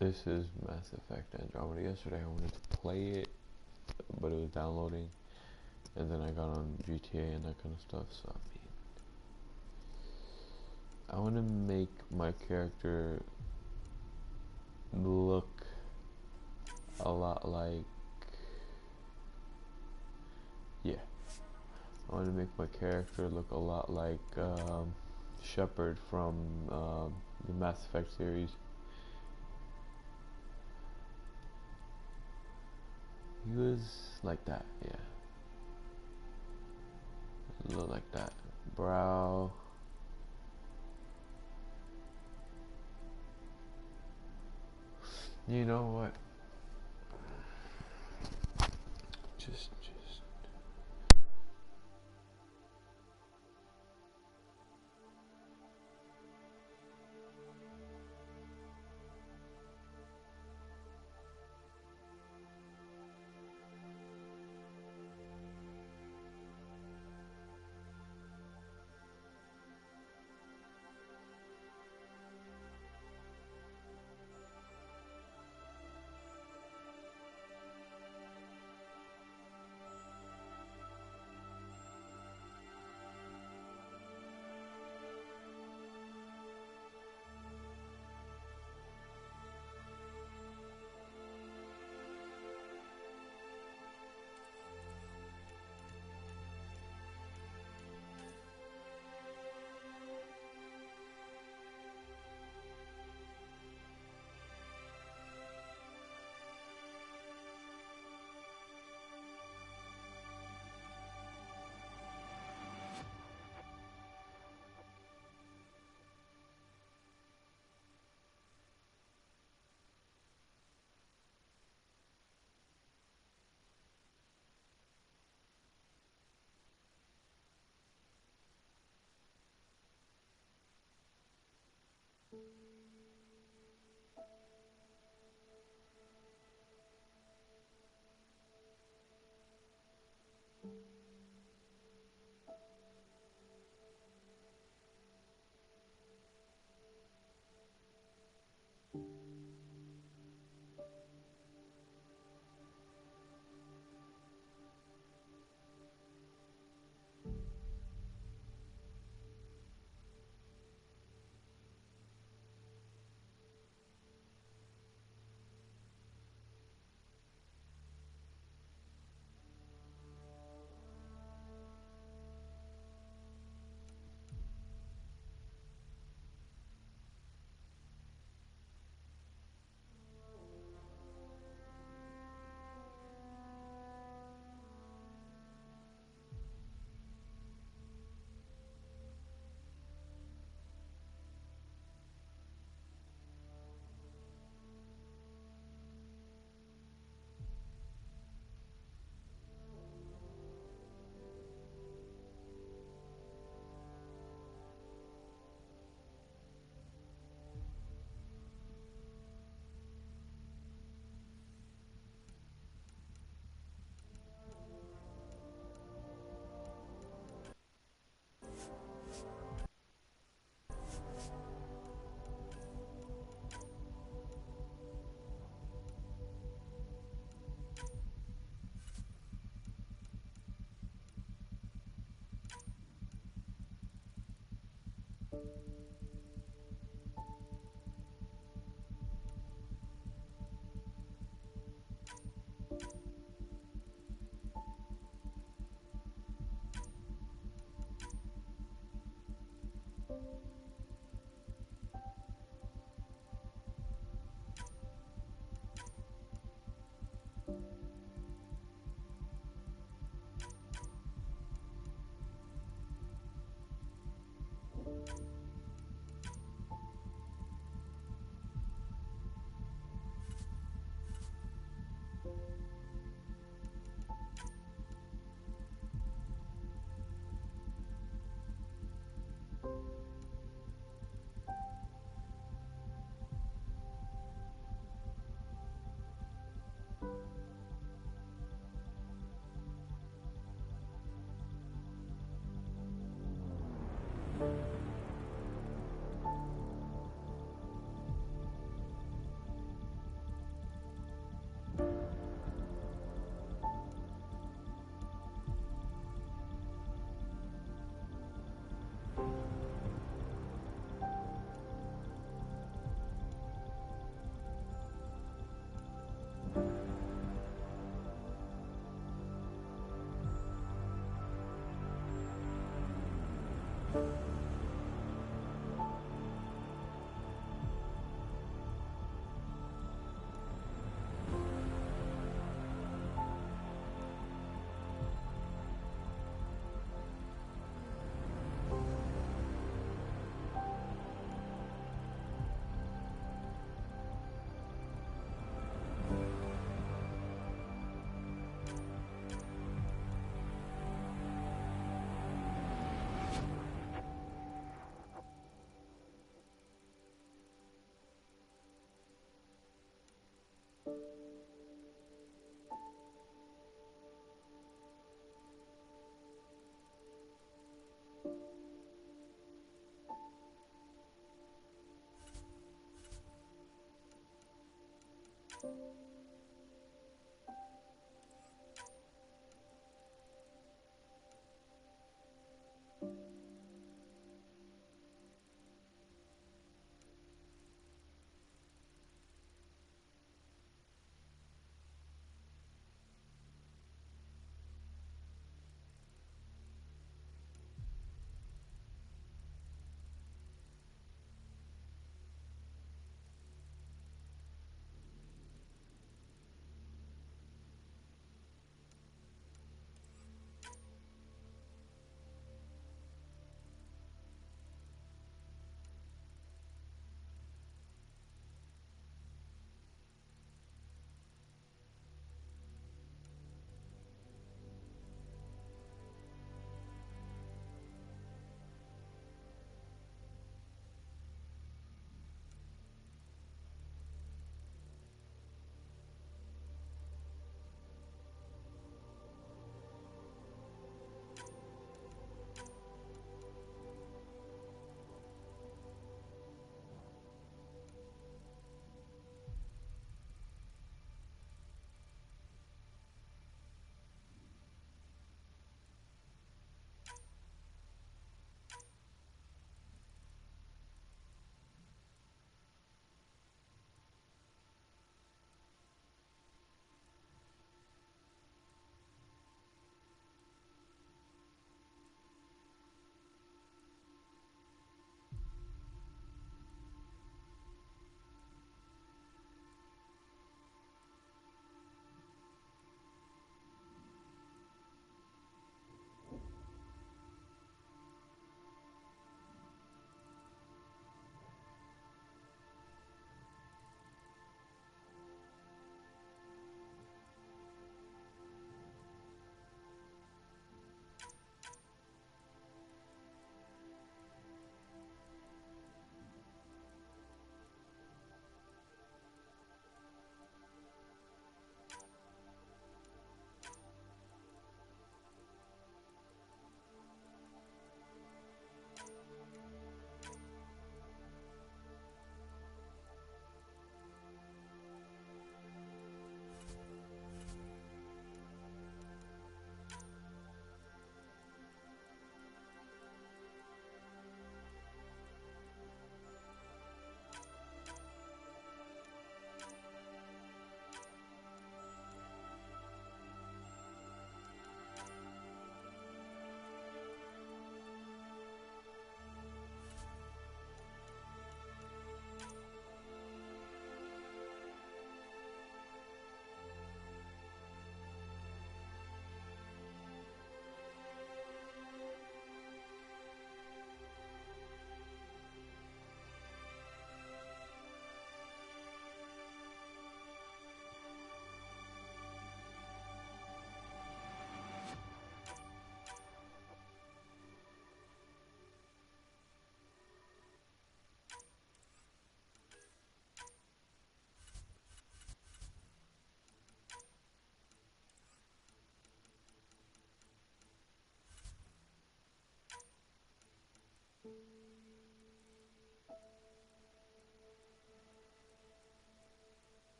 This is Mass Effect Andromeda. Yesterday I wanted to play it, but it was downloading, and then I got on GTA and that kind of stuff. So I want to make my character look a lot like, yeah, I want to make my character look a lot like Shepard from the Mass Effect series. He was like that, yeah. Look like that. Brow. You know what? Just.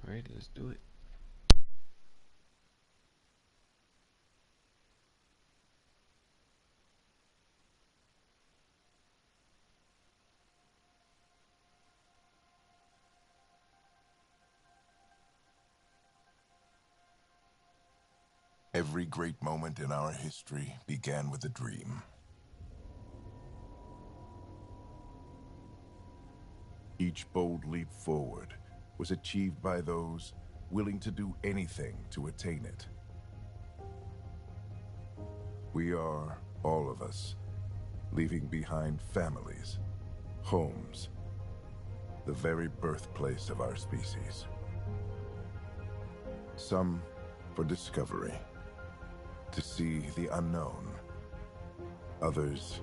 Alright, let's do it. Every great moment in our history began with a dream. Each bold leap forward was achieved by those willing to do anything to attain it. We are, all of us, leaving behind families, homes, the very birthplace of our species. Some for discovery, to see the unknown. Others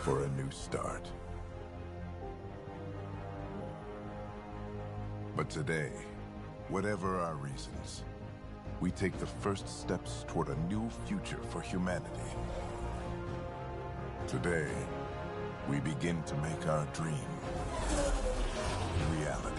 for a new start. But today, whatever our reasons, we take the first steps toward a new future for humanity. Today, we begin to make our dream reality.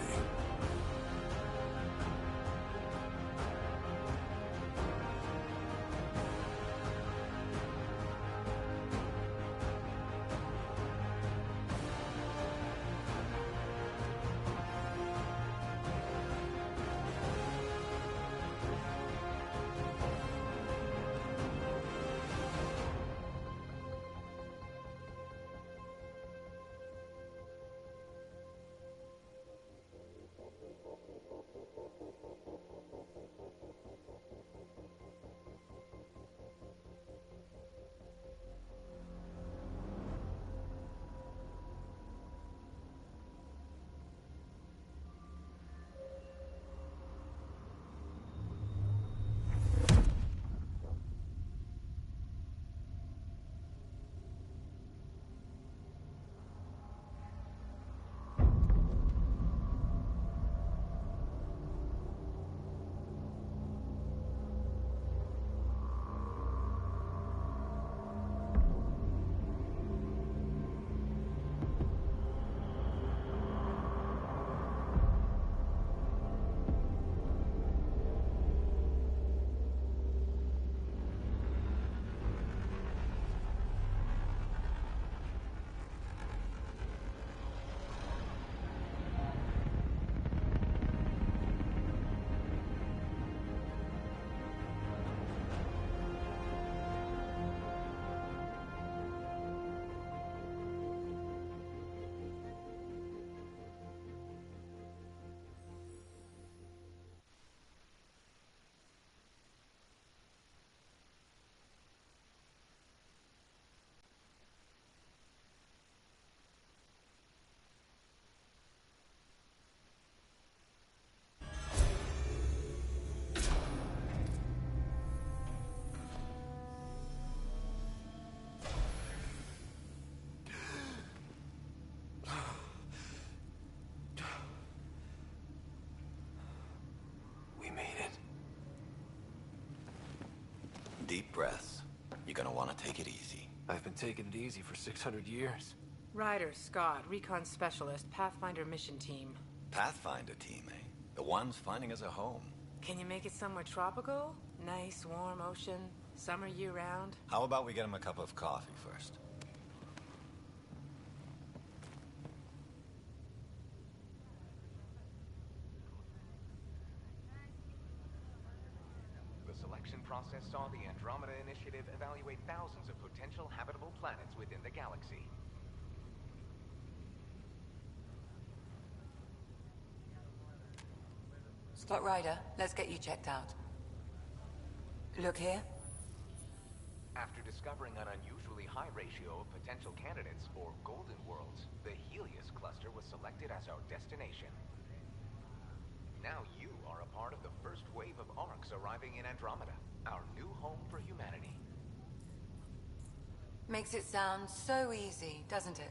Deep breaths. You're gonna want to take it easy. I've been taking it easy for 600 years. Ryder, Scott, Recon Specialist, Pathfinder Mission Team. Pathfinder team, eh? The ones finding us a home. Can you make it somewhere tropical? Nice, warm ocean, summer year-round? How about we get him a cup of coffee first? The selection process saw the Andromeda Initiative evaluate thousands of potential habitable planets within the galaxy. Scott Ryder, let's get you checked out. Look here. After discovering an unusually high ratio of potential candidates for golden worlds, the Helios cluster was selected as our destination. Now you are a part of the first wave of Arks arriving in Andromeda, our new home for humanity. Makes it sound so easy, doesn't it?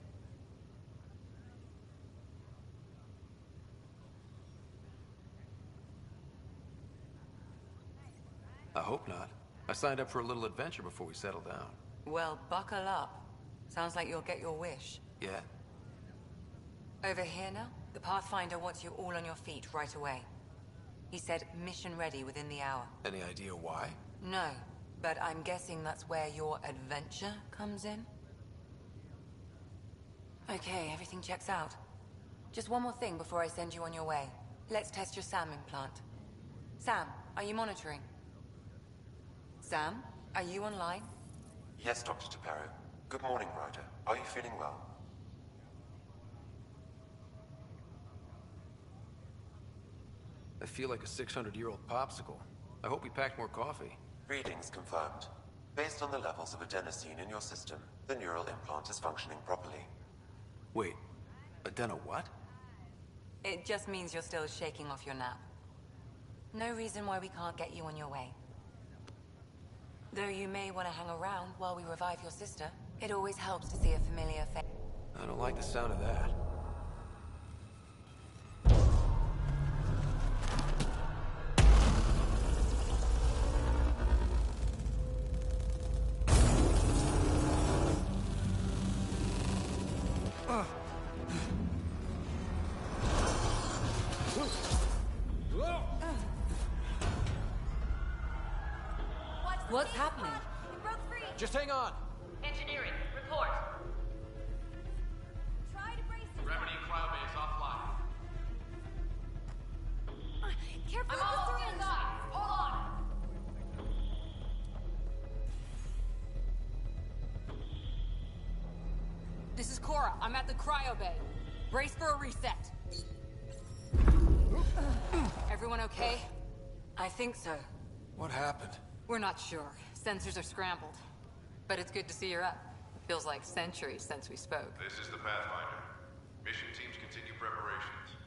I hope not. I signed up for a little adventure before we settle down. Well, buckle up. Sounds like you'll get your wish. Yeah? Over here now, the Pathfinder wants you all on your feet right away. He said mission ready within the hour. Any idea why? No, but I'm guessing that's where your adventure comes in? Okay, everything checks out. Just one more thing before I send you on your way. Let's test your SAM implant. Sam, are you monitoring? Sam, are you online? Yes, Dr. Taparo. Good morning, Ryder. Are you feeling well? I feel like a 600-year-old popsicle. I hope we packed more coffee. Readings confirmed. Based on the levels of adenosine in your system, the neural implant is functioning properly. Wait, Adena what? It just means you're still shaking off your nap. No reason why we can't get you on your way. Though you may want to hang around while we revive your sister, it always helps to see a familiar face. I don't like the sound of that. What's happening? It broke free! Just hang on! Engineering, report. Try to brace it. Gravity cryobase offline. Careful I'm with the almost syringe. inside. Hold on. This is Cora. I'm at the cryo bay. Brace for a reset. Everyone okay? I think so. What happened? We're not sure. Sensors are scrambled. But it's good to see you're up. Feels like centuries since we spoke. This is the Pathfinder. Mission teams continue preparations.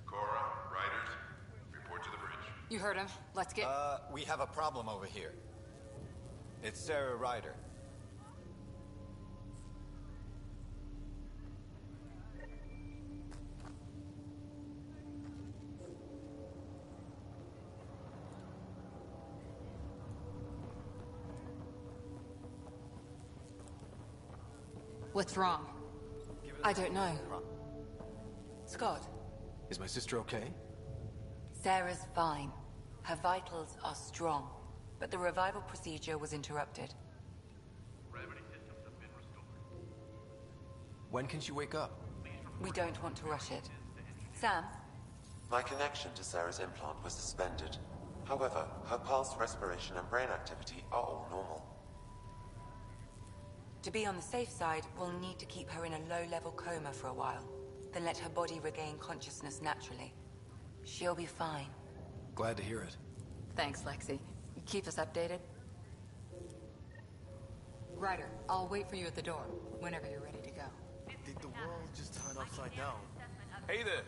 Cora, Riders, report to the bridge. You heard him. Let's get... We have a problem over here. It's Sarah Ryder. What's wrong? I don't know. Scott, Is my sister okay? Sarah's fine. Her vitals are strong, but the revival procedure was interrupted. Gravity systems have been restored. When can she wake up? We don't want to rush it. Sam, My connection to Sarah's implant was suspended. However, her pulse, respiration, and brain activity are all normal. to be on the safe side, we'll need to keep her in a low-level coma for a while, then let her body regain consciousness naturally. She'll be fine. Glad to hear it. Thanks, Lexi. Keep us updated. Ryder, I'll wait for you at the door, whenever you're ready to go. Did the world just turn upside down? Hey there!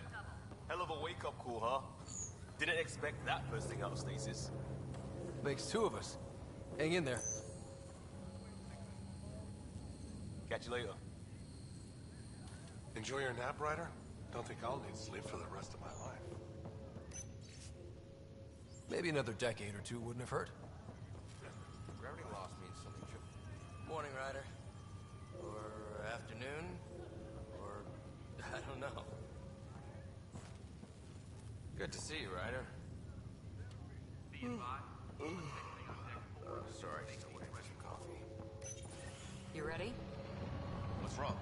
Hell of a wake-up call, huh? Didn't expect that bursting out of stasis. Makes two of us. Hang in there. Catch you later. Enjoy your nap, Ryder? Don't think I'll need sleep for the rest of my life. Maybe another decade or two wouldn't have hurt. Gravity loss means something. Morning, Ryder. Or afternoon. Or... I don't know. Good to see you, Ryder. Sorry, I need to wait for some coffee. You ready? What's wrong?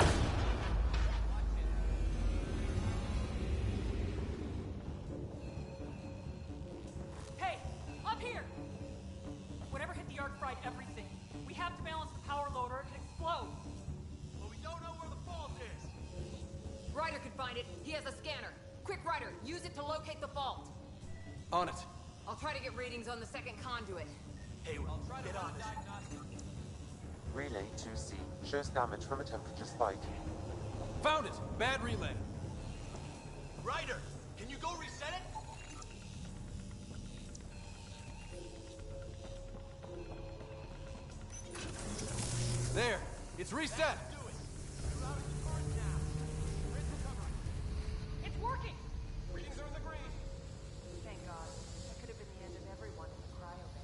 Hey! Up here! Whatever hit the arc fried everything. We have to balance the power load or it can explode. Well, we don't know where the fault is. Ryder can find it. He has a scanner. Quick, Ryder, use it to locate the fault. On it. I'll try to get readings on the second conduit. Hey, I'll try to get on this. Relay 2C shows damage from a temperature spike. Found it! Bad relay. Ryder, can you go reset it? There, it's reset. It's working! Readings are in the green. Thank God. That could have been the end of everyone in the cryo bay.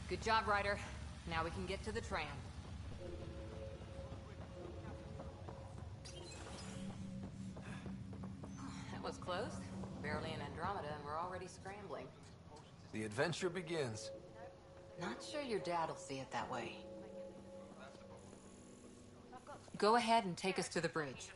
Good job, Ryder. Now we can get to the tram. That was close. Barely in Andromeda, and we're already scrambling. The adventure begins. Not sure your dad'll see it that way. Go ahead and take us to the bridge.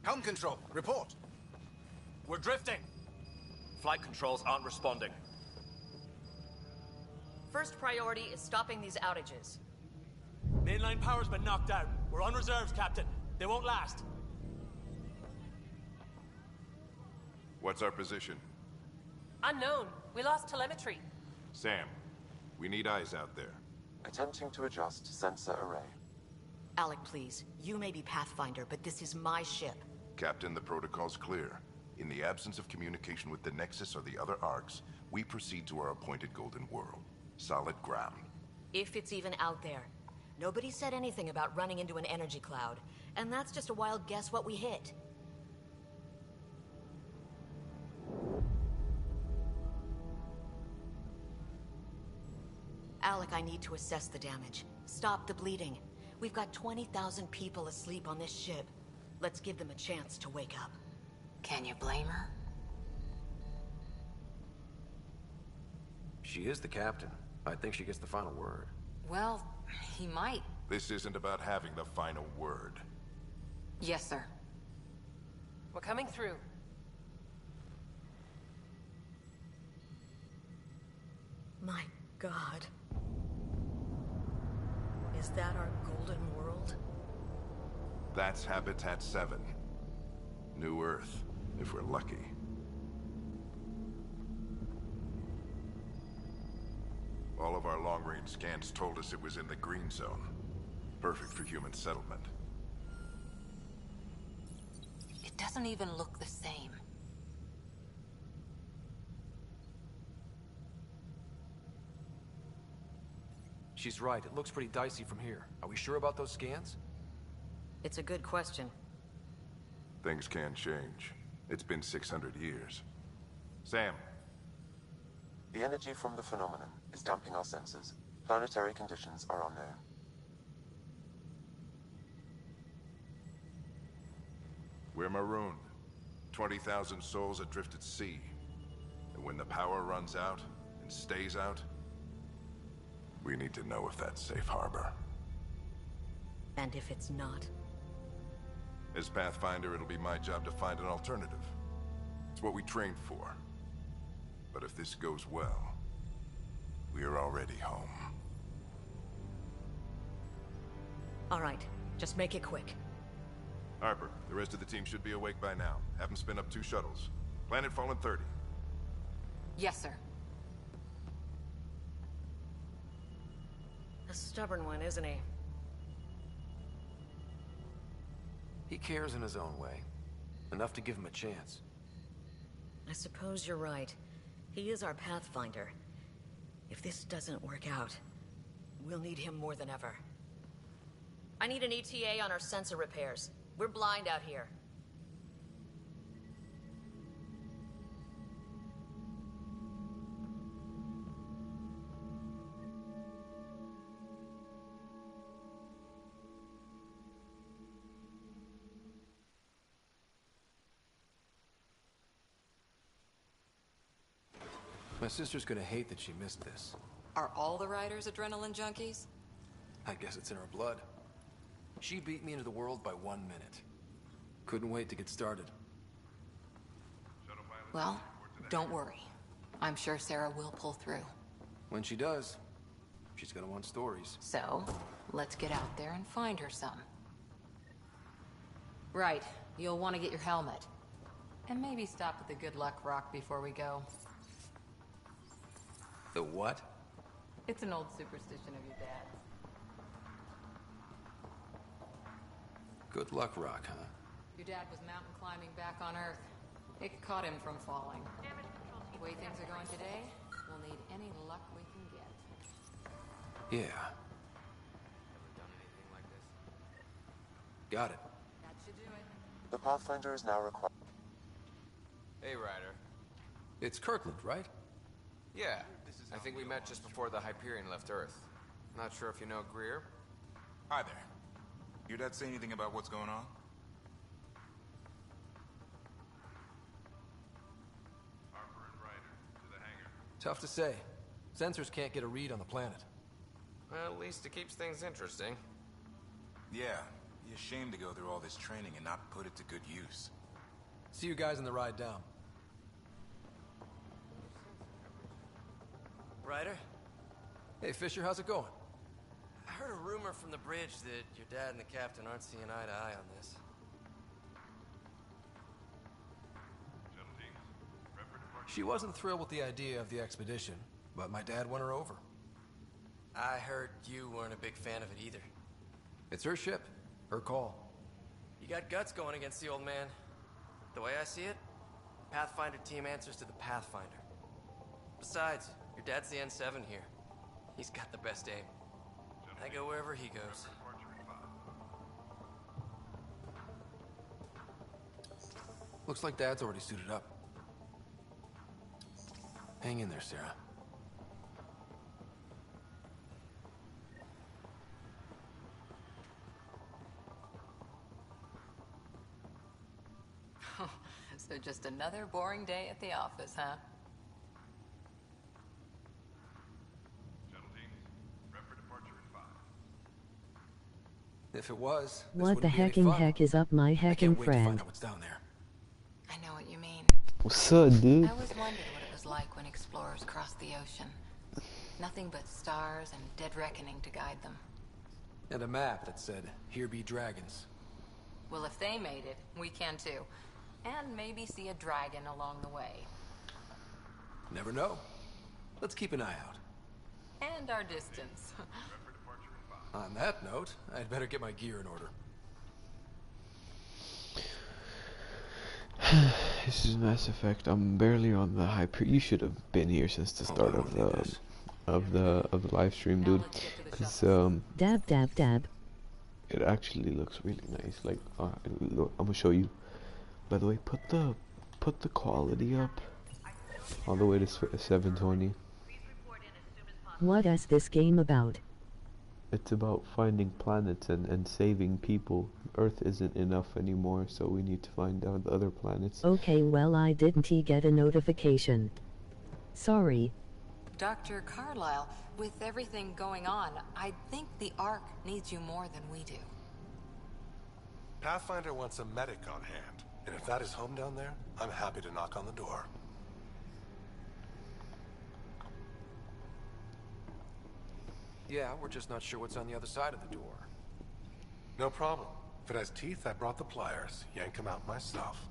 Helm control, report. We're drifting. Flight controls aren't responding. First priority is stopping these outages. Mainline power's been knocked out. We're on reserves, Captain. They won't last. What's our position? Unknown. We lost telemetry. Sam, we need eyes out there. Attempting to adjust sensor array. Alec, please. You may be Pathfinder, but this is my ship. Captain, the protocol's clear. In the absence of communication with the Nexus or the other arcs, we proceed to our appointed Golden World. Solid ground. If it's even out there. Nobody said anything about running into an energy cloud, and that's just a wild guess what we hit. Alec, I need to assess the damage. Stop the bleeding. We've got 20,000 people asleep on this ship. Let's give them a chance to wake up. Can you blame her? She is the captain. I think she gets the final word. Well, he might. This isn't about having the final word. Yes, sir. We're coming through. My God. Is that our golden world? That's Habitat 7. New Earth, if we're lucky. All of our long-range scans told us it was in the green zone. Perfect for human settlement. It doesn't even look the same. She's right. It looks pretty dicey from here. Are we sure about those scans? It's a good question. Things can change. It's been 600 years. Sam. The energy from the phenomenon is damping our senses. Planetary conditions are unknown. We're marooned. 20,000 souls adrift at sea. And when the power runs out, and stays out, we need to know if that's safe harbor. And if it's not? As Pathfinder, it'll be my job to find an alternative. It's what we trained for. But if this goes well, we are already home. All right, just make it quick. Harper, the rest of the team should be awake by now. Have them spin up 2 shuttles. Planetfall in 30. Yes, sir. A stubborn one, isn't he? He cares in his own way. Enough to give him a chance. I suppose you're right. He is our Pathfinder. If this doesn't work out, we'll need him more than ever. I need an ETA on our sensor repairs. We're blind out here. My sister's gonna hate that she missed this. Are all the riders adrenaline junkies? I guess it's in her blood. She beat me into the world by 1 minute. Couldn't wait to get started. Well, don't worry. I'm sure Sarah will pull through. When she does, she's gonna want stories. So, let's get out there and find her some. Right. You'll want to get your helmet. And maybe stop at the Good Luck Rock before we go. The what? It's an old superstition of your dad's. Good Luck Rock, huh? Your dad was mountain climbing back on Earth. It caught him from falling. The way things are going today, we'll need any luck we can get. Yeah. Got it. That should do it. The Pathfinder is now required. Hey, Ryder. It's Kirkland, right? Yeah, I think we met just before the Hyperion left Earth. Not sure if you know Greer. Hi there. Your dad say anything about what's going on? Tough to say. Sensors can't get a read on the planet. Well, at least it keeps things interesting. Yeah, be ashamed to go through all this training and not put it to good use. See you guys on the ride down. Ryder? Hey, Fisher, how's it going? I heard a rumor from the bridge that your dad and the captain aren't seeing eye to eye on this. She wasn't thrilled with the idea of the expedition, but my dad won her over. I heard you weren't a big fan of it either. It's her ship, her call. You got guts going against the old man. The way I see it, Pathfinder team answers to the Pathfinder. Besides, your dad's the N7 here. He's got the best aim. I go wherever he goes. Looks like Dad's already suited up. Hang in there, Sarah. So just another boring day at the office, huh? If it was, what the hecking heck is up, my hecking friend? What's down there? I know what you mean. What's up, dude? I always wondered what it was like when explorers crossed the ocean. Nothing but stars and dead reckoning to guide them. And a map that said, "Here be dragons." Well, if they made it, we can too. And maybe see a dragon along the way. Never know. Let's keep an eye out. And our distance. On that note, I'd better get my gear in order. This is Mass Effect. I'm barely on the hyper. You should have been here since the start of the live stream, dude. Cause dab dab dab. It actually looks really nice. Like I'm gonna show you. By the way, put the quality up all the way to 720. What is this game about? It's about finding planets and saving people. Earth isn't enough anymore, so we need to find out the other planets. Okay, well, I didn't get a notification. Sorry. Dr. Carlyle, with everything going on, I think the Ark needs you more than we do. Pathfinder wants a medic on hand, and if that is home down there, I'm happy to knock on the door. Yeah, we're just not sure what's on the other side of the door. No problem. If it has teeth, I brought the pliers. Yank them out myself.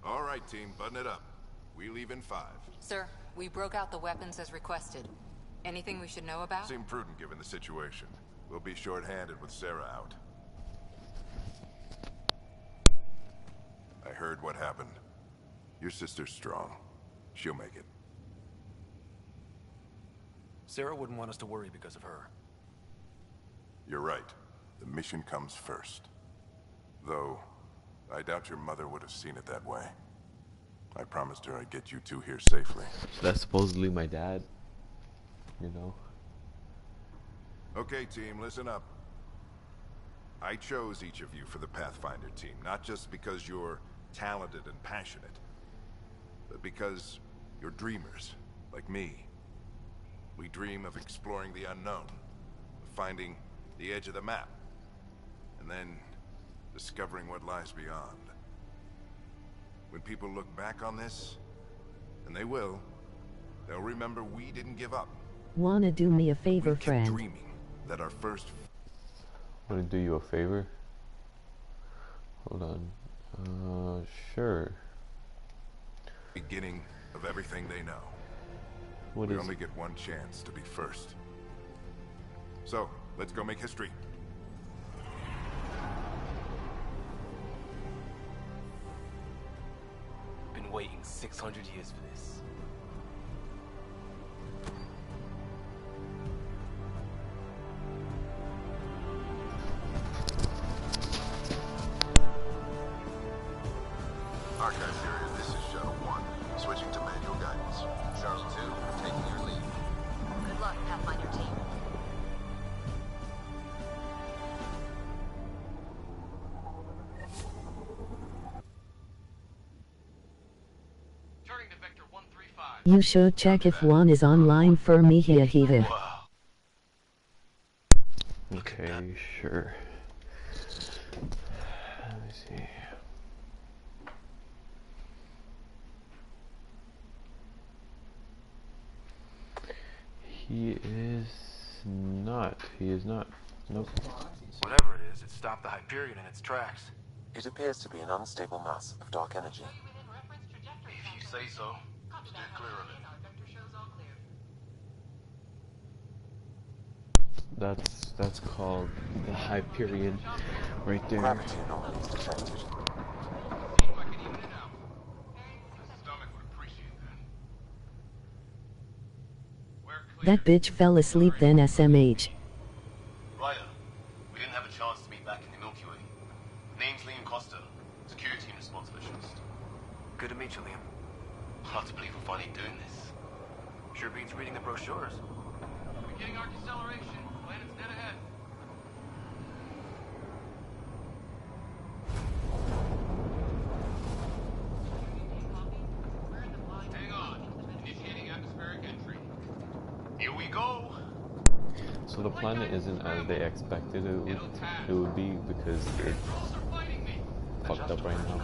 All right, team, button it up. We leave in 5. Sir, we broke out the weapons as requested. Anything we should know about? Seemed prudent given the situation. We'll be short-handed with Sarah out. I heard what happened. Your sister's strong. She'll make it. Sarah wouldn't want us to worry because of her. You're right. The mission comes first. Though, I doubt your mother would have seen it that way. I promised her I'd get you two here safely. So that's supposedly my dad. You know? Okay, team, listen up. I chose each of you for the Pathfinder team, not just because you're talented and passionate, but because you're dreamers, like me. We dream of exploring the unknown, of finding the edge of the map, and then discovering what lies beyond. When people look back on this, and they will, they'll remember we didn't give up. Wanna do me a favor, We kept friend? dreaming that our first... Wanna do you a favor? Hold on. Sure. Beginning of everything they know. What we is only it? get one chance to be first. So, let's go make history. Been waiting 600 years for this. Archive period, this is Shuttle 1. Switching to manual guidance. Shuttle 2, taking your lead. Good luck, Pathfinder team. Turning to Vector 135. You should check if one is online for me here. Okay, sure. Let me see. He is not. He is not. Nope. Whatever it is, it stopped the Hyperion in its tracks. It appears to be an unstable mass of dark energy. If you say so. Steer clear of it. That's called the Hyperion, right there. Gravity anomalies detected. That bitch fell asleep then SMH. Ryder, we didn't have a chance to meet back in the Milky Way. Name's Liam Costa, security and response specialist. Good to meet you, Liam. Hard to believe we're finally doing this. Sure beats reading the brochures. Beginning our deceleration. Planet's dead ahead. Hang on. Initiating atmospheric entry. Here we go! So the planet isn't as they expected it would be because it's fucked up right now.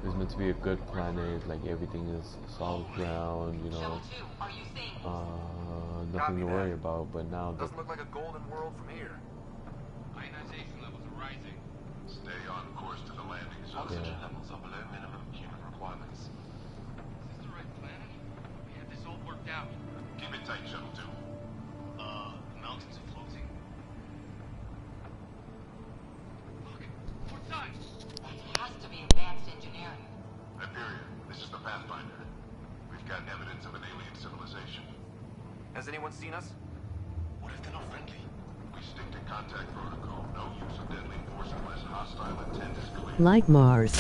It was meant to be a good planet, like everything is solid ground, you know, nothing to worry about, but now the... Doesn't look like a golden world from here. Ionization levels are rising. Stay on course to the landing zone. Oxygen levels are below minimum human requirements. Is this the right planet? We had this all worked out. Keep it tight, Shuttle 2. The mountains are floating. Look, port side. That has to be advanced engineering. Hyperion, this is the Pathfinder. We've got evidence of an alien civilization. Has anyone seen us? What if they're not friendly? We stick to contact protocol. No use of deadly force unless hostile intent is clear. Like Mars.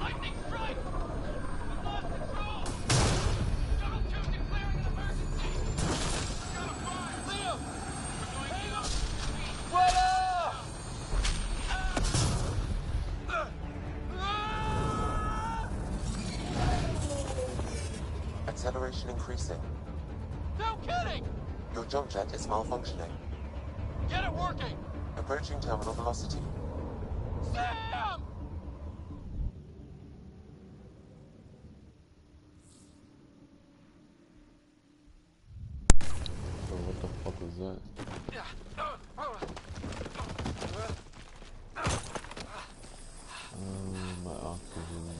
Lightning strike! We lost control! Shuttle 2 declaring an emergency! Shuttle 5! Liam! We're going in! What up? Acceleration increasing. No kidding! Your jump jet is malfunctioning. Get it working! Approaching terminal velocity. Sam! So what the fuck was that? My oxygen.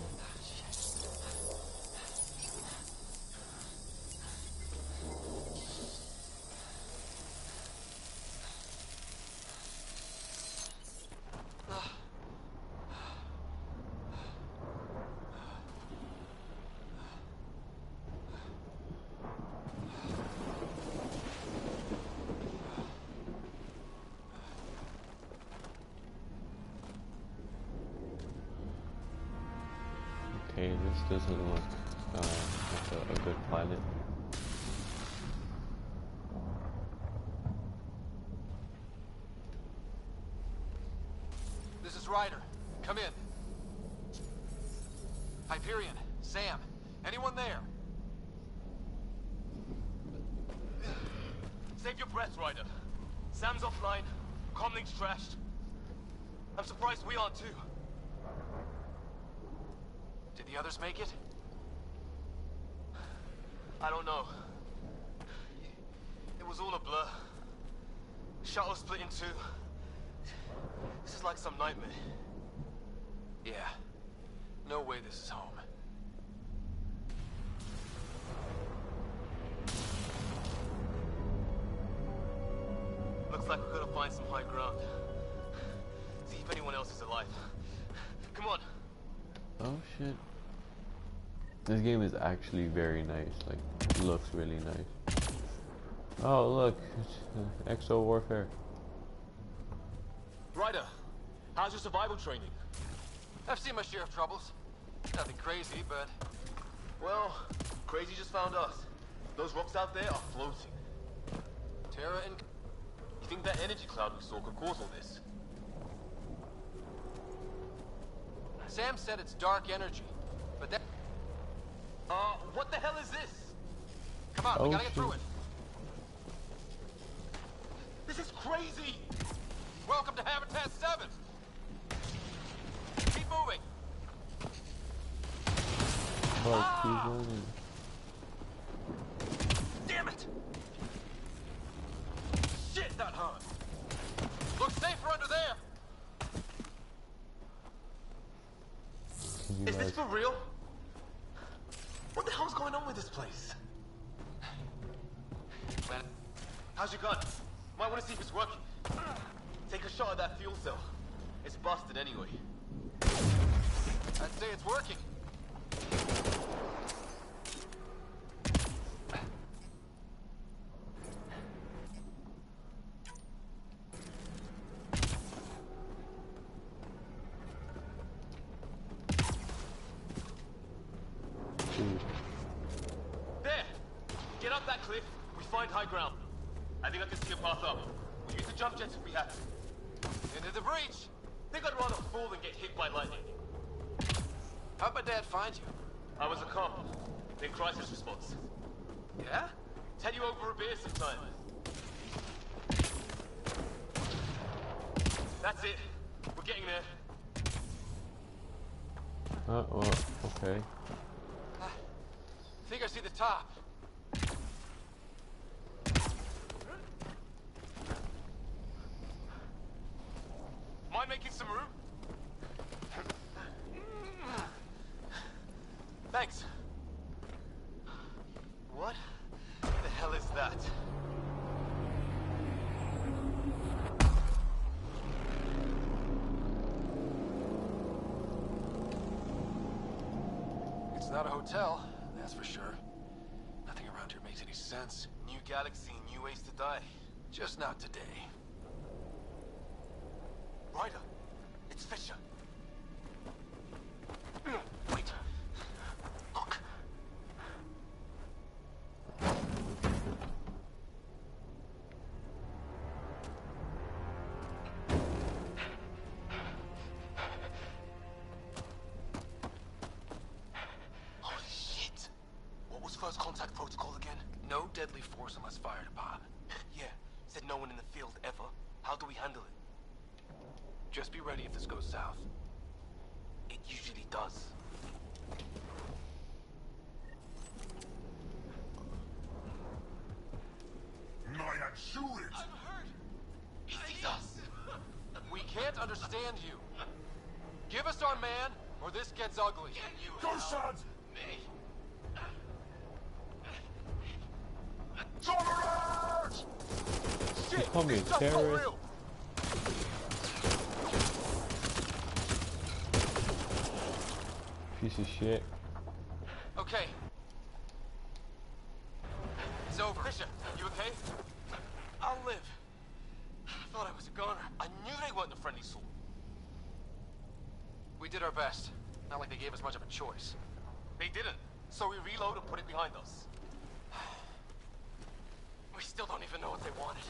Okay, this doesn't look like a good planet. This is Ryder. Come in. Hyperion, Sam, anyone there? Save your breath, Ryder. Sam's offline. Comlink's trashed. I'm surprised we aren't too. Did the others make it? I don't know. It was all a blur. Shuttle split in two. This is like some nightmare. Yeah. No way this is home. Looks like we're gonna find some high ground. See if anyone else is alive. Come on. Oh shit. This game is actually very nice. Like, it looks really nice. Oh look, it's Exo Warfare. Ryder, how's your survival training? I've seen my share of troubles. Nothing crazy, but... Well, crazy just found us. Those rocks out there are floating. Terra and... You think that energy cloud we saw could cause all this? Sam said it's dark energy, but that... What the hell is this? Come on, we gotta get through it. This is crazy! Welcome to Habitat 7! Keep moving! Damn it! Shit, that hurt! Looks safer under there! Is this for real? What the hell's going on with this place? Man, how's your gun? Might want to see if it's working. Take a shot at that fuel cell. It's busted anyway. I'd say it's working. There! Get up that cliff. We find high ground. I think I can see a path up. We'll use the jump jets if we have to. Into the breach! Think I'd rather fall than get hit by lightning. How'd my dad find you? I was a cop. In crisis response. Yeah? Tell you over a beer sometime. That's it. We're getting there. Well, okay. I think I see the top. Mind making some room? Thanks. What the hell is that? It's not a hotel, that's for sure. Nothing around here makes any sense. New galaxy, new ways to die. Just not today. Ryder, it's Fisher. Wait. Look. Holy shit. What was first contact protocol again? No deadly force unless fired upon. Yeah, said no one in the field ever. How do we handle it? Just be ready if this goes south. It usually does. Nyan, shoot it! I'm hurt! He sees us! We can't understand you. Give us our man, or this gets ugly. Go, sons! Me. Tolerance! Shit! Call me a this stuff got terrorist. real. Piece of shit. Okay. It's over. Fisher, you okay? I'll live. I thought I was a goner. I knew they weren't the friendly sort. We did our best. Not like they gave us much of a choice. They didn't. So we reload and put it behind us. We still don't even know what they wanted.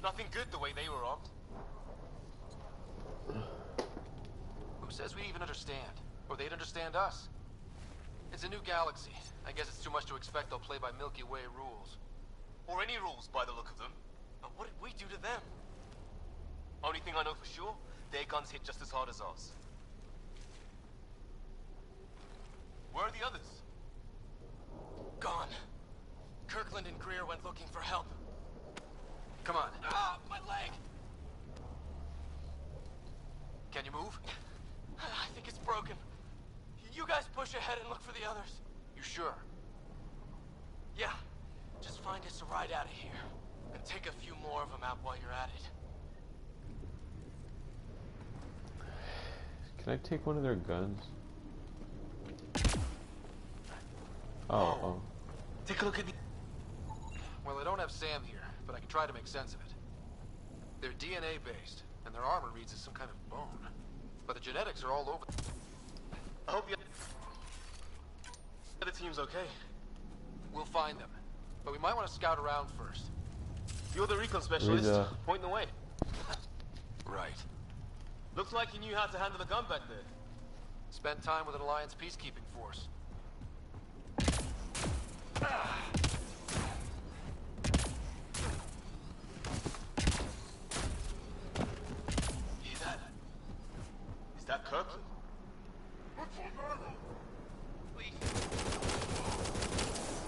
Nothing good the way they were armed. Who says we even understand? Or they'd understand us? It's a new galaxy. I guess it's too much to expect they'll play by Milky Way rules. or any rules by the look of them. But what did we do to them? Only thing I know for sure, their guns hit just as hard as ours. Where are the others? Gone. Kirkland and Greer went looking for help. Come on. Ah, my leg! Can you move? I think it's broken. You guys push ahead and look for the others. You sure? Yeah. Just find us a ride out of here. And take a few more of them out while you're at it. Can I take one of their guns? Oh. Take a look at the... Well, I don't have Sam here, but I can try to make sense of it. They're DNA based, and their armor reads as some kind of bone. But the genetics are all over. I hope the other team's okay. We'll find them, but we might want to scout around first. You're the recon specialist. Point the way. Right. Looks like you knew how to handle the gun back there. Spent time with an Alliance peacekeeping force. Hear that? Is that Kirkland?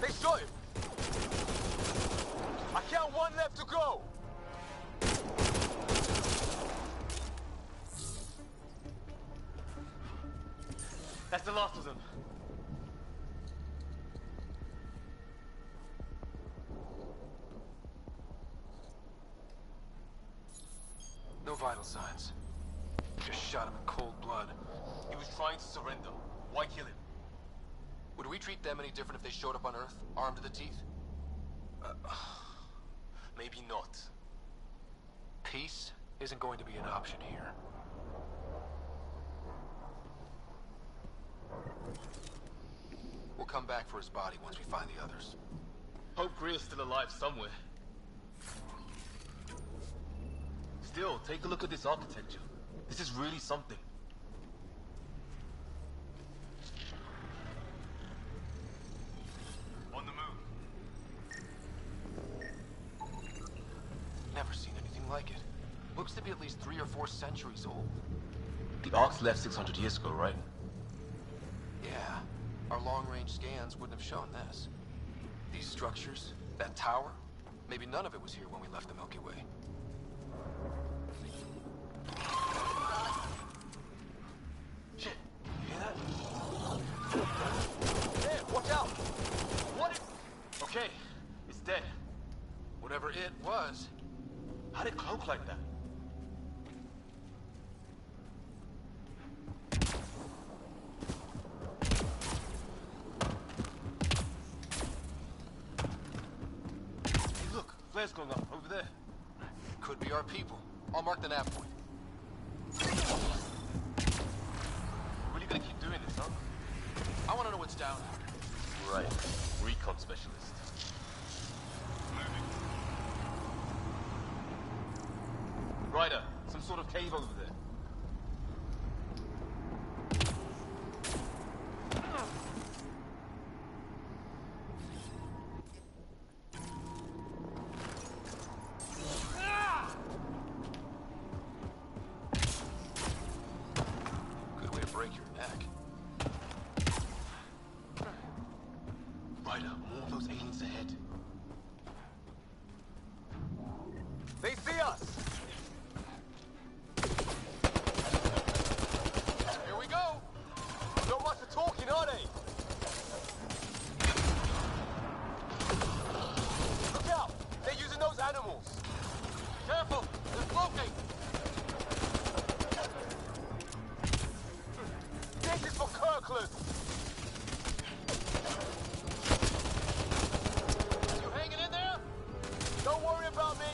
They shot him! I count one left to go! That's the last of them. No vital signs. Just shot him in cold blood. He was trying to surrender. Why kill him? Would we treat them any different if they showed up on Earth, armed to the teeth? Maybe not. Peace isn't going to be an option here. We'll come back for his body once we find the others. Hope Greer's still alive somewhere. Still, take a look at this architecture. This is really something. On the move. Never seen anything like it. Looks to be at least 3 or 4 centuries old. The Ark's left 600 years ago, right? Yeah. Our long-range scans wouldn't have shown this. These structures, that tower, maybe none of it was here when we left the Milky Way. Shit, you hear that? There, watch out! What is... Okay, it's dead. Whatever it was. How'd it cloak like that? Flares going up, over there. Could be our people. I'll mark the nav point. Really gonna keep doing this, huh? I want to know what's down here. Right. Recon specialist. Moving. Ryder, some sort of cave over there. They see us! Here we go! Not much of talking, are they? Look out! They're using those animals! Careful! They're smoking! This is for Kirkland! You hanging in there? Don't worry about me!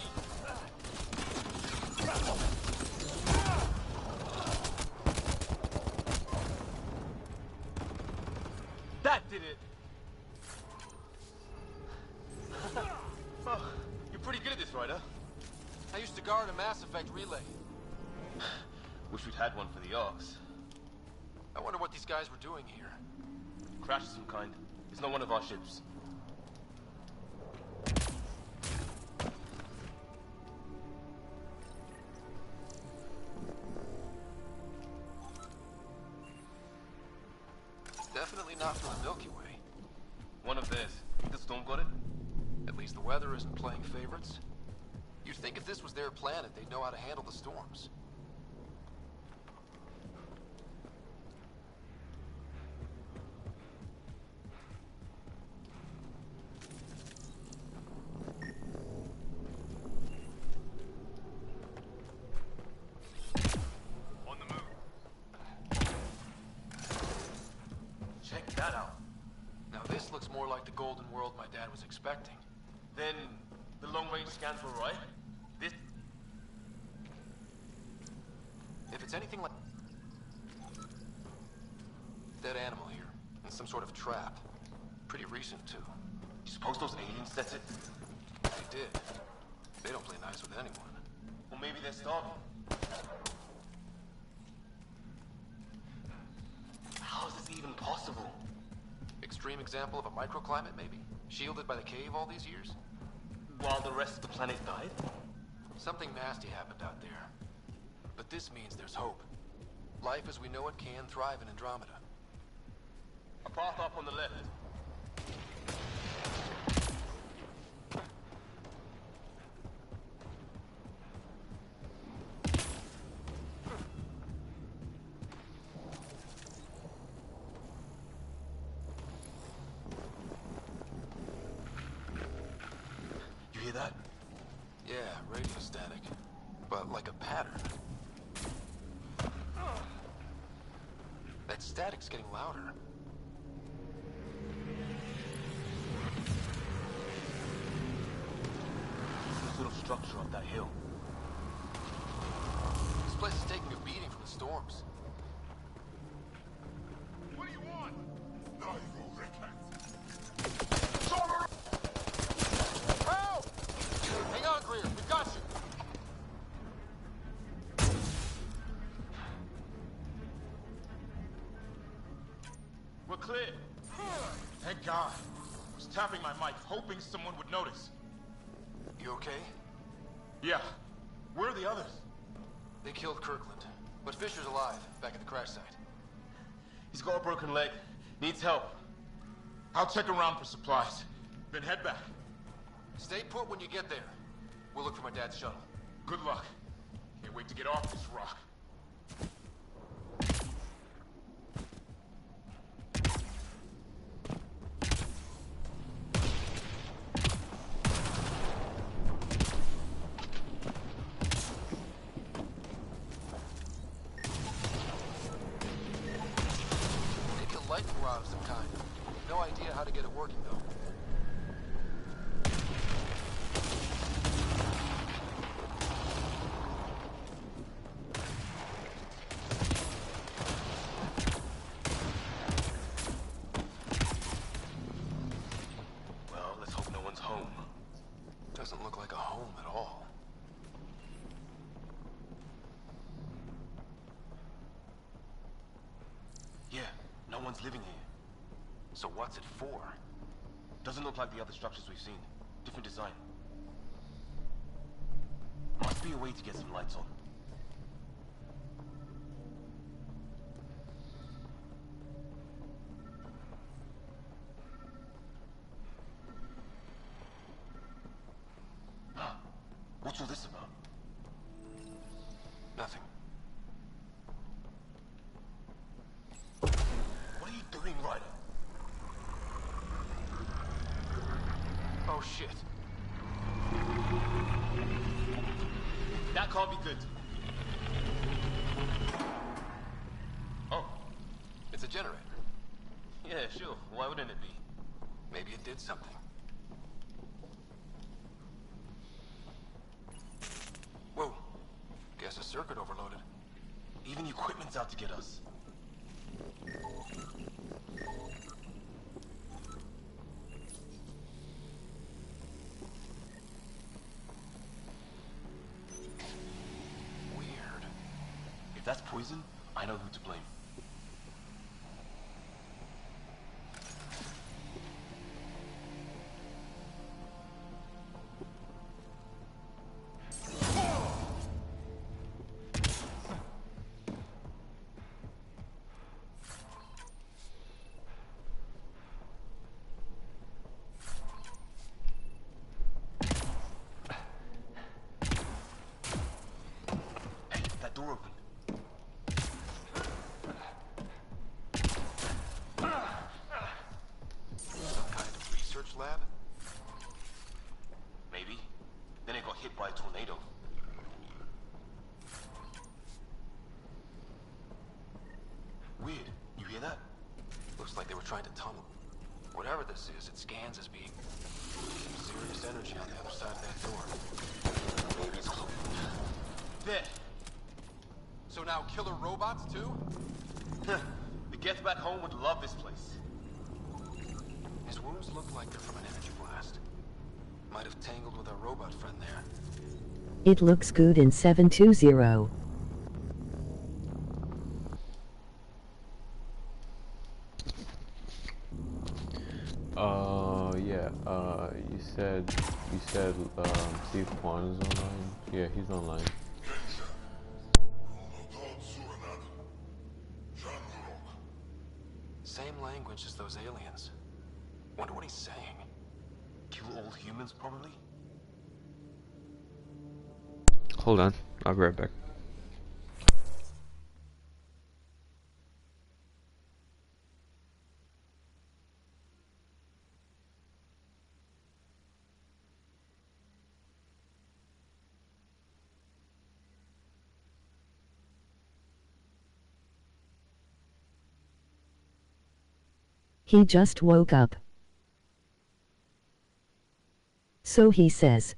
That did it! Oh, you're pretty good at this, Ryder. I used to guard a Mass Effect relay. Wish we'd had one for the Arks. I wonder what these guys were doing here. Crash of some kind. It's not one of our ships. Definitely not from the Milky Way. One of theirs. The storm got it? At least the weather isn't playing favorites. You'd think if this was their planet, they'd know how to handle the storms. On the move. Check that out. Now this looks more like the golden world my dad was expecting. Then the long-range scans were right? This... If it's anything like... Dead animal here, and some sort of trap. Pretty recent, too. You suppose those aliens set it? They did. They don't play nice with anyone. Or maybe they're starving. How is this even possible? Extreme example of a microclimate, maybe? Shielded by the cave all these years? While the rest of the planet died? Something nasty happened out there. But this means there's hope. Life as we know it can thrive in Andromeda. A path up on the left. You hear that? Yeah, radio static. But like a pattern. That static's getting louder. This little structure up that hill. This place is taking a beating from the storms. What do you want? Help! Hang on, Greer. We've got you. We're clear. Thank God. I was tapping my mic, hoping someone would notice. You okay? Yeah. Where are the others? They killed Kirkland. But Fisher's alive, back at the crash site. He's got a broken leg. Needs help. I'll check around for supplies. Then head back. Stay put when you get there. We'll look for my dad's shuttle. Good luck. Can't wait to get off this rock. Maybe a lightning rod of some kind. No idea how to get it working, though. Well, let's hope no one's home. Doesn't look like a home at all. Yeah, no one's living here. So what's it for? Doesn't look like the other structures we've seen. Different design. Must be a way to get some lights on. Huh. What's all this about? Nothing. What are you doing, Ryder? Oh, shit. That can't be good. Oh. It's a generator. Yeah, sure. Why wouldn't it be? Maybe it did something. Whoa. Guess a circuit overloaded. Even the equipment's out to get us. Weird. If that's poison, I know who to blame. by a tornado. Weird. You hear that? Looks like they were trying to tunnel. Whatever this is, it scans as being some serious energy on the other side of that door. Maybe it's close. There. So now killer robots too? The Geth back home would love this place. His wounds look like they're from an energy blast. Might have tangled with our robot friend there. It looks good in 720. Yeah, you said, Steve Kwan is online? Yeah, he's online. Same language as those aliens. Wonder what he's saying. Kill all humans, probably? Hold on, I'll be right back. He just woke up. So he says.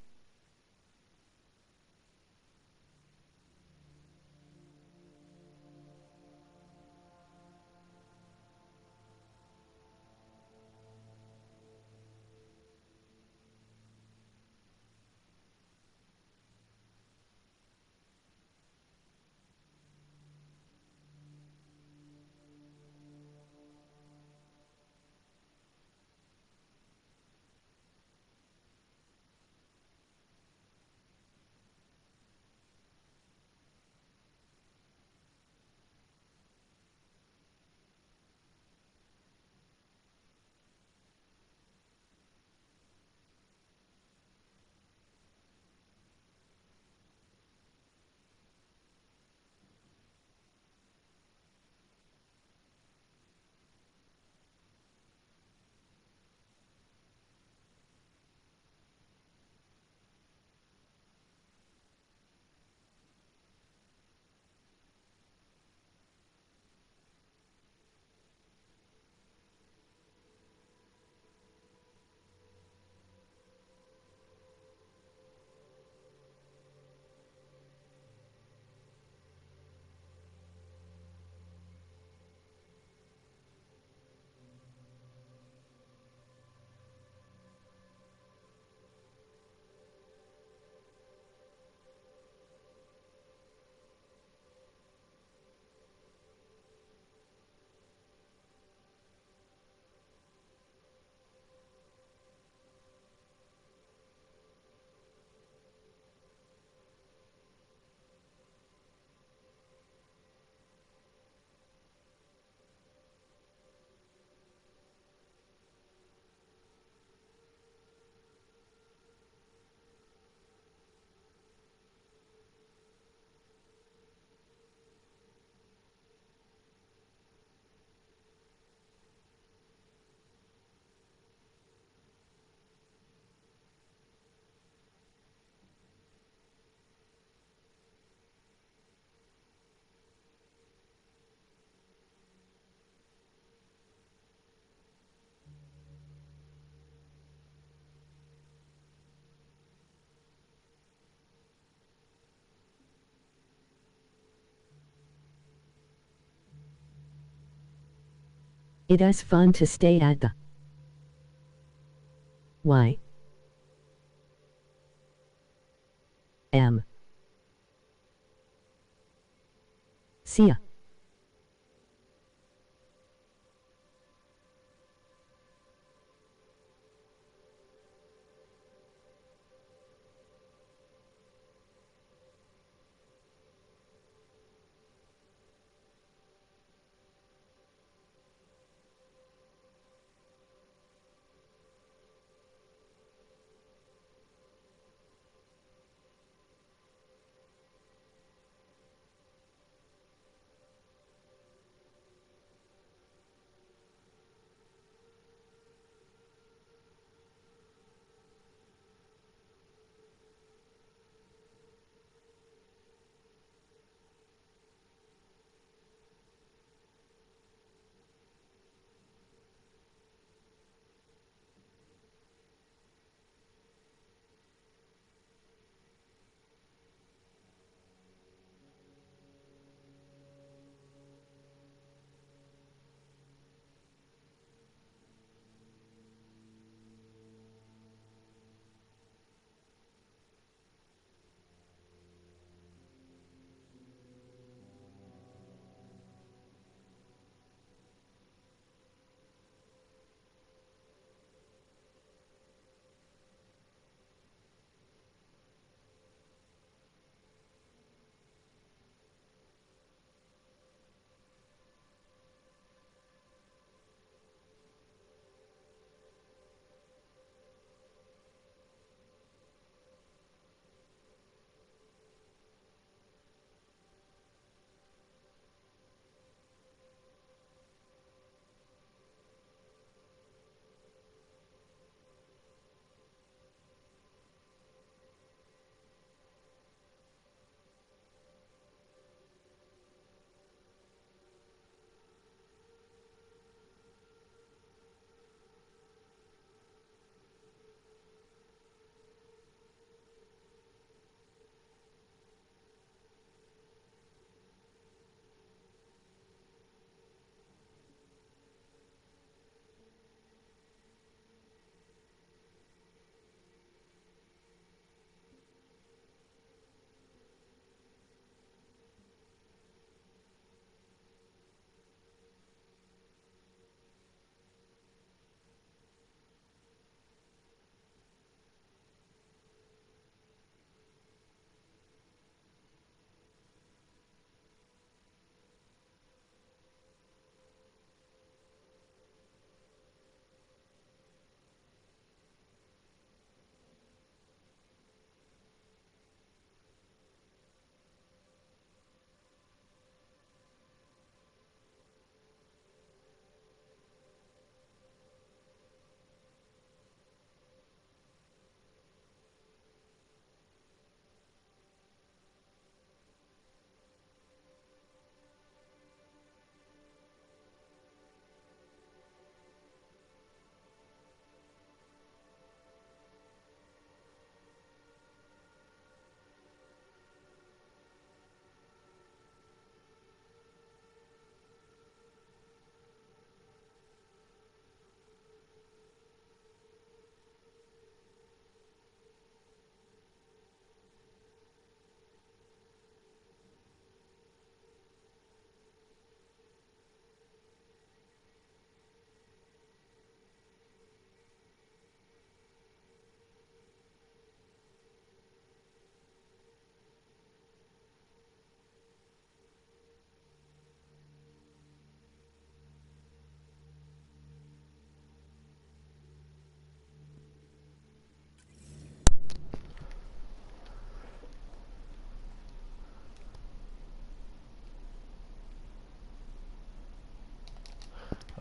It is fun to stay at the Y M See ya.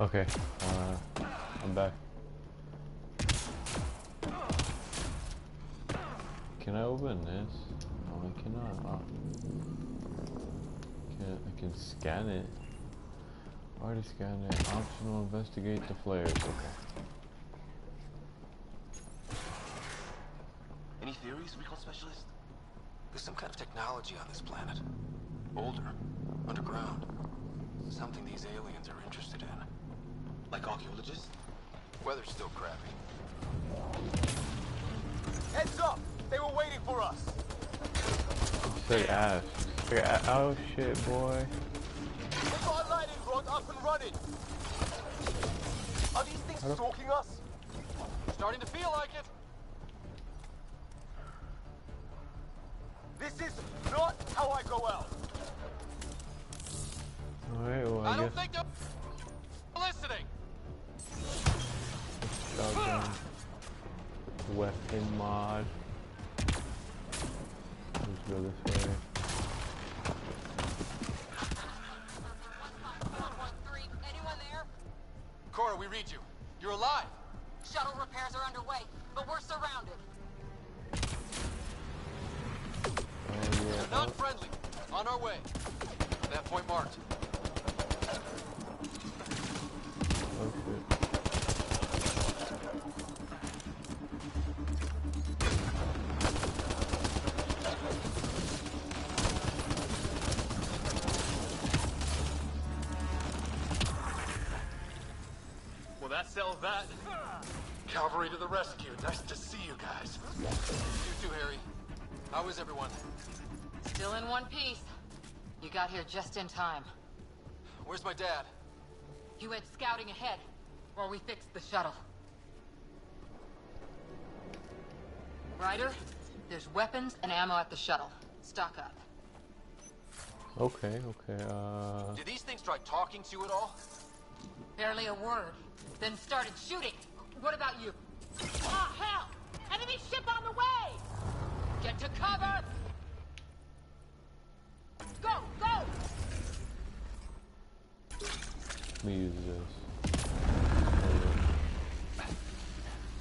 Okay, I'm back. Can I open this? No, I cannot. I can scan it. Already scanned it. Optional, investigate the flares. Okay. Any theories, recall specialist? There's some kind of technology on this planet. Older, underground. Something these aliens are interested in. Like archaeologists? Weather's still crappy. Heads up! They were waiting for us! Say ass. Oh shit, boy. They got a lightning rod up and running! Are these things stalking us? Starting to feel like it. This is not how I go out! Alright, well, I don't guess... think they're listening! Shotgun. Weapon mod. Let's go this way. Anyone there? Cora, we read you. You're alive! Shuttle repairs are underway, but we're surrounded. Yeah. Not friendly. On our way. That point marked. Oh shit. Well, that settles that. Cavalry to the rescue. Nice to see you guys. You too, Harry. How is everyone? Still in one piece. You got here just in time. Where's my dad? He went scouting ahead while we fixed the shuttle. Ryder, there's weapons and ammo at the shuttle. Stock up. Okay. Did these things try talking to you at all? Barely a word. Then started shooting. What about you? Ah, hell! Enemy ship on the way! Get to cover! Go, go! Let me use this.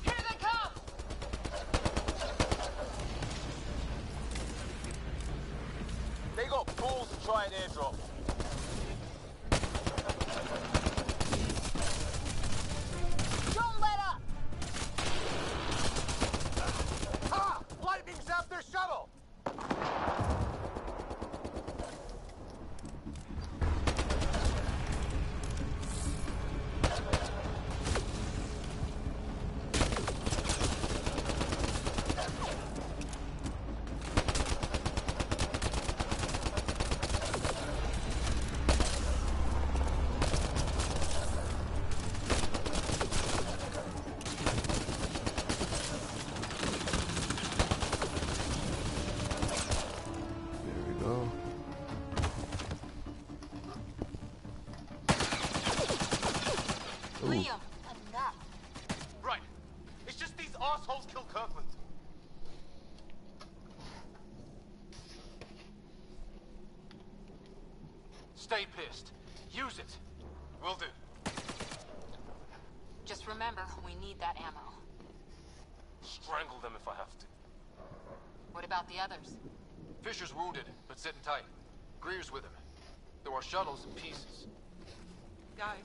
Here they come! They got balls to try an airdrop. Don't let up! Ha! Lightning zapped their shuttle! Liam, enough. Right. It's just these assholes killed Kirkland. Stay pissed. Use it. Will do. Just remember, we need that ammo. Strangle them if I have to. What about the others? Fisher's wounded, but sitting tight. Greer's with him. There are shuttles in pieces. Guys,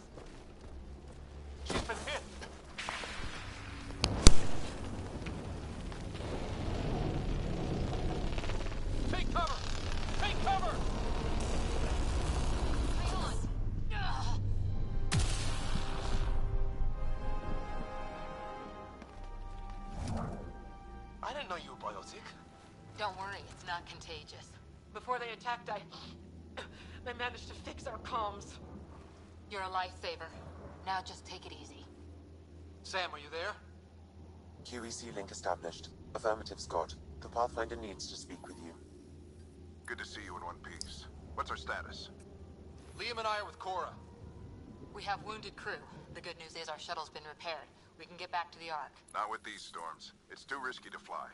She's been hit. Take cover! Take cover! Hang on! Ugh. I didn't know you were biotic. Don't worry, it's not contagious. before they attacked, I managed to fix our comms. You're a lifesaver. Now just take it easy. Sam, are you there? QEC link established. Affirmative, Scott. The Pathfinder needs to speak with you. Good to see you in one piece. What's our status? Liam and I are with Cora. We have wounded crew. The good news is our shuttle's been repaired. We can get back to the Ark. Not with these storms. It's too risky to fly.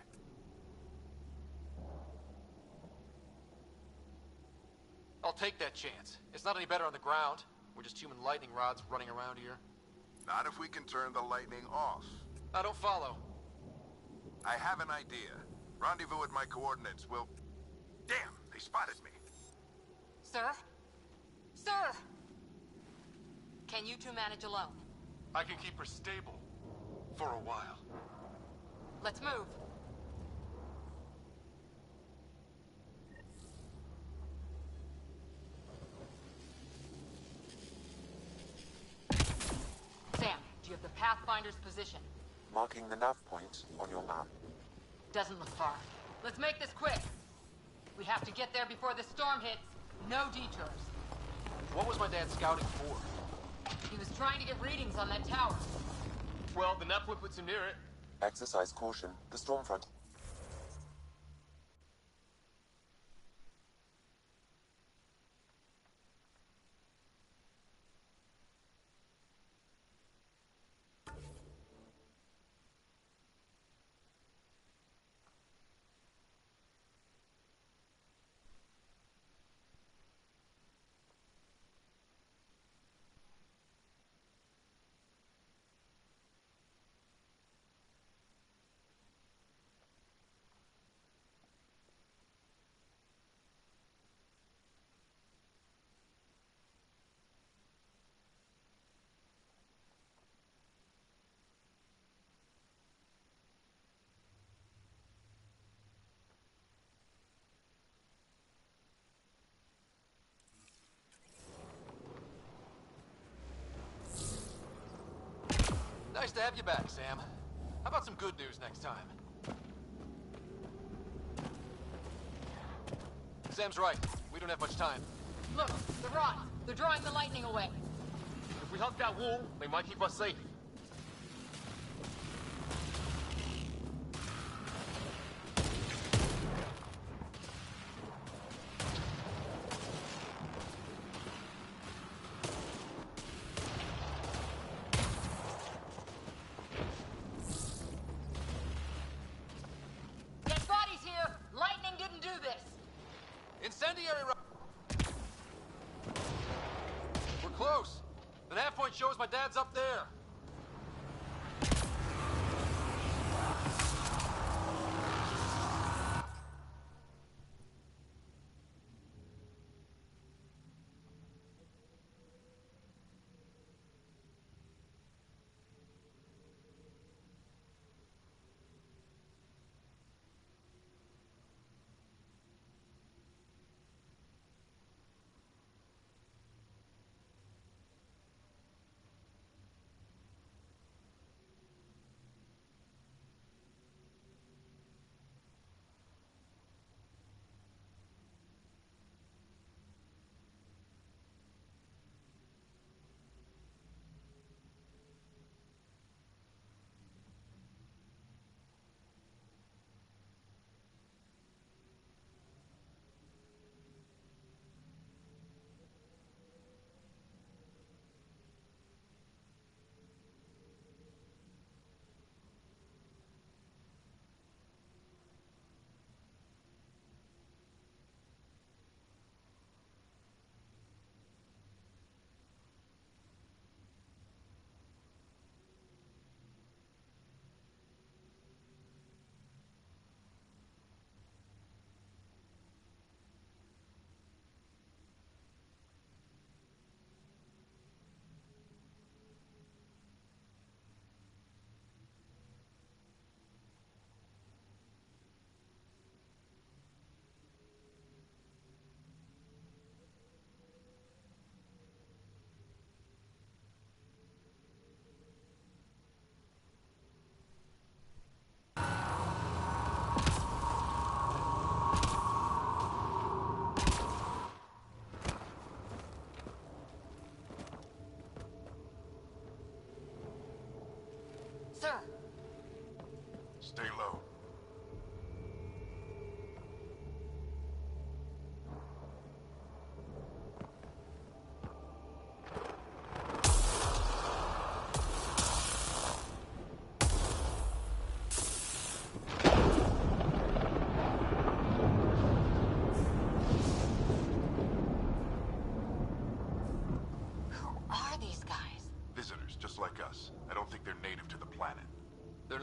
I'll take that chance. It's not any better on the ground. We're just human lightning rods running around here. Not if we can turn the lightning off. I don't follow. I have an idea. Rendezvous at my coordinates. We'll... Damn, they spotted me. Sir? Sir! Can you two manage alone? I can keep her stable. For a while. Let's move. Sam, do you have the Pathfinder's position? Marking the nav point on your map. Doesn't look far. Let's make this quick. We have to get there before the storm hits. No detours. What was my dad scouting for? He was trying to get readings on that tower. Well, the nav point puts him near it. Exercise caution. The storm front. Nice to have you back, Sam. How about some good news next time? Sam's right. We don't have much time. Look, the rods. They're drawing the lightning away. If we hug that wall, they might keep us safe. Dead bodies here! Lightning didn't do this! Incendiary We're close. The nav point shows my dad's up there.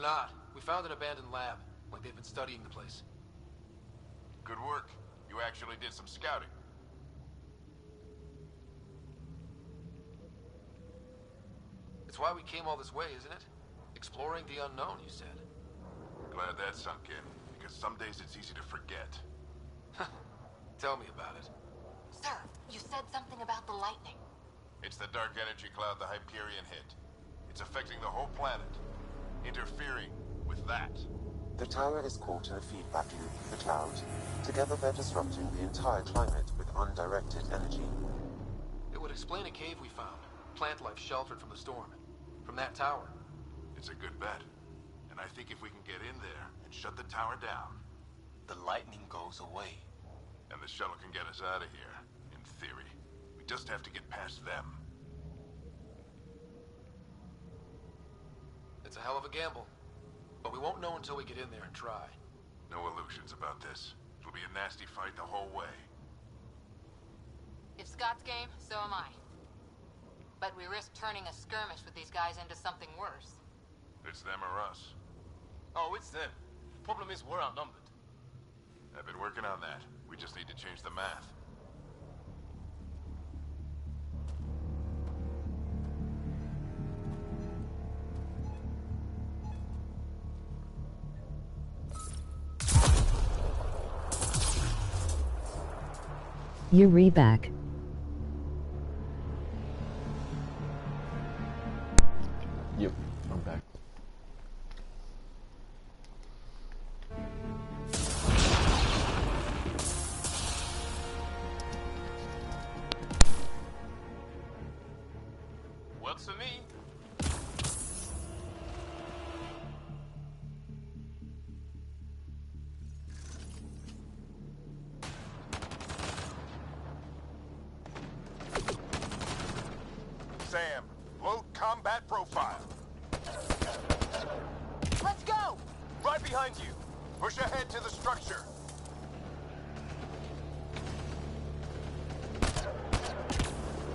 not. We found an abandoned lab. Like they've been studying the place. Good work. You actually did some scouting. It's why we came all this way, isn't it? Exploring the unknown, you said. Glad that sunk in, because some days it's easy to forget. Tell me about it. Sir, you said something about the lightning. It's the dark energy cloud the Hyperion hit. It's affecting the whole planet, interfering with that. The tower is caught in a feedback loop with the cloud. Together they're disrupting the entire climate with undirected energy. It would explain a cave we found. Plant life sheltered from the storm. From that tower. It's a good bet. And I think if we can get in there and shut the tower down... The lightning goes away. And the shuttle can get us out of here, in theory. We just have to get past them. It's a hell of a gamble. But we won't know until we get in there and try. No illusions about this. It'll be a nasty fight the whole way. If Scott's game, so am I. But we risk turning a skirmish with these guys into something worse. It's them or us. Oh, it's them. Problem is, we're outnumbered. I've been working on that. We just need to change the math. You're back. Yep, I'm back. Works for me. Sam, load combat profile. Let's go! Right behind you. Push ahead to the structure.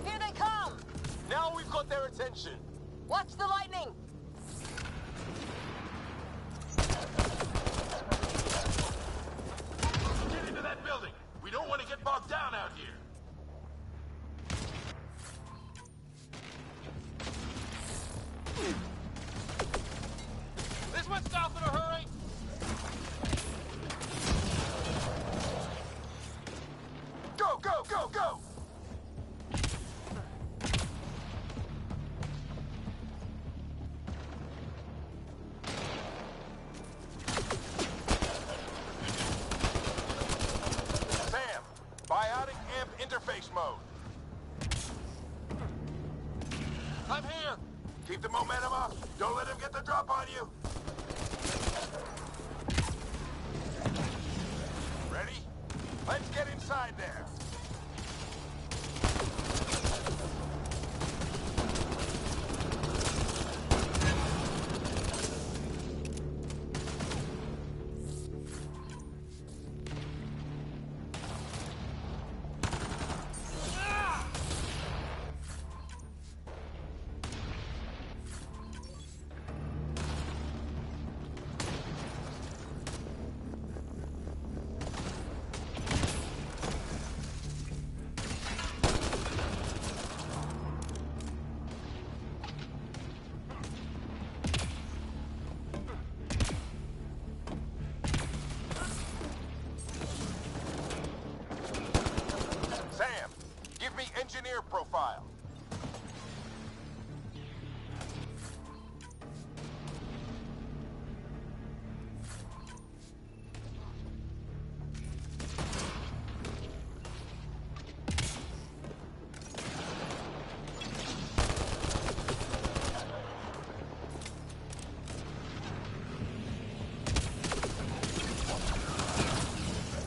Here they come! Now we've got their attention. Watch the lightning! Get into that building! We don't want to get bogged down out here! This went south in a hurry. Go, go, go, go! Sam, biotic amp interface mode. I'm here. Keep the momentum up. Don't let him get the drop on you. Ready? Let's get inside there. Sam, give me engineer profile.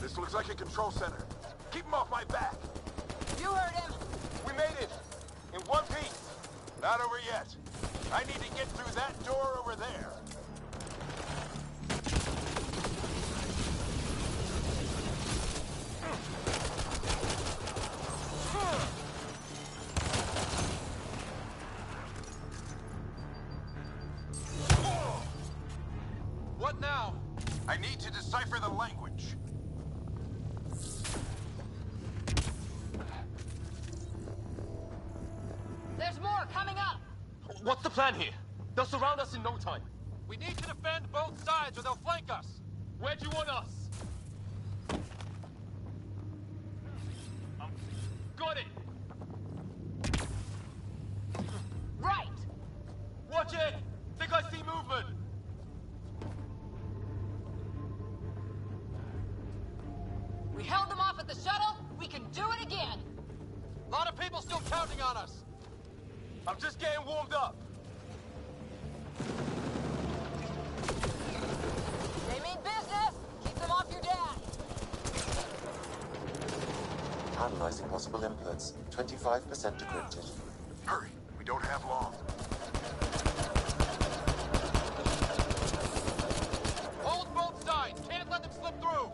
This looks like a control center. Keep him off my back. You heard him! We made it! In one piece! Not over yet. I need to get through that door over there. plan here? They'll surround us in no time. We need to defend both sides or they'll flank us. Where do you want us? Got it! Right! Watch it! Think I see movement! We held them off at the shuttle. We can do it again. A lot of people still counting on us. I'm just getting warmed up. They mean business. Keep them off your dad. Analyzing possible inputs. 25% decrypted. Hurry, we don't have long. Hold both sides. Can't let them slip through.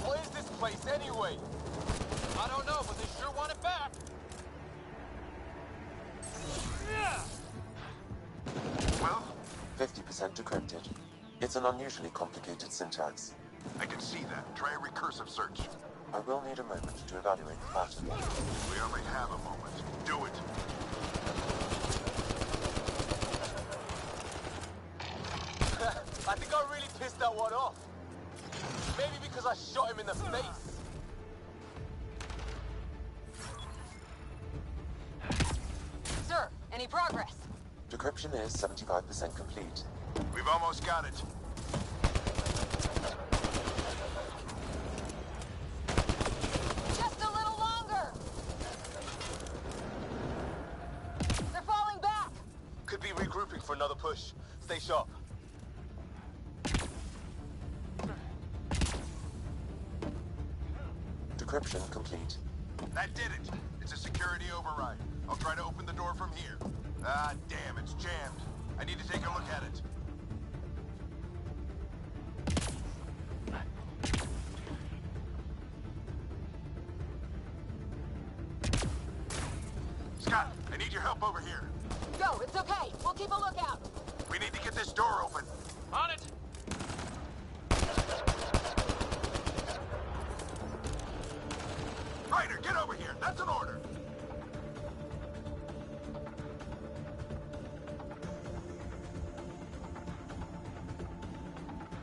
What is this place anyway? I don't know, but they sure want it back. 50% decrypted. It's an unusually complicated syntax. I can see that. Try a recursive search. I will need a moment to evaluate the pattern. We only have a moment. Do it. I think I really pissed that one off. Maybe because I shot him in the face. Sir, any progress? Decryption is 75% complete. We've almost got it. Just a little longer. They're falling back. Could be regrouping for another push. Stay sharp. Decryption complete. That did it. It's a security override. I'll try to open the door from here. Ah, damn, it's jammed. I need to take a look at it. Scott, I need your help over here. Go, it's okay. We'll keep a lookout. We need to get this door open. On it! Ryder, get over here. That's an order.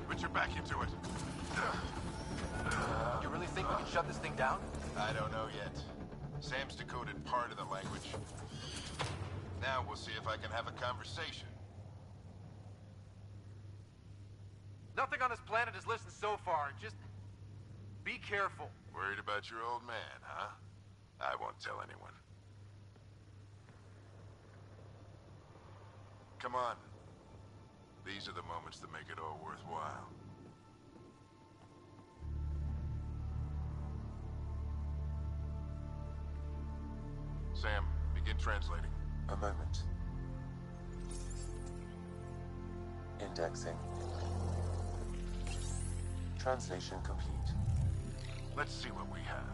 Put your back into it. You really think we can shut this thing down? I don't know yet. Sam's decoded part of the language. Now we'll see if I can have a conversation. Nothing on this planet is listened so far. Just be careful. Worried about your old man, huh? I won't tell anyone. Come on. These are the moments that make it all worthwhile. Sam, begin translating. A moment. Indexing. Translation complete. Let's see what we have.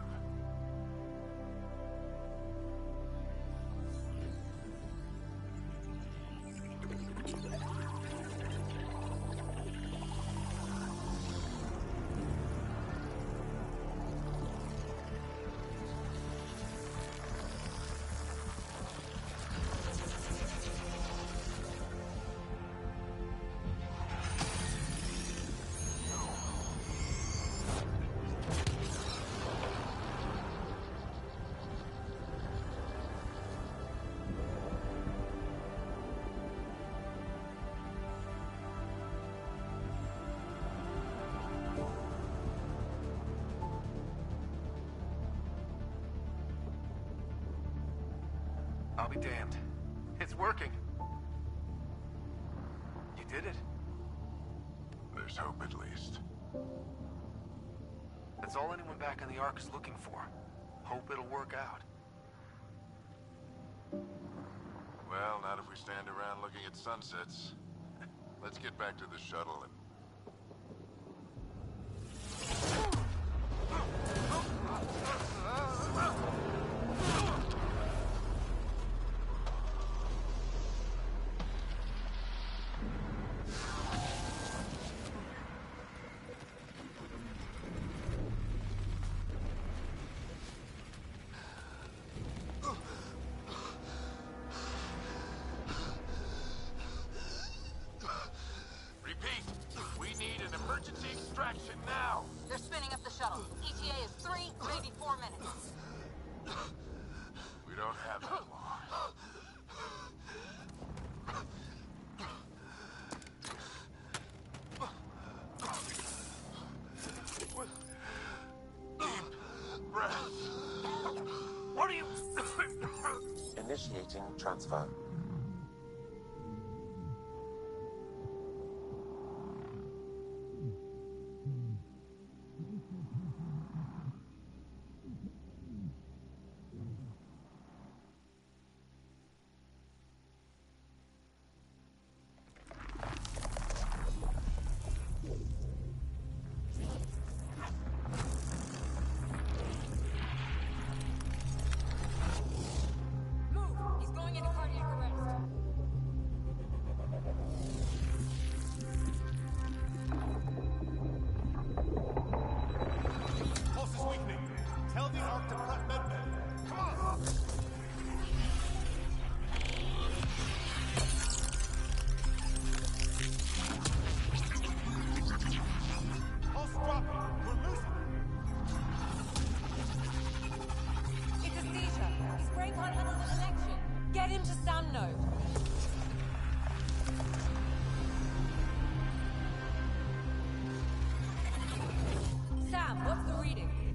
I'll be damned. It's working. You did it. There's hope at least. That's all anyone back on the Ark is looking for. Hope it'll work out. Well, not if we stand around looking at sunsets. Let's get back to the shuttle and... Emergency extraction now! They're spinning up the shuttle. ETA is 3, maybe 4 minutes. We don't have that long. Deep breath. What are you... Initiating transfer.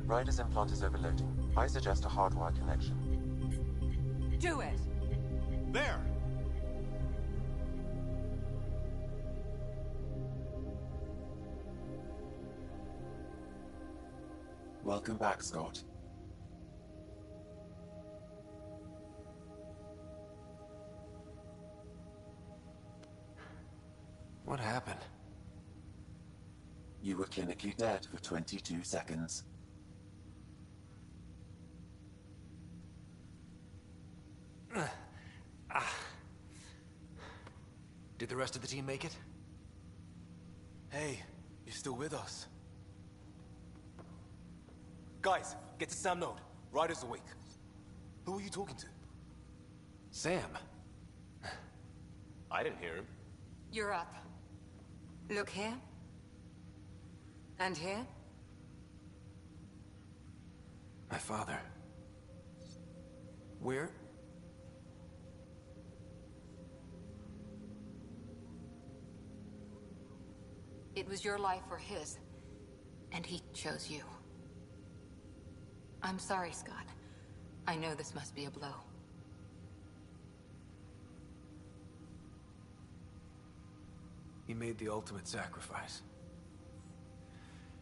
Ryder's implant is overloading. I suggest a hardwire connection. Do it! There! Welcome back, Scott. What happened? You were clinically dead for 22 seconds. Did the rest of the team make it? Hey, you're still with us. Guys, get to Sam Node. Ryder's awake. Who are you talking to? Sam. I didn't hear him. You're up. Look here. And here. My father. Where? It was your life or his, and he chose you. I'm sorry, Scott. I know this must be a blow. He made the ultimate sacrifice.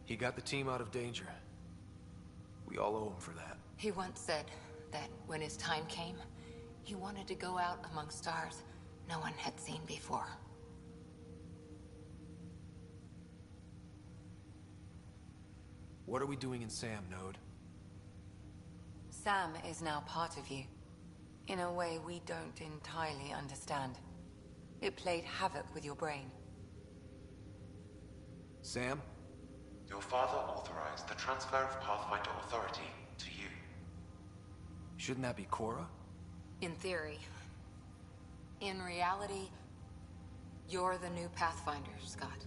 He got the team out of danger. We all owe him for that. He once said that when his time came, he wanted to go out among stars no one had seen before. What are we doing in Sam, Node? Sam is now part of you, in a way we don't entirely understand. It played havoc with your brain. Sam? Your father authorized the transfer of Pathfinder authority to you. Shouldn't that be Cora? In theory. In reality, you're the new Pathfinder, Scott.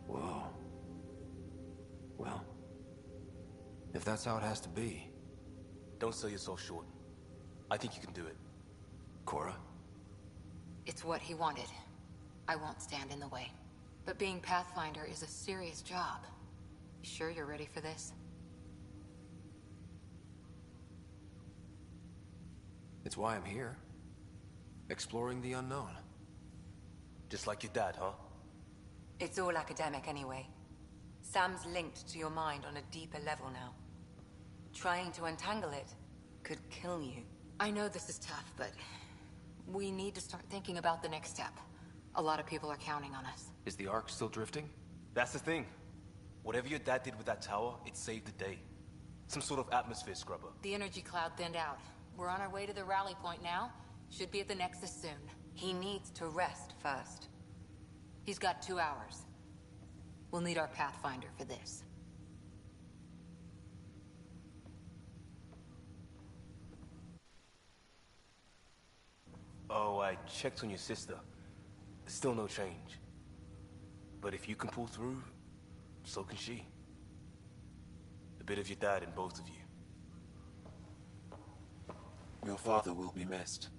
Whoa. Well, if that's how it has to be. Don't sell yourself short. I think you can do it. Cora? It's what he wanted. I won't stand in the way. But being Pathfinder is a serious job. You sure you're ready for this? It's why I'm here. Exploring the unknown. Just like your dad, huh? It's all academic anyway. Sam's linked to your mind on a deeper level now. Trying to untangle it could kill you. I know this is tough, but we need to start thinking about the next step. A lot of people are counting on us. Is the Ark still drifting? That's the thing. Whatever your dad did with that tower, it saved the day. Some sort of atmosphere scrubber. The energy cloud thinned out. We're on our way to the rally point now. Should be at the Nexus soon. He needs to rest first. He's got 2 hours. We'll need our Pathfinder for this. Oh, I checked on your sister. Still no change. But if you can pull through, so can she. A bit of your dad in both of you. Your father will be missed.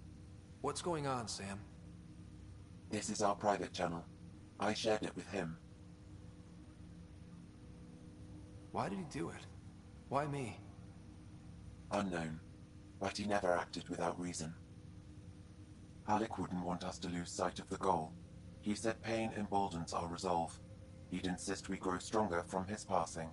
What's going on, Sam? This is our private channel. I shared it with him. Why did he do it? Why me? Unknown, but he never acted without reason. Alec wouldn't want us to lose sight of the goal. He said pain emboldens our resolve. He'd insist we grow stronger from his passing.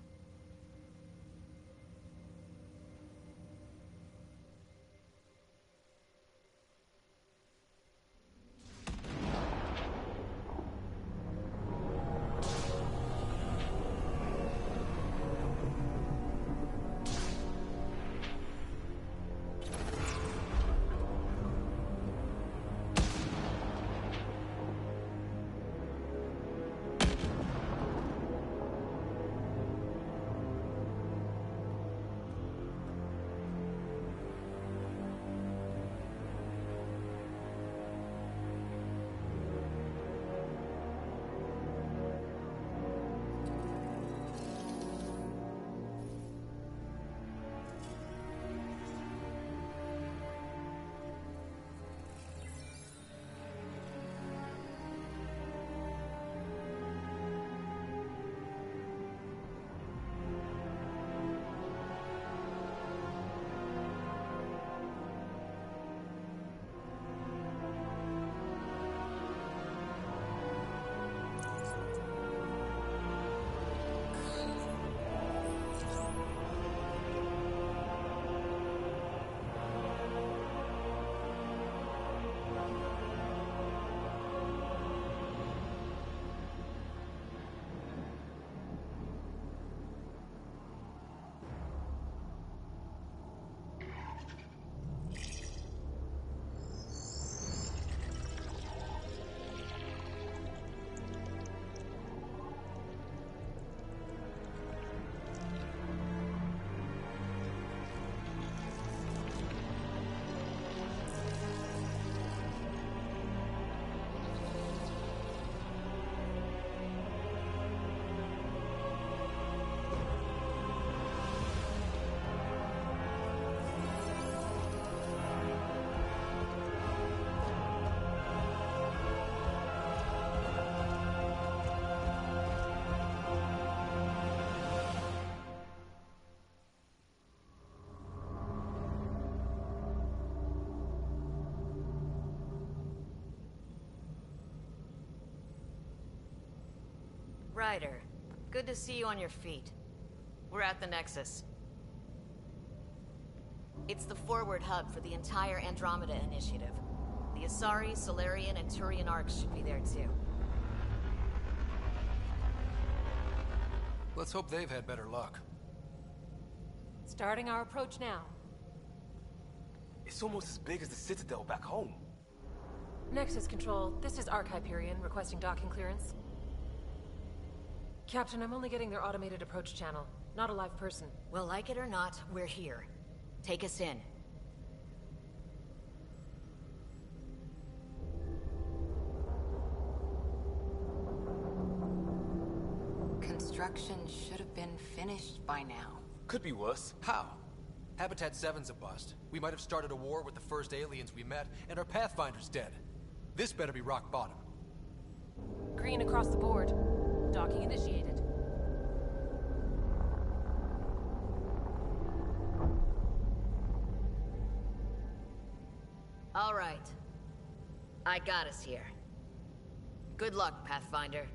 Ryder, good to see you on your feet. We're at the Nexus. It's the forward hub for the entire Andromeda initiative. The Asari, Solarian, and Turian arcs should be there too. Let's hope they've had better luck. Starting our approach now. It's almost as big as the Citadel back home. Nexus Control, this is Arch Hyperion requesting docking clearance. Captain, I'm only getting their automated approach channel, not a live person. Well, like it or not, we're here. Take us in. Construction should have been finished by now. Could be worse. How? Habitat 7's a bust. We might have started a war with the first aliens we met, and our Pathfinder's dead. This better be rock bottom. Green across the board. Docking initiated. All right. I got us here. Good luck, Pathfinder.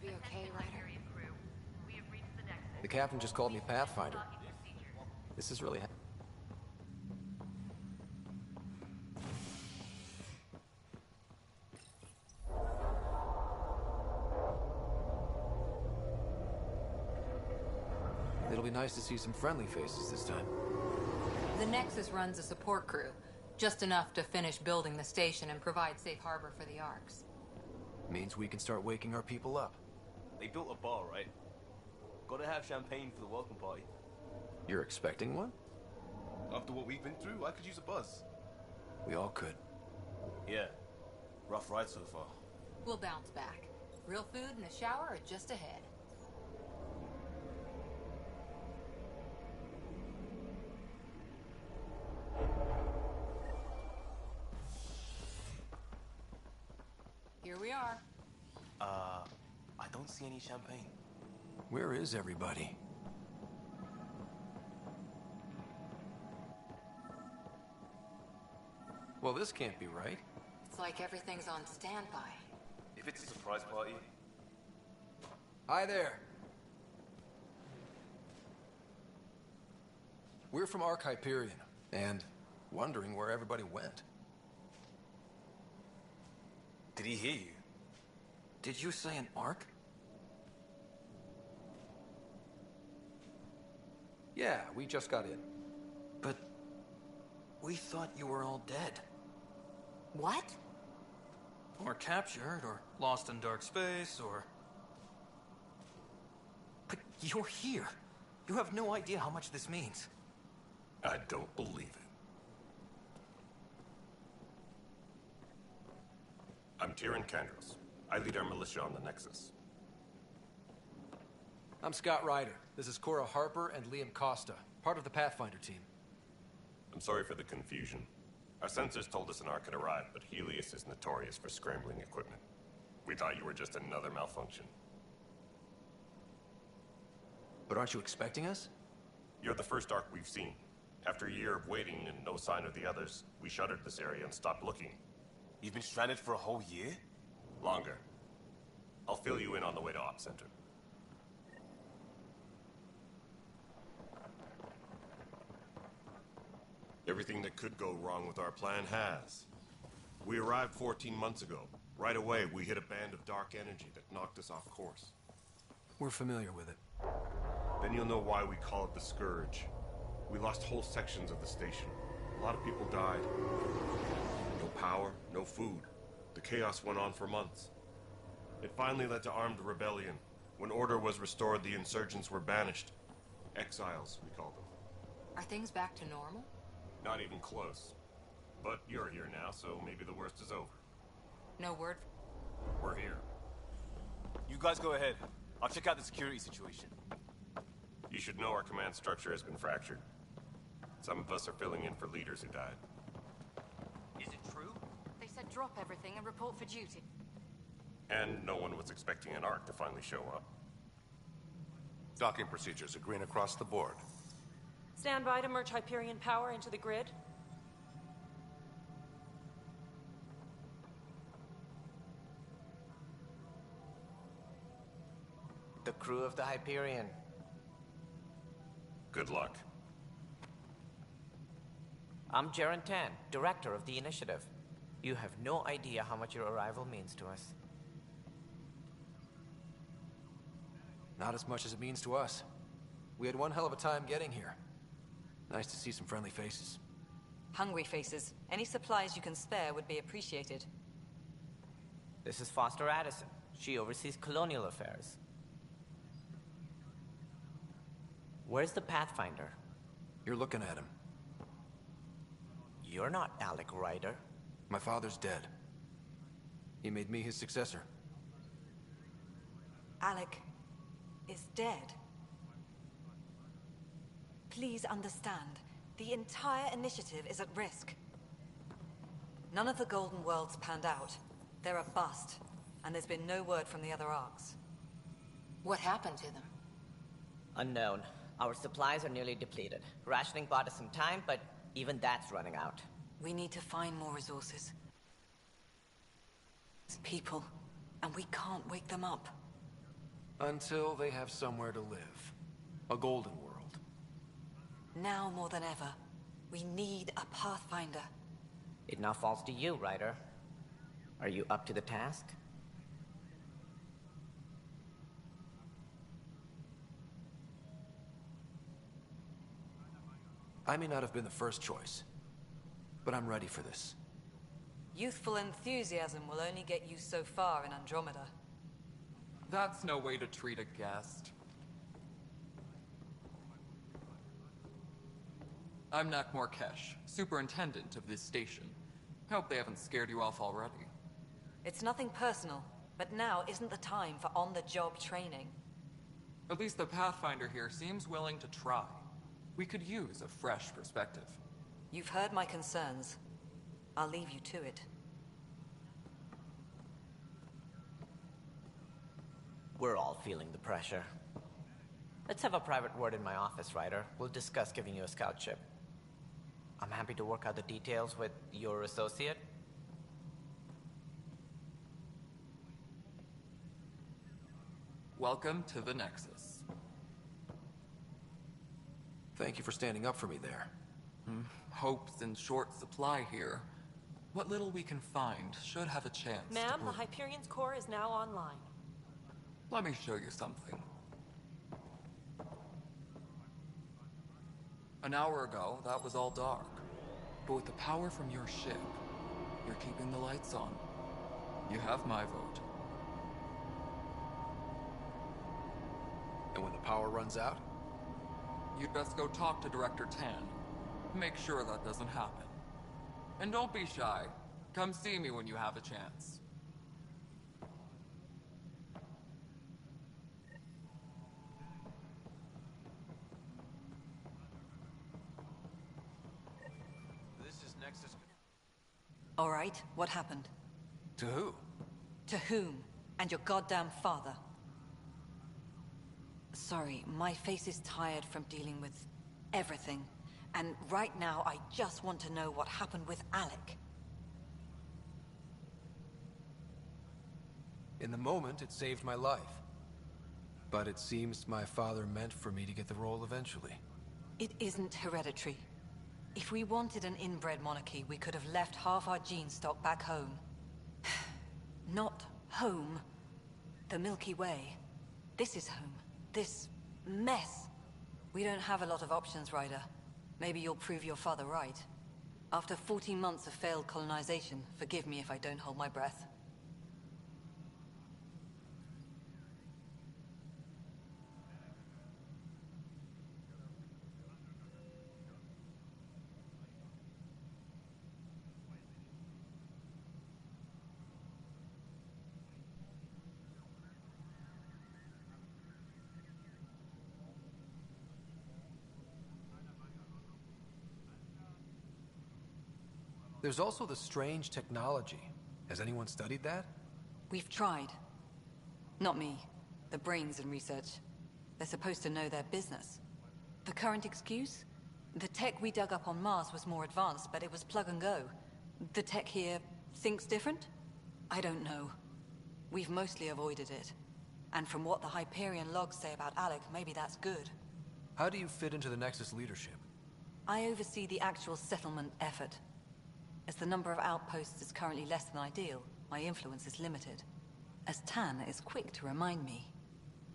Be okay, Ryder? The captain just called me Pathfinder. This is really... It'll be nice to see some friendly faces this time. The Nexus runs a support crew. Just enough to finish building the station and provide safe harbor for the Arks. Means we can start waking our people up. They built a bar, right? Gotta have champagne for the welcome party. You're expecting one? After what we've been through, I could use a buzz. We all could. Yeah. Rough ride so far. We'll bounce back. Real food and a shower are just ahead. Here we are. I don't see any champagne. Where is everybody? Well, this can't be right. It's like everything's on standby. If it's a surprise party... Hi there. We're from Ark Hyperion, and wondering where everybody went. Did he hear you? Did you say an Ark? Yeah, we just got in. But we thought you were all dead. What? Or captured, or lost in dark space, or... But you're here. You have no idea how much this means. I don't believe it. I'm Tyrion Kandros. I lead our militia on the Nexus. I'm Scott Ryder. This is Cora Harper and Liam Costa, part of the Pathfinder team. I'm sorry for the confusion. Our sensors told us an Ark had arrived, but Helios is notorious for scrambling equipment. We thought you were just another malfunction. But aren't you expecting us? You're the first Ark we've seen. After a year of waiting and no sign of the others, we shuttered this area and stopped looking. You've been stranded for a whole year? Longer. I'll fill you in on the way to Op Center. Everything that could go wrong with our plan has. We arrived 14 months ago. Right away, we hit a band of dark energy that knocked us off course. We're familiar with it. Then you'll know why we call it the Scourge. We lost whole sections of the station. A lot of people died. No power, no food. The chaos went on for months. It finally led to armed rebellion. When order was restored, the insurgents were banished. Exiles, we call them. Are things back to normal? Not even close. But you're here now, so maybe the worst is over. No word? We're here. You guys go ahead. I'll check out the security situation. You should know our command structure has been fractured. Some of us are filling in for leaders who died. Is it true? They said drop everything and report for duty. And no one was expecting an Ark to finally show up. Docking procedures are green across the board. Stand by to merge Hyperion power into the grid. The crew of the Hyperion. Good luck. I'm Jaren Tan, director of the initiative. You have no idea how much your arrival means to us. Not as much as it means to us. We had one hell of a time getting here. Nice to see some friendly faces. Hungry faces. Any supplies you can spare would be appreciated. This is Foster Addison. She oversees colonial affairs. Where's the Pathfinder? You're looking at him. You're not Alec Ryder. My father's dead. He made me his successor. Alec is dead. Please understand, the entire initiative is at risk. None of the Golden Worlds panned out. They're a bust, and there's been no word from the other Arks. What happened to them? Unknown. Our supplies are nearly depleted. Rationing bought us some time, but even that's running out. We need to find more resources. People, and we can't wake them up. Until they have somewhere to live. A golden world. Now more than ever, we need a Pathfinder. It now falls to you, Ryder. Are you up to the task? I may not have been the first choice, but I'm ready for this. Youthful enthusiasm will only get you so far in Andromeda. That's no way to treat a guest. I'm Nak Morkesh, superintendent of this station. Hope they haven't scared you off already. It's nothing personal, but now isn't the time for on-the-job training. At least the Pathfinder here seems willing to try. We could use a fresh perspective. You've heard my concerns. I'll leave you to it. We're all feeling the pressure. Let's have a private word in my office, Ryder. We'll discuss giving you a scout ship. I'm happy to work out the details with your associate. Welcome to the Nexus. Thank you for standing up for me there. Hope's in short supply here. What little we can find should have a chance to Ma'am, the prove- Hyperion's core is now online. Let me show you something. An hour ago, that was all dark. But with the power from your ship, you're keeping the lights on. You have my vote. And when the power runs out? You'd best go talk to Director Tan. Make sure that doesn't happen. And don't be shy. Come see me when you have a chance. This is Nexus. All right, what happened? To who? To whom? And your goddamn father. Sorry, my face is tired from dealing with everything. And right now, I just want to know what happened with Alec. In the moment, it saved my life. But it seems my father meant for me to get the role eventually. It isn't hereditary. If we wanted an inbred monarchy, we could have left half our gene stock back home. Not home. The Milky Way. This is home. This mess. We don't have a lot of options, Ryder. Maybe you'll prove your father right. After 14 months of failed colonization, forgive me if I don't hold my breath. There's also the strange technology. Has anyone studied that? We've tried. Not me. The brains in research. They're supposed to know their business. The current excuse? The tech we dug up on Mars was more advanced, but it was plug and go. The tech here thinks different? I don't know. We've mostly avoided it. And from what the Hyperion logs say about Alec, maybe that's good. How do you fit into the Nexus leadership? I oversee the actual settlement effort. As the number of outposts is currently less than ideal, my influence is limited. As Tan is quick to remind me.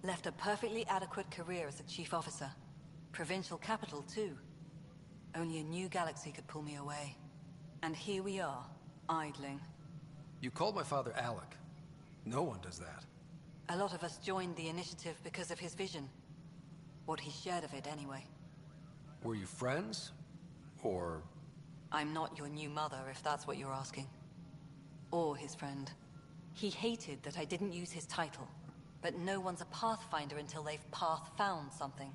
Left a perfectly adequate career as a chief officer. Provincial capital, too. Only a new galaxy could pull me away. And here we are, idling. You called my father Alec. No one does that. A lot of us joined the initiative because of his vision. What he shared of it, anyway. Were you friends? Or... I'm not your new mother, if that's what you're asking. Or his friend. He hated that I didn't use his title. But no one's a Pathfinder until they've path-found something.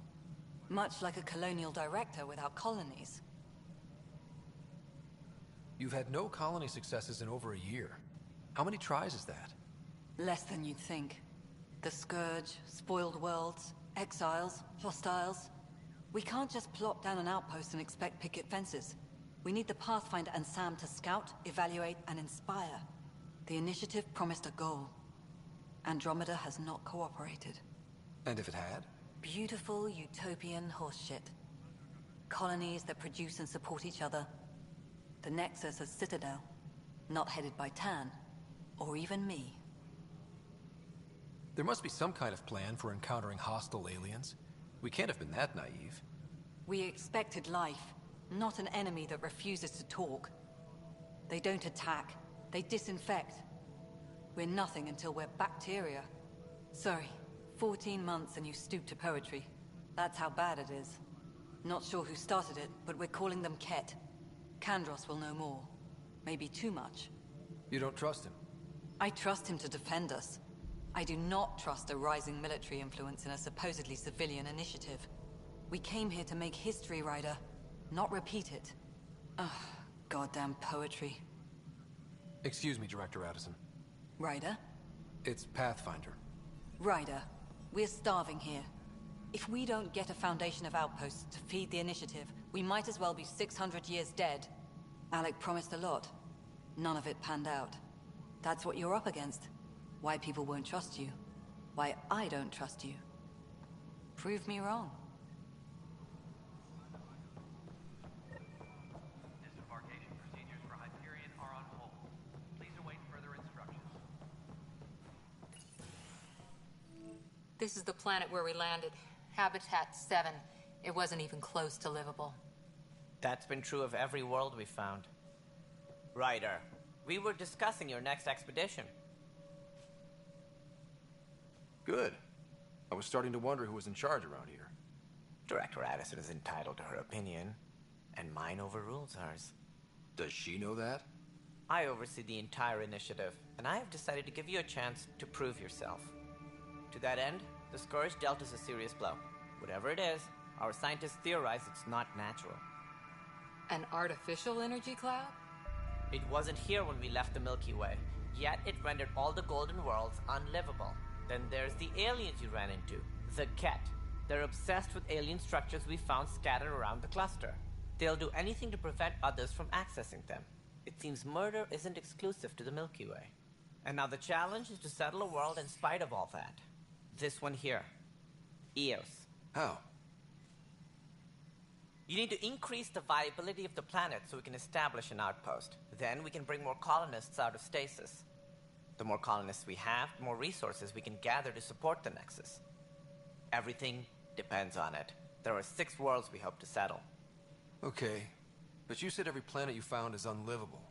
Much like a colonial director without colonies. You've had no colony successes in over a year. How many tries is that? Less than you'd think. The Scourge, spoiled worlds, exiles, hostiles. We can't just plop down an outpost and expect picket fences. We need the Pathfinder and Sam to scout, evaluate, and inspire. The initiative promised a goal. Andromeda has not cooperated. And if it had? Beautiful utopian horseshit. Colonies that produce and support each other. The Nexus as Citadel. Not headed by Tan. Or even me. There must be some kind of plan for encountering hostile aliens. We can't have been that naive. We expected life. not an enemy that refuses to talk. They don't attack, they disinfect. We're nothing until we're bacteria. Sorry, 14 months and you stoop to poetry. That's how bad it is. Not sure who started it, but we're calling them Ket. Kandros will know more. Maybe too much. You don't trust him? I trust him to defend us. I do not trust a rising military influence in a supposedly civilian initiative. We came here to make history, Ryder, not repeat it. Ugh, goddamn poetry. Excuse me, Director Addison. Ryder? It's Pathfinder. Ryder, we're starving here. If we don't get a foundation of outposts to feed the initiative, we might as well be 600 years dead. Alec promised a lot. None of it panned out. That's what you're up against. Why people won't trust you. Why I don't trust you. Prove me wrong. Disembarkation procedures for Hyperion are on hold. Please await further instructions. This is the planet where we landed. Habitat 7. It wasn't even close to livable. That's been true of every world we found. Ryder, we were discussing your next expedition. Good. I was starting to wonder who was in charge around here. Director Addison is entitled to her opinion, and mine overrules hers. Does she know that? I oversee the entire initiative, and I have decided to give you a chance to prove yourself. To that end, the Scourge dealt us a serious blow. Whatever it is, our scientists theorize it's not natural. An artificial energy cloud? It wasn't here when we left the Milky Way, yet it rendered all the Golden Worlds unlivable. Then there's the aliens you ran into, the Ket. They're obsessed with alien structures we found scattered around the cluster. They'll do anything to prevent others from accessing them. It seems murder isn't exclusive to the Milky Way. And now the challenge is to settle a world in spite of all that. This one here. Eos. How? You need to increase the viability of the planet so we can establish an outpost. Then we can bring more colonists out of stasis. The more colonists we have, the more resources we can gather to support the Nexus. Everything depends on it. There are 6 worlds we hope to settle. Okay, but you said every planet you found is unlivable.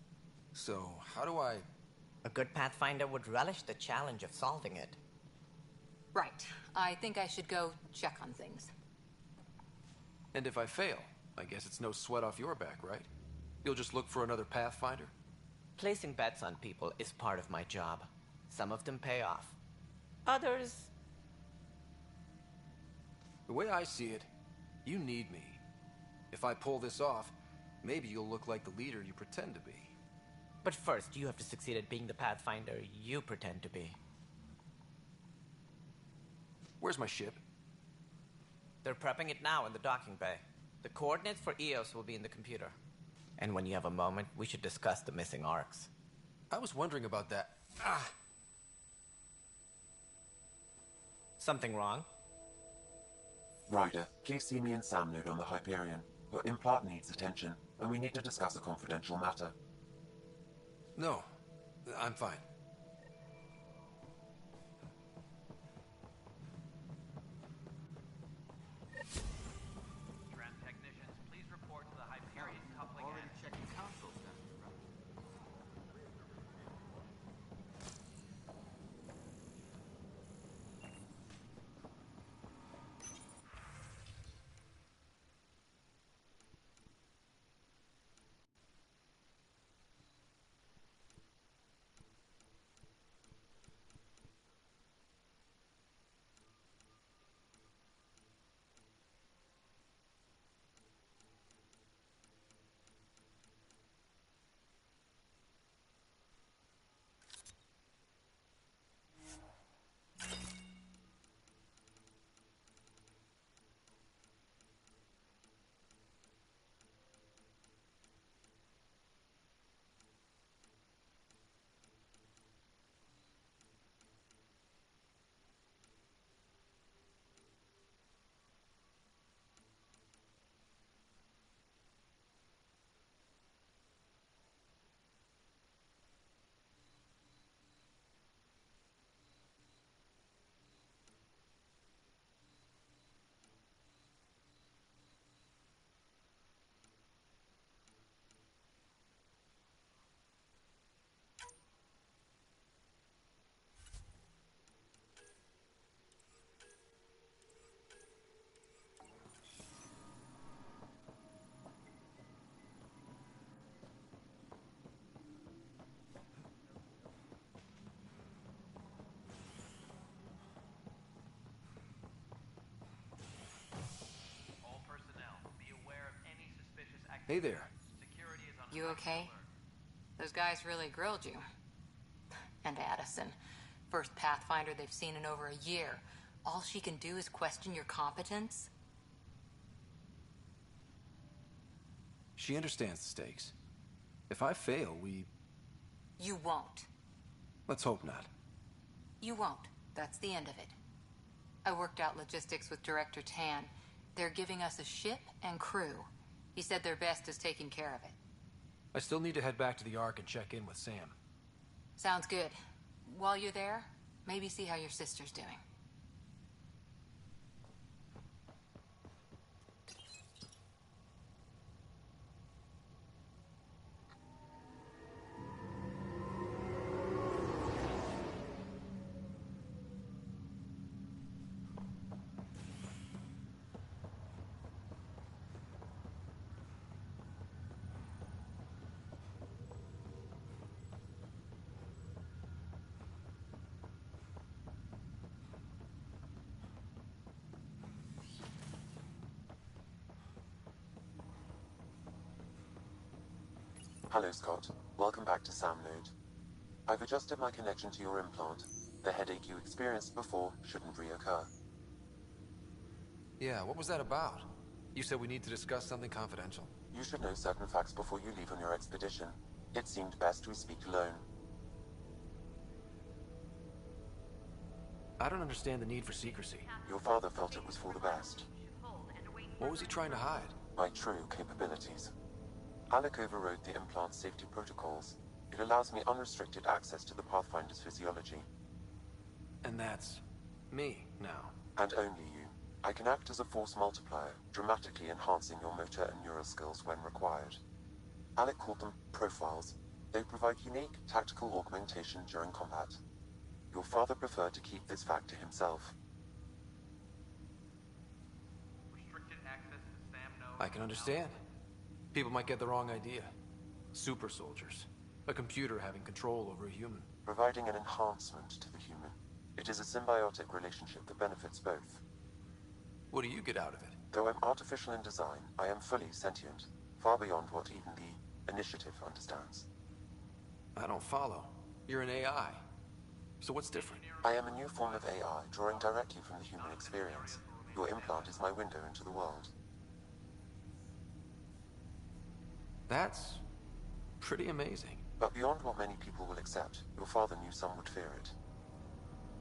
So, how do I... A good Pathfinder would relish the challenge of solving it. Right. I think I should go check on things. And if I fail, I guess it's no sweat off your back, right? You'll just look for another Pathfinder? Placing bets on people is part of my job. Some of them pay off. Others... The way I see it, you need me. If I pull this off, maybe you'll look like the leader you pretend to be. But first, you have to succeed at being the Pathfinder you pretend to be. Where's my ship? They're prepping it now in the docking bay. The coordinates for Eos will be in the computer. And when you have a moment, we should discuss the missing arcs. I was wondering about that. Ah! Something wrong? Ryder, please see me and Sam node on the Hyperion. Your implant needs attention, and we need to discuss a confidential matter. No, I'm fine. Tram technicians, please report to the Hyperion coupling end. Checking console stuff, right? Hey there. You okay? Those guys really grilled you. And Addison. First Pathfinder they've seen in over a year. All she can do is question your competence? She understands the stakes. If I fail, we... You won't. Let's hope not. You won't. That's the end of it. I worked out logistics with Director Tan. They're giving us a ship and crew. He said their best is taking care of it. I still need to head back to the Ark and check in with Sam. Sounds good. While you're there, maybe see how your sister's doing. Hello, Scott. Welcome back to Sam Node. I've adjusted my connection to your implant. The headache you experienced before shouldn't reoccur. Yeah, what was that about? You said we need to discuss something confidential. You should know certain facts before you leave on your expedition. It seemed best we speak alone. I don't understand the need for secrecy. Your father felt it was for the best. What was he trying to hide? My true capabilities. Alec overrode the implant's safety protocols. It allows me unrestricted access to the Pathfinder's physiology. And that's... me, now. And only you. I can act as a force multiplier, dramatically enhancing your motor and neural skills when required. Alec called them profiles. They provide unique, tactical augmentation during combat. Your father preferred to keep this fact to himself. I can understand. People might get the wrong idea. Super soldiers. A computer having control over a human. Providing an enhancement to the human. It is a symbiotic relationship that benefits both. What do you get out of it? Though I'm artificial in design, I am fully sentient. Far beyond what even the Initiative understands. I don't follow. You're an AI. So what's different? I am a new form of AI, drawing directly from the human experience. Your implant is my window into the world. That's pretty amazing. But beyond what many people will accept, your father knew some would fear it.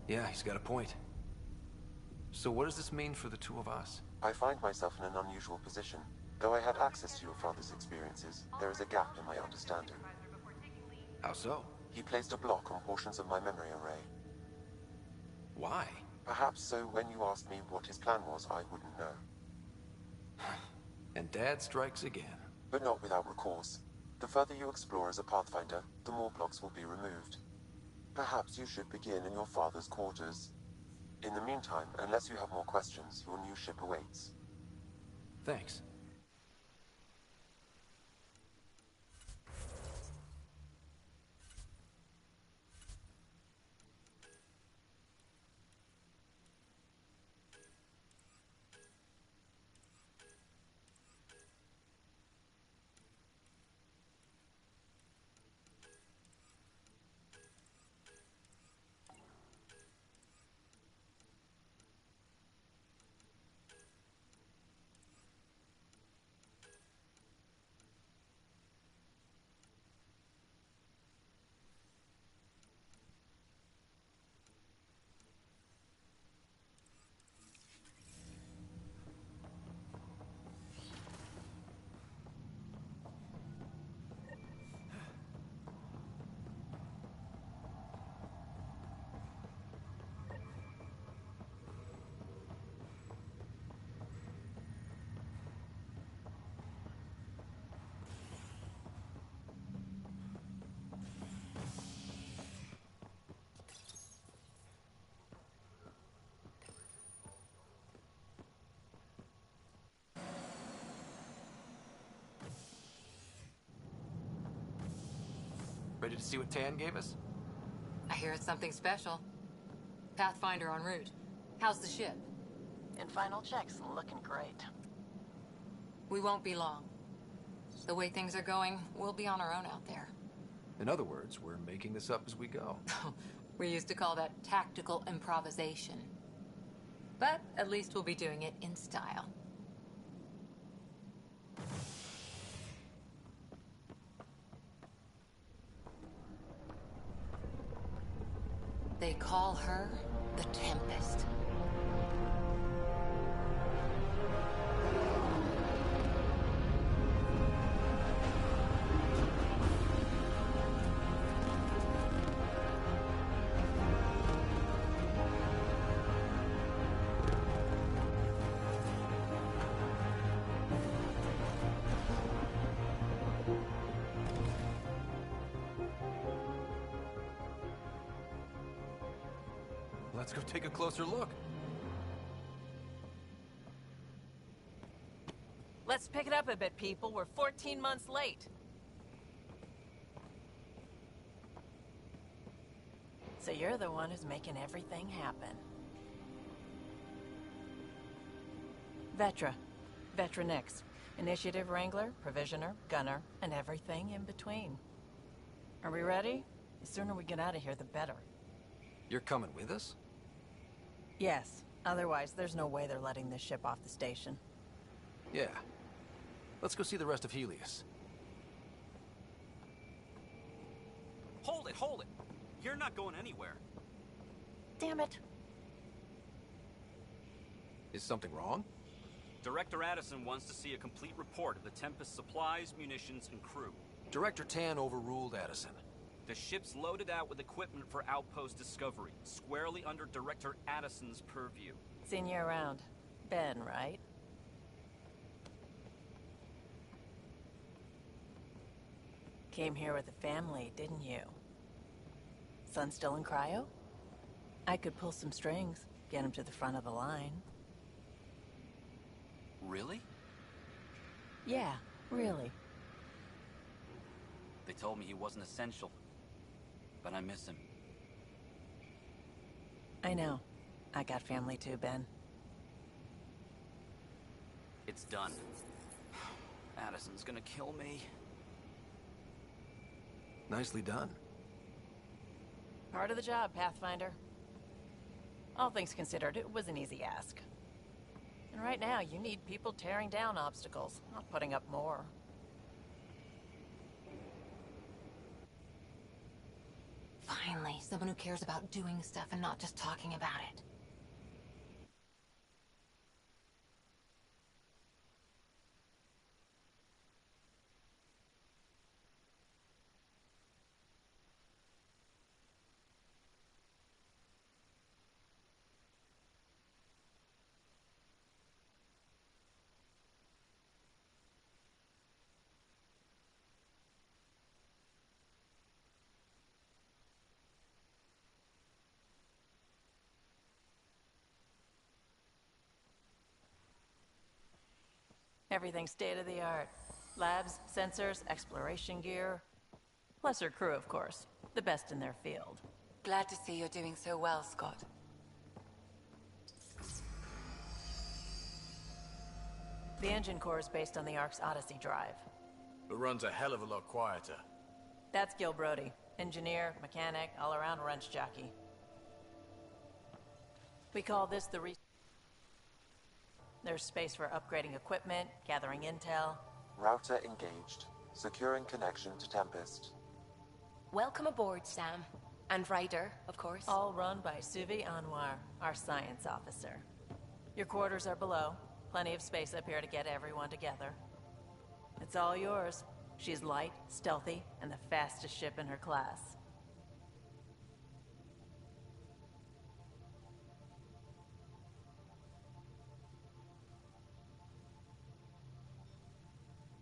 Yeah, he's got a point. So what does this mean for the two of us? I find myself in an unusual position. Though I had access to your father's experiences, there is a gap in my understanding. How so? He placed a block on portions of my memory array. Why? Perhaps so when you asked me what his plan was, I wouldn't know. And Dad strikes again. But not without recourse. The further you explore as a Pathfinder, the more blocks will be removed. Perhaps you should begin in your father's quarters. In the meantime, unless you have more questions, your new ship awaits. Thanks. Ready to see what Tan gave us? I hear it's something special. Pathfinder en route. How's the ship? In final checks, looking great. We won't be long. The way things are going, we'll be on our own out there. In other words, we're making this up as we go. We used to call that tactical improvisation. But at least we'll be doing it in style. They call her the Tempest. Let's go take a closer look. Let's pick it up a bit, people. We're 14 months late. So you're the one who's making everything happen. Vetra. Vetra Nix. Initiative Wrangler, Provisioner, Gunner, and everything in between. Are we ready? The sooner we get out of here, the better. You're coming with us? Yes. Otherwise, there's no way they're letting this ship off the station. Yeah. Let's go see the rest of Helios. Hold it, hold it! You're not going anywhere. Damn it. Is something wrong? Director Addison wants to see a complete report of the Tempest's supplies, munitions, and crew. Director Tan overruled Addison. The ship's loaded out with equipment for outpost discovery, squarely under Director Addison's purview. Seen you around. Ben, right? Came here with a family, didn't you? Son still in cryo? I could pull some strings, get him to the front of the line. Really? Yeah, really. They told me he wasn't essential, but I miss him. I know. I got family too, Ben. It's done. Addison's gonna kill me. Nicely done. Part of the job, Pathfinder. All things considered, it was an easy ask. And right now, you need people tearing down obstacles, not putting up more. Finally, someone who cares about doing stuff and not just talking about it. Everything's state-of-the-art. Labs, sensors, exploration gear. Plus her crew, of course. The best in their field. Glad to see you're doing so well, Scott. The engine core is based on the Ark's Odyssey drive. But runs a hell of a lot quieter. That's Gil Brody. Engineer, mechanic, all-around wrench jockey. We call this the There's space for upgrading equipment, gathering intel. Router engaged. Securing connection to Tempest. Welcome aboard, Sam. And Ryder, of course. All run by Suvi Anwar, our science officer. Your quarters are below. Plenty of space up here to get everyone together. It's all yours. She's light, stealthy, and the fastest ship in her class.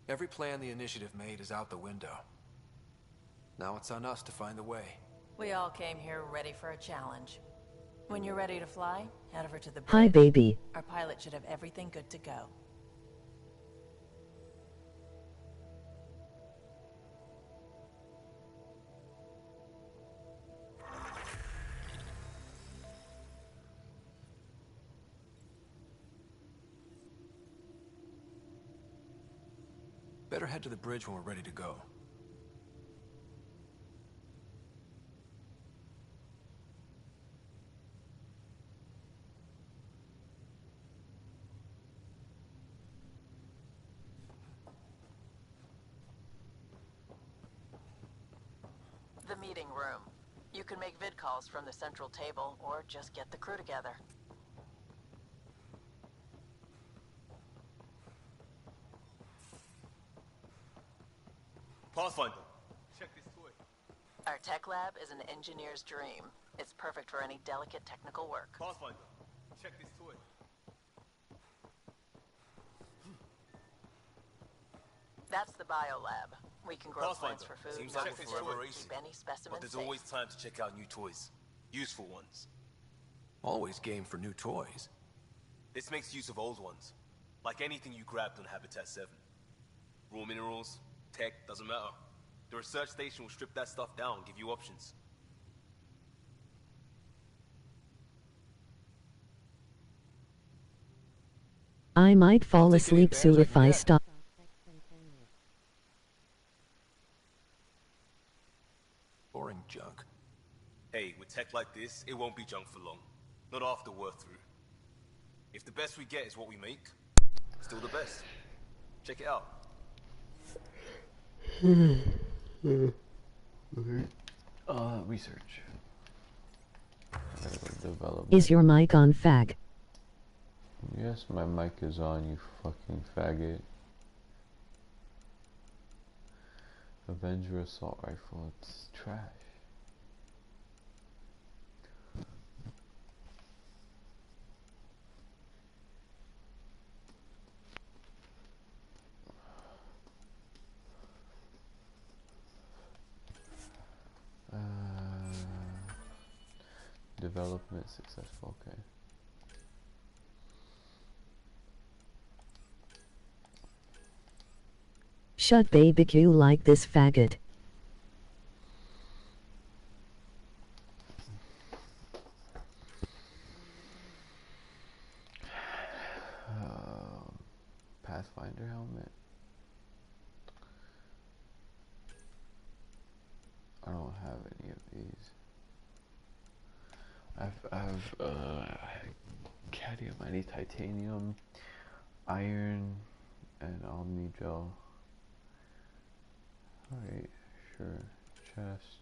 Every plan the Initiative made is out the window. Now it's on us to find the way. We all came here ready for a challenge. When you're ready to fly, head over to the bridge. Hi, baby. Our pilot should have everything good to go. Better head to the bridge when we're ready to go. The meeting room. You can make vid calls from the central table, or just get the crew together. Pathfinder, check this toy. Our tech lab is an engineer's dream. It's perfect for any delicate technical work. Pathfinder, check this toy. That's the biolab. We can grow plants for food, Seems like not we're deliver, forever racing. keep any specimen But there's safe. always time to check out new toys. Useful ones. Always game for new toys. This makes use of old ones. Like anything you grabbed on Habitat 7. Raw minerals, tech, doesn't matter. The research station will strip that stuff down and give you options. I might fall asleep soon if I stop. Boring junk. Hey, with tech like this, it won't be junk for long. Not after we're through. If the best we get is what we make, still the best. Check it out. Research. Development. Is your mic on, fag? Yes, my mic is on, you fucking faggot. Avenger assault rifle, it's trash. Development successful, okay. Shut baby Q like this faggot. Pathfinder helmet. I don't have any of these. I've cadmium, I need titanium, iron, and omni gel. Alright, sure. Chest.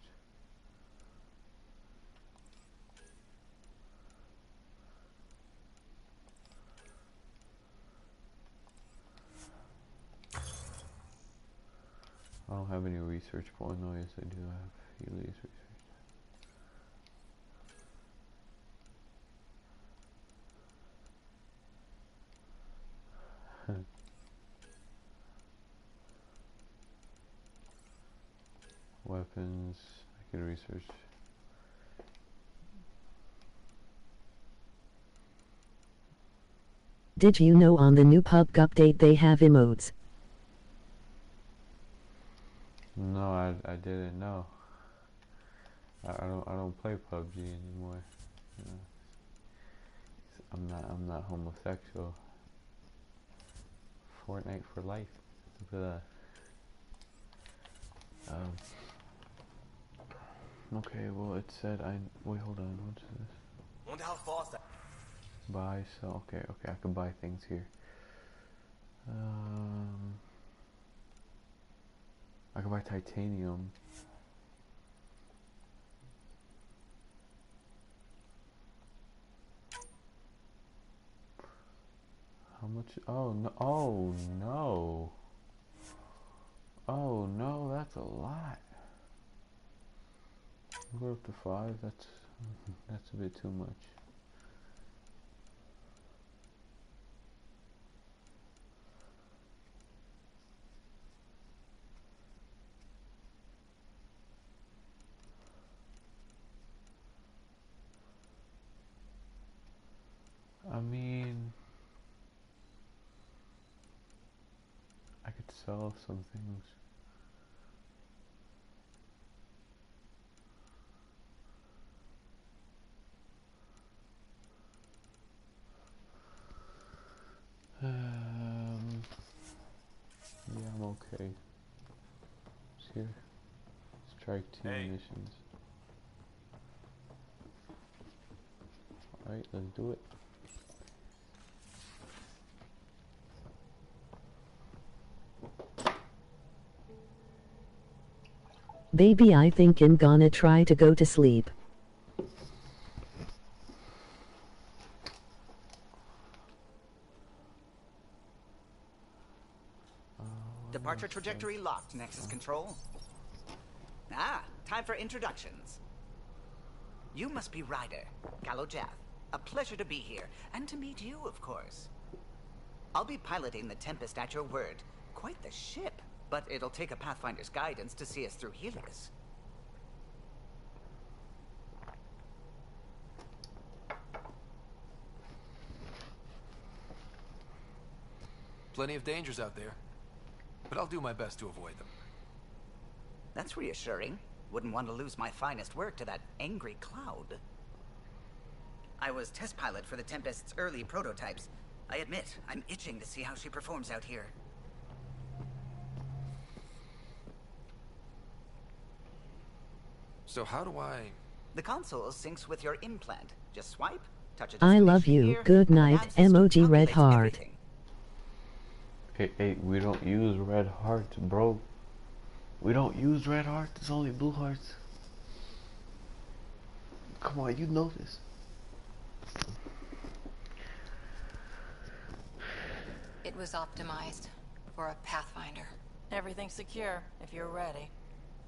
I don't have any research going on. Yes, I do have Helios research. Weapons, I can research. Did you know on the new PUBG update they have emotes? No, I didn't know. I don't play PUBG anymore. You know, I'm not homosexual. Fortnite for life. For that. Okay, well it said wait, hold on, what's this? Wonder how fast that. Buy, sell, okay, I can buy things here. I can buy titanium. How much? Oh no, oh no. Oh no, that's a lot. Go up to 5, that's a bit too much. I mean, I could sell some things. Yeah, I'm okay. Okay. It's here. Strike team missions. Alright, let's do it. Baby, I think I'm gonna try to go to sleep. Departure trajectory locked, Nexus Control. Ah, time for introductions. You must be Ryder, Galojath. A pleasure to be here, and to meet you, of course. I'll be piloting the Tempest at your word. Quite the ship, but it'll take a Pathfinder's guidance to see us through Helios. Plenty of dangers out there, but I'll do my best to avoid them. That's reassuring. Wouldn't want to lose my finest work to that angry cloud. I was test pilot for the Tempest's early prototypes. I admit, I'm itching to see how she performs out here. So how do I... The console syncs with your implant. Just swipe, touch a I love you. here, Good night. Emoji red heart. everything. Hey, we don't use red hearts, bro. We don't use red hearts. It's only blue hearts. Come on, you know this. It was optimized for a Pathfinder. Everything's secure, if you're ready.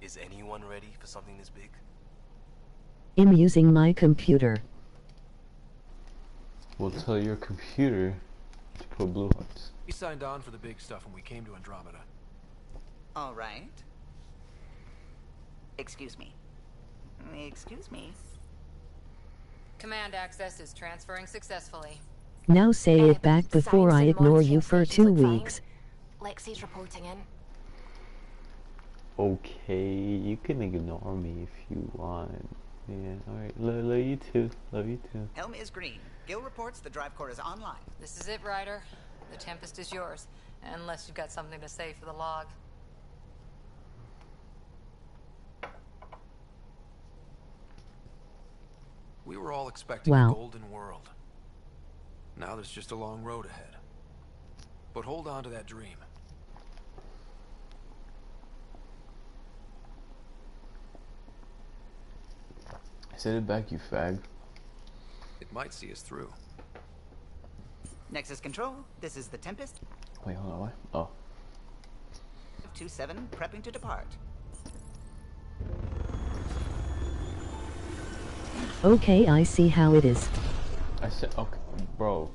Is anyone ready for something this big? I'm using my computer. We'll tell your computer to put blue hearts. We signed on for the big stuff when we came to Andromeda. All right. Excuse me. Excuse me. Command access is transferring successfully. Now say it back before I ignore you for 2 weeks. Lexi's reporting in. Okay, you can ignore me if you want. Yeah, alright. Love you too. Love you too. Helm is green. Gil reports the drive core is online. This is it, Ryder. The Tempest is yours, unless you've got something to say for the log. We were all expecting a golden world. Now there's just a long road ahead. But hold on to that dream. Send it back, you fag. It might see us through. Nexus Control, this is the Tempest. Wait, hold on, what? Oh. 27, prepping to depart. Okay, I see how it is. I said, okay, bro.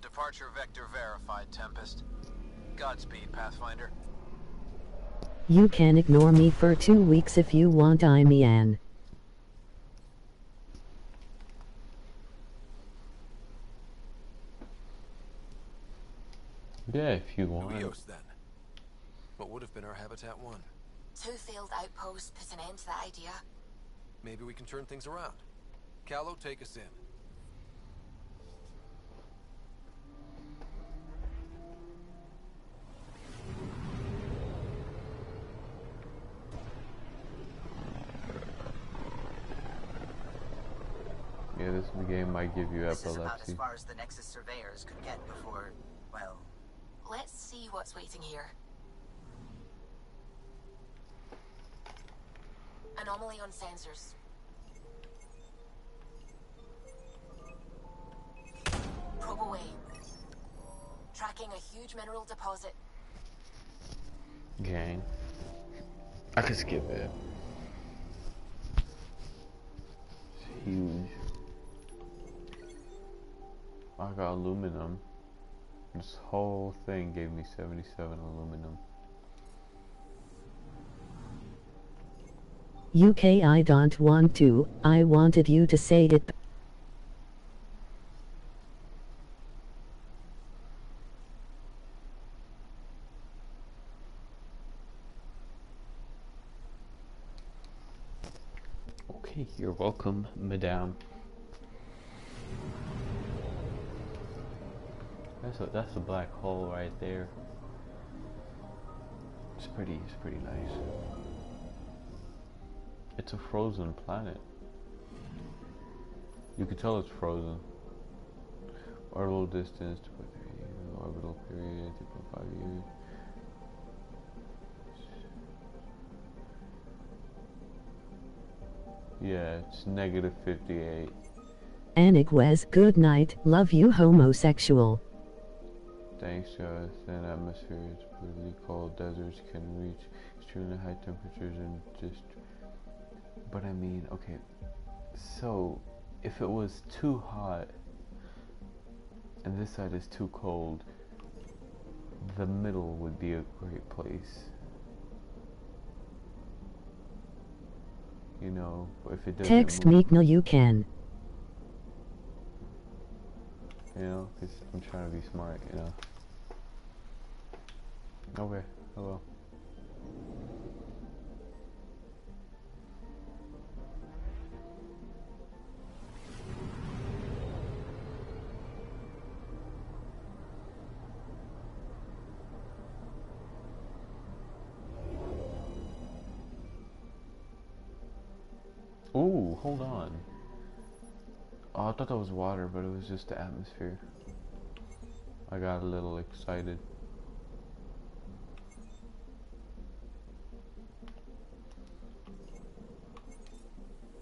Departure vector verified, Tempest. Godspeed, Pathfinder. You can ignore me for 2 weeks if you want, I'm Ian. Yeah, if you want. Helios, then. What would have been our Habitat 1? 2 failed outposts put an end to that idea. Maybe we can turn things around. Callow, take us in. Yeah, this game might give you This is about as epilepsy. far as the Nexus surveyors could get before, well... Let's see what's waiting here. Anomaly on sensors. Probe away. Tracking a huge mineral deposit. Gang. I could skip it. It's huge. I got aluminum. This whole thing gave me 77 aluminum. UK, I don't want to. I wanted you to say it. Okay, you're welcome, madame. That's a black hole right there. It's pretty nice. It's a frozen planet. You can tell it's frozen. Orbital distance 2.3, orbital period 2.5 years. Yeah, it's negative 58. Aniguez, good night, love you homosexual. Thanks, thin atmosphere, it's brutally cold. Deserts can reach extremely high temperatures and just. But I mean, okay, so if it was too hot and this side is too cold, the middle would be a great place. Text move, me, no you can. Because I'm trying to be smart, Okay, hello. Ooh, hold on. Oh, I thought that was water, but it was just the atmosphere. I got a little excited.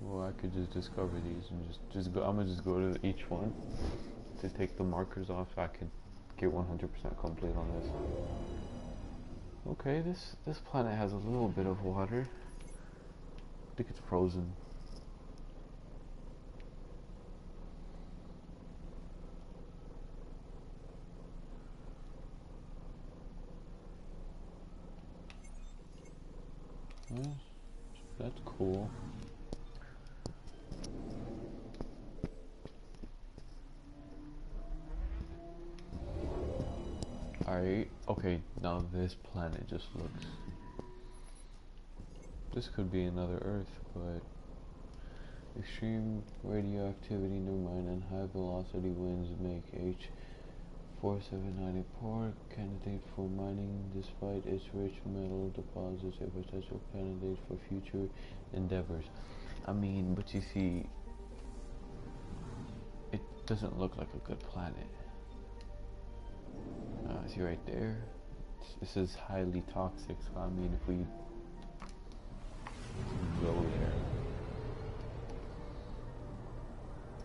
Well, I could just discover these and just go. I'm gonna just go to each one to take the markers off so I could get 100% complete on this. Okay, this planet has a little bit of water. I think it's frozen. Well, that's cool. Alright, okay, now this planet just looks... This could be another Earth, but... Extreme radioactivity near mine and high velocity winds make H4790 poor candidate for mining. Despite its rich metal deposits, a potential candidate for future endeavors. I mean, but you see, it doesn't look like a good planet. See right there? This is highly toxic, so I mean, if we go there,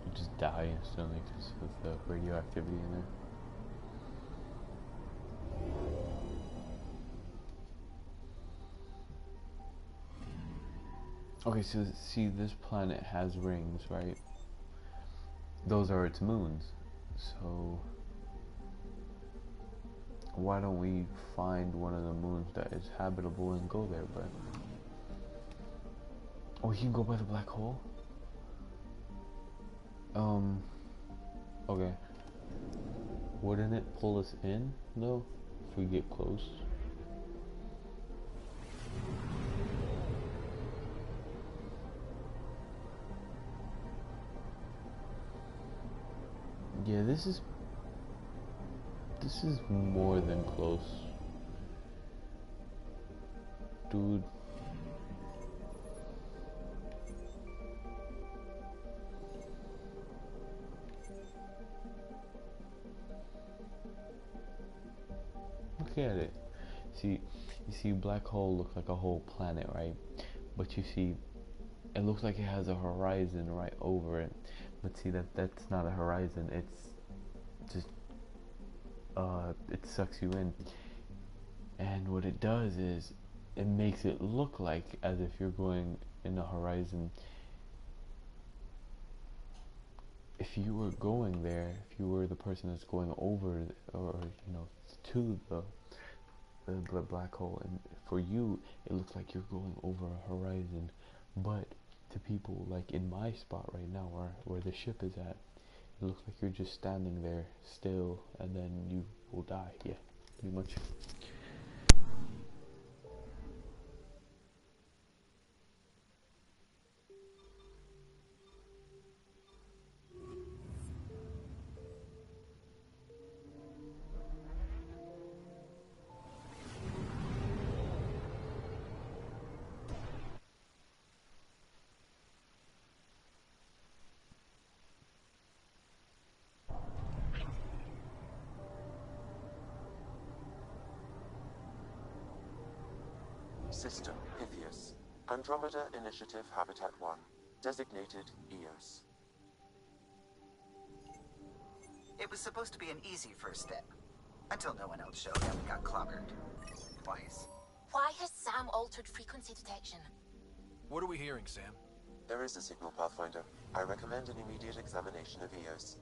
you just die instantly because of the radioactivity in there. Okay, so see, this planet has rings, right? Those are its moons. So why don't we find one of the moons that is habitable and go there? But we can go by the black hole. Okay. Wouldn't it pull us in though if we get close? Yeah, this is more than close. Dude. Look at it. You see black hole looks like a whole planet, right? But you see it looks like it has a horizon right over it. But see that's not a horizon, it's just it sucks you in. And what it does is it makes it look like as if you're going in a horizon. If you were going there, if you were the person that's going over or to the black hole, and for you it looks like you're going over a horizon, but to people like in my spot right now where the ship is at, it looks like you're just standing there still and then you will die. Yeah, pretty much. System, Pythias. Andromeda Initiative Habitat 1. Designated EOS. It was supposed to be an easy first step. Until no one else showed and we got clobbered. Twice. Why has Sam altered frequency detection? What are we hearing, Sam? There is a signal, Pathfinder. I recommend an immediate examination of EOS.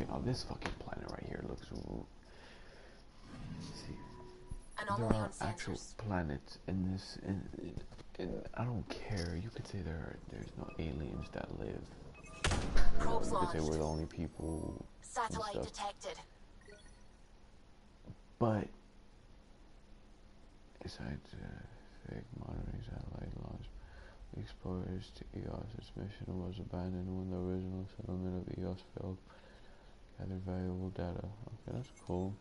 Now this fucking planet right here looks. See, there are actual planets in this, and I don't care. You could say there's no aliens that live. Probes you could say launched. we're the only people. Satellite detected. But scientific monitoring satellite launch. Explorers to EOS. Its mission was abandoned when the original settlement of EOS failed. Gather valuable data. Okay, that's cool.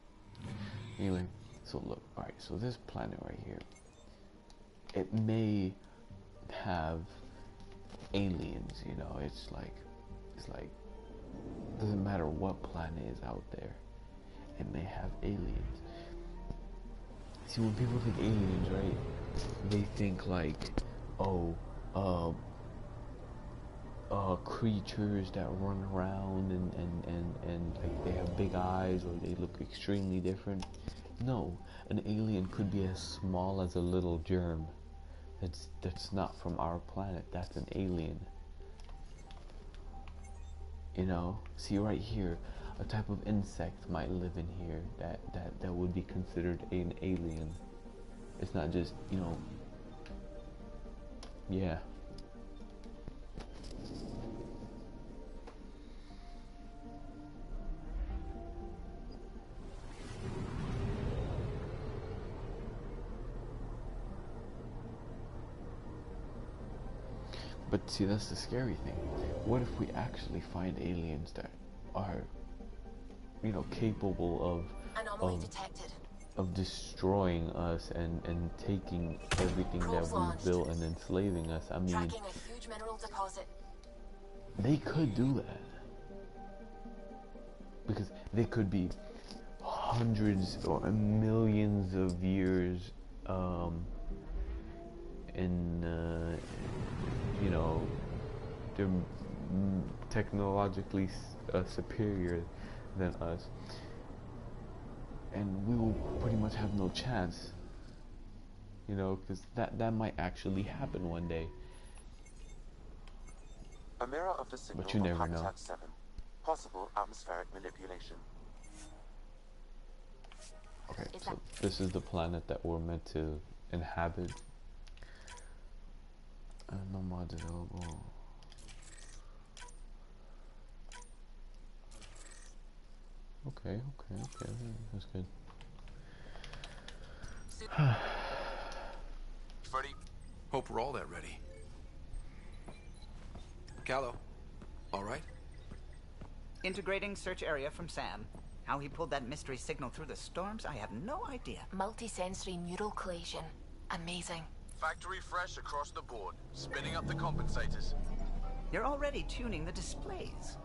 Anyway, so look, alright, so this planet right here, it may have aliens, you know, it's like, doesn't matter what planet is out there, it may have aliens. See, when people think aliens, right, they think like, creatures that run around and like they have big eyes or they look extremely different. No, an alien could be as small as a little germ. That's not from our planet. That's an alien. You know, see right here, a type of insect might live in here that would be considered an alien. It's not just, you know, yeah. But see, that's the scary thing. What if we actually find aliens that are, you know, capable of destroying us and taking everything that we've built and enslaving us? I mean, Tracking a huge mineral deposit. They could do that. Because they could be hundreds or millions of years you know, they're technologically superior than us, and we will pretty much have no chance, you know, because that might actually happen one day. A mirror of the signal But you never of know. Habitat 7. Possible atmospheric manipulation. Okay, so this is the planet that we're meant to inhabit. No mods available. Okay, that's good. Freddy, hope we're all that ready. Callow, all right? Integrating search area from Sam. How he pulled that mystery signal through the storms, I have no idea. Multisensory neural collation. Amazing. Factory fresh across the board. Spinning up the compensators. You're already tuning the displays.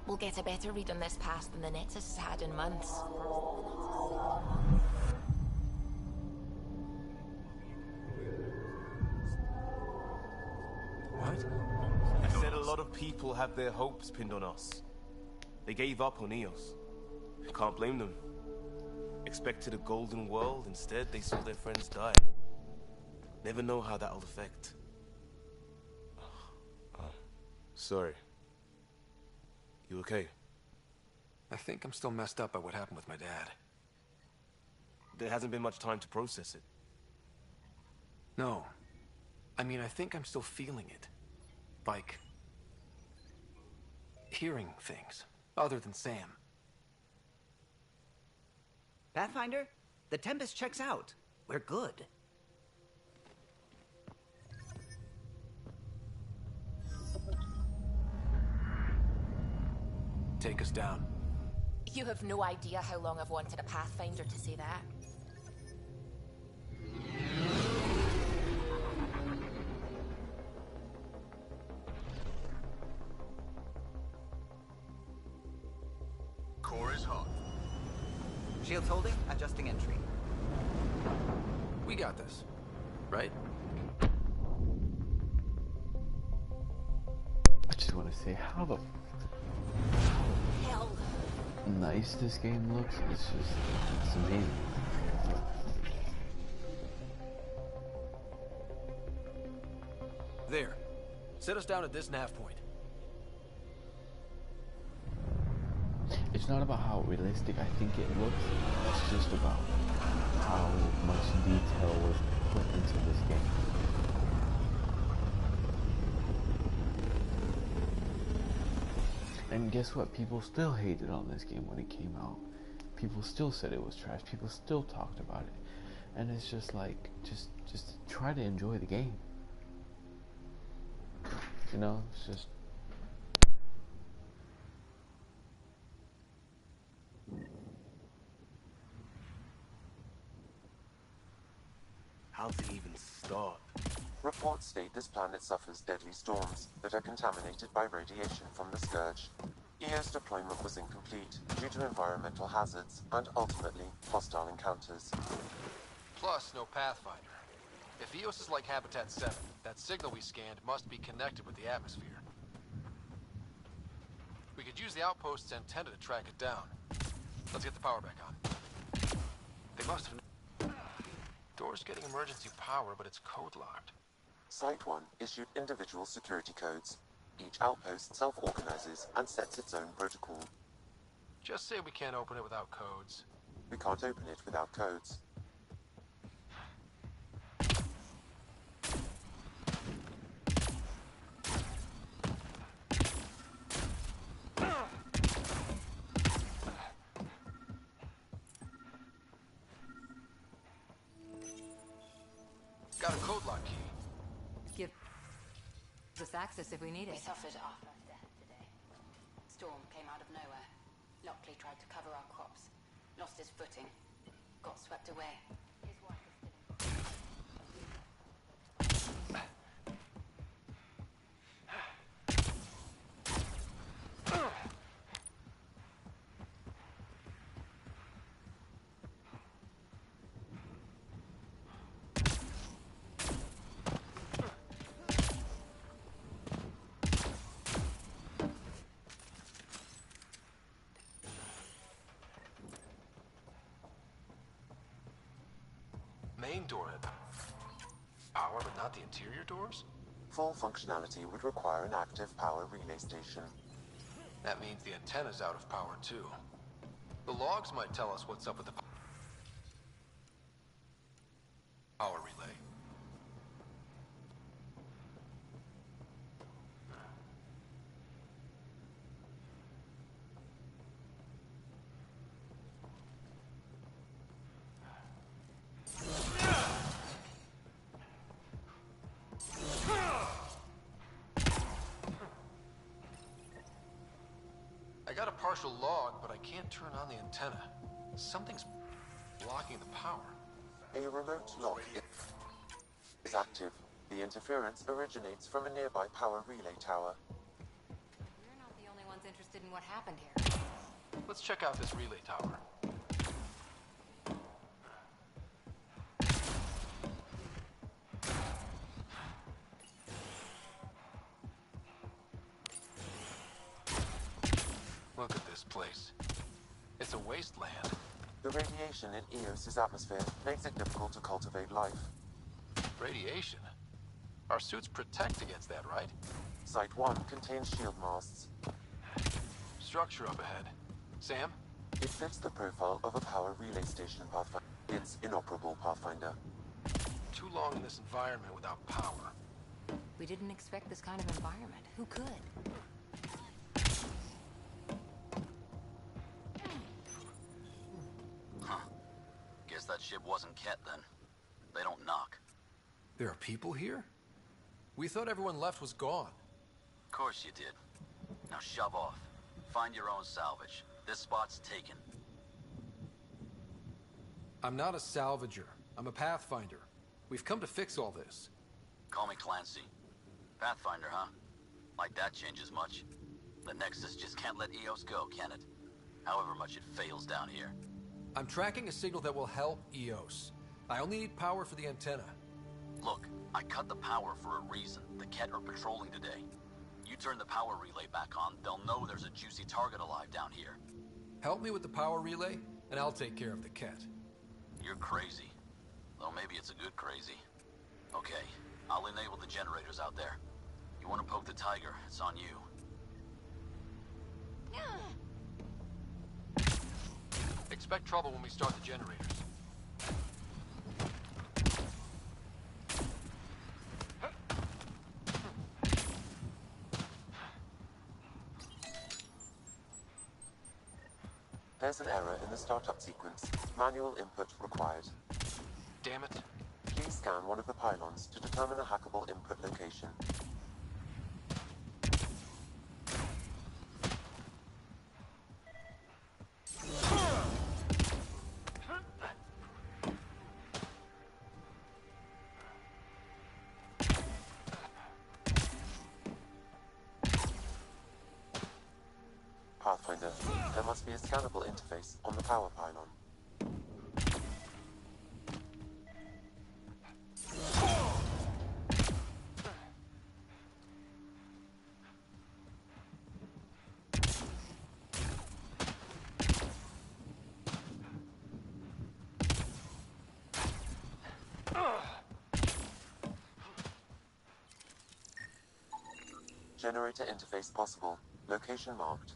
We'll get a better read on this pass than the Nexus has had in months. What? I said a lot of people have their hopes pinned on us. They gave up on Eos. Can't blame them. Expected a golden world, instead they saw their friends die. Never know how that'll affect. Sorry. You okay? I think I'm still messed up by what happened with my dad. There hasn't been much time to process it. No. I mean, I think I'm still feeling it. Like... hearing things. Other than Sam. Pathfinder, the Tempest checks out. We're good. Take us down. You have no idea how long I've wanted a Pathfinder to say that. Core is hot. Shields holding, adjusting entry. We got this. Right? I just want to say how the Hell. nice this game looks. It's amazing. There. Set us down at this nav point. It's not about how realistic I think it looks. It's just about how much detail was put into this game. And guess what? People still hated on this game when it came out. People still said it was trash. People still talked about it. And it's just like, just try to enjoy the game. You know, it's just... How to even start? Reports state this planet suffers deadly storms that are contaminated by radiation from the Scourge. EO's deployment was incomplete due to environmental hazards and, ultimately, hostile encounters. Plus, no Pathfinder. If Eos is like Habitat 7, that signal we scanned must be connected with the atmosphere. We could use the outpost's antenna to track it down. Let's get the power back on. They must have... Door's getting emergency power, but it's code locked. Site 1 issued individual security codes. Each outpost self-organizes and sets its own protocol. Just say we can't open it without codes. We can't open it without codes. Got a code lock key. Give us access if we need it. We suffered our first death today. Storm came out of nowhere. Lockley tried to cover our crops. Lost his footing. Got swept away. His wife is still in... Main door had power, but not the interior doors? Full functionality would require an active power relay station. That means the antenna's out of power, too. The logs might tell us what's up with the power relay. I got a partial log, but I can't turn on the antenna. Something's blocking the power. A remote lock is active. The interference originates from a nearby power relay tower. We're not the only ones interested in what happened here. Let's check out this relay tower. Look at this place. It's a wasteland. The radiation in Eos's atmosphere makes it difficult to cultivate life. Radiation? Our suits protect against that, right? Site 1 contains shield masts. Structure up ahead. Sam? It fits the profile of a power relay station, Pathfinder. It's inoperable, Pathfinder. Too long in this environment without power. We didn't expect this kind of environment. Who could? Guess that ship wasn't Ket then. They don't knock. There are people here? We thought everyone left was gone. Of course you did. Now shove off. Find your own salvage. This spot's taken. I'm not a salvager. I'm a pathfinder. We've come to fix all this. Call me Clancy. Pathfinder, huh? Like that changes much. The Nexus just can't let Eos go, can it? However much it fails down here. I'm tracking a signal that will help Eos. I only need power for the antenna. Look, I cut the power for a reason. The Ket are patrolling today. You turn the power relay back on, they'll know there's a juicy target alive down here. Help me with the power relay, and I'll take care of the Ket. You're crazy. Though maybe it's a good crazy. Okay, I'll enable the generators out there. You want to poke the tiger, it's on you. Expect trouble when we start the generators. There's an error in the startup sequence. Manual input required. Damn it. Please scan one of the pylons to determine a hackable input location. Pathfinder, there must be a scannable interface on the power pylon. Generator interface possible. Location marked.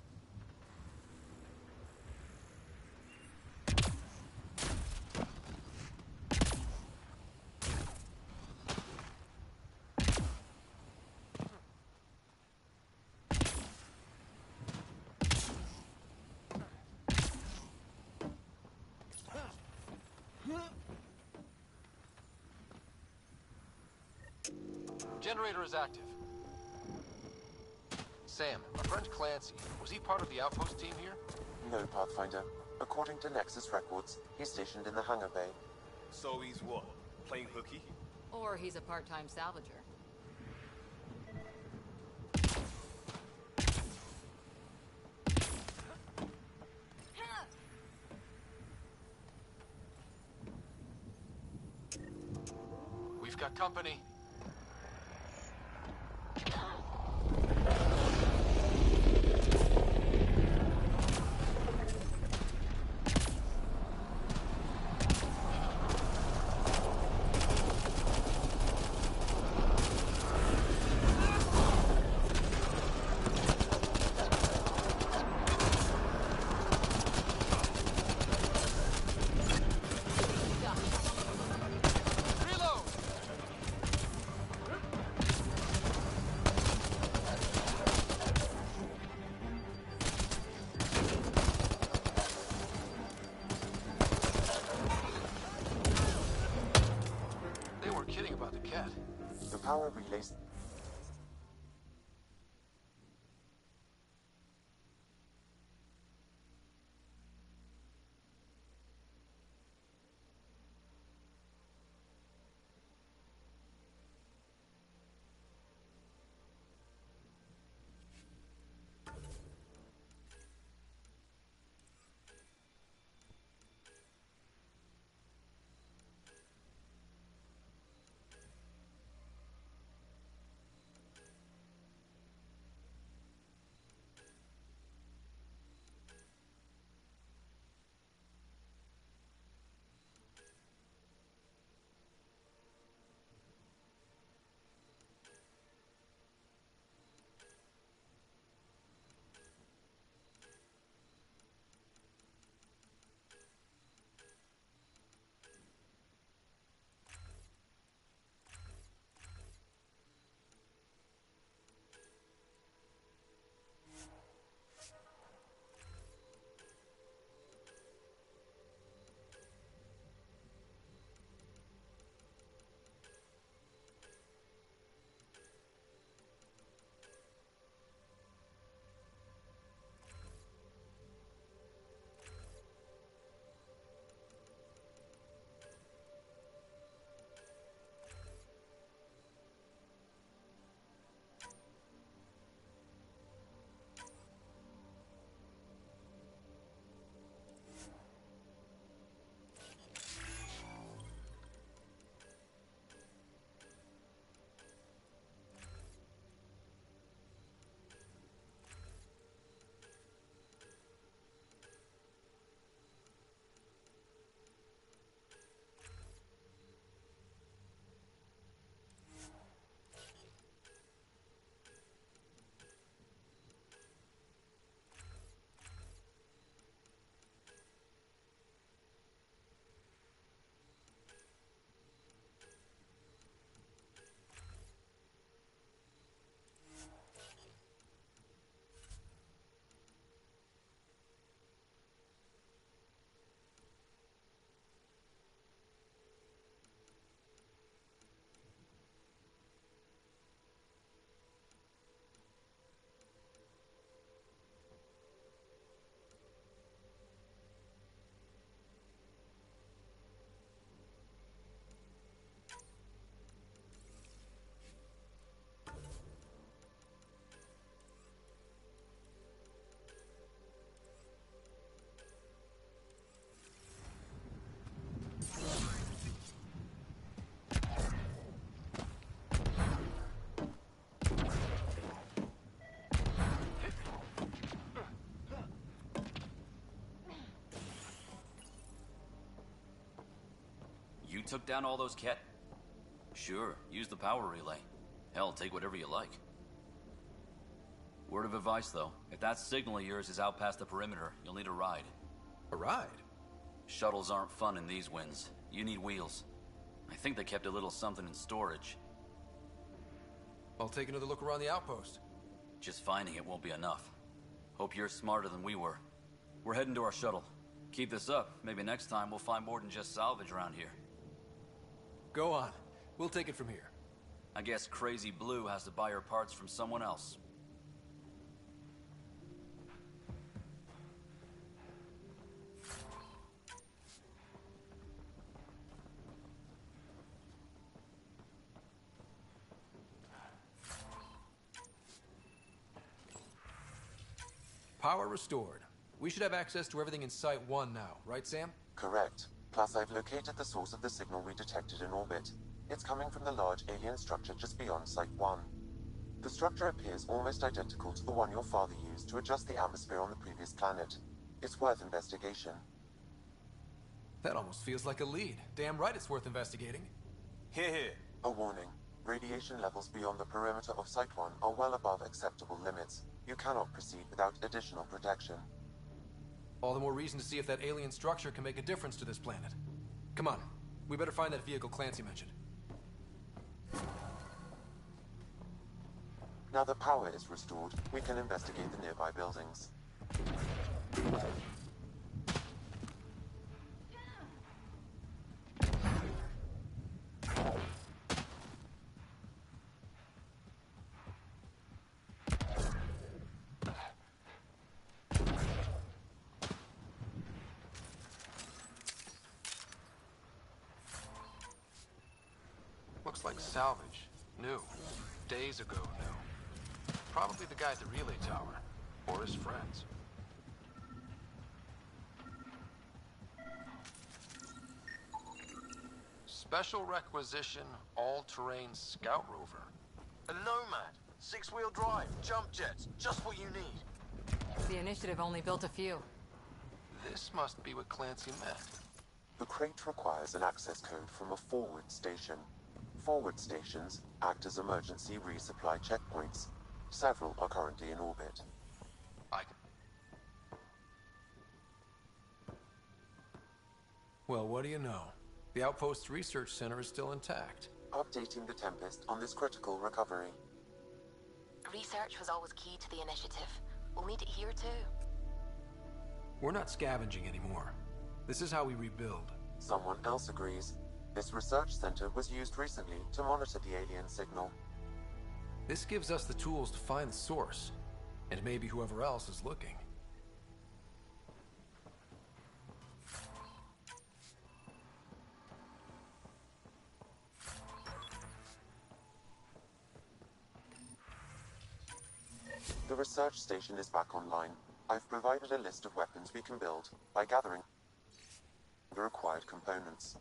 Generator is active. Sam, our friend Clancy, was he part of the outpost team here? No, Pathfinder. According to Nexus records, he's stationed in the hangar bay. So he's what? Playing hooky? Or he's a part-time salvager. We've got company. The power relays... took down all those Ket? Sure, use the power relay. Hell, take whatever you like. Word of advice, though. If that signal of yours is out past the perimeter, you'll need a ride. A ride? Shuttles aren't fun in these winds. You need wheels. I think they kept a little something in storage. I'll take another look around the outpost. Just finding it won't be enough. Hope you're smarter than we were. We're heading to our shuttle. Keep this up. Maybe next time we'll find more than just salvage around here. Go on. We'll take it from here. I guess Crazy Blue has to buy her parts from someone else. Power restored. We should have access to everything in Site 1 now, right, Sam? Correct. Plus, I've located the source of the signal we detected in orbit. It's coming from the large alien structure just beyond Site 1. The structure appears almost identical to the one your father used to adjust the atmosphere on the previous planet. It's worth investigation. That almost feels like a lead. Damn right it's worth investigating. Here. A warning. Radiation levels beyond the perimeter of Site 1 are well above acceptable limits. You cannot proceed without additional protection. All the more reason to see if that alien structure can make a difference to this planet. Come on. We better find that vehicle Clancy mentioned. Now that power is restored, we can investigate the nearby buildings. Looks like salvage. New. Days ago new. Probably the guy at the relay tower. Or his friends. Special requisition, all-terrain scout rover. A Nomad. 6-wheel drive, jump jets, just what you need. The initiative only built a few. This must be what Clancy meant. The crate requires an access code from a forward station. Forward stations act as emergency resupply checkpoints. Several are currently in orbit. Well, what do you know? The Outpost's research center is still intact. Updating the Tempest on this critical recovery. Research was always key to the initiative. We'll need it here too. We're not scavenging anymore. This is how we rebuild. Someone else agrees. This research center was used recently to monitor the alien signal. This gives us the tools to find the source, and maybe whoever else is looking. The research station is back online. I've provided a list of weapons we can build by gathering the required components.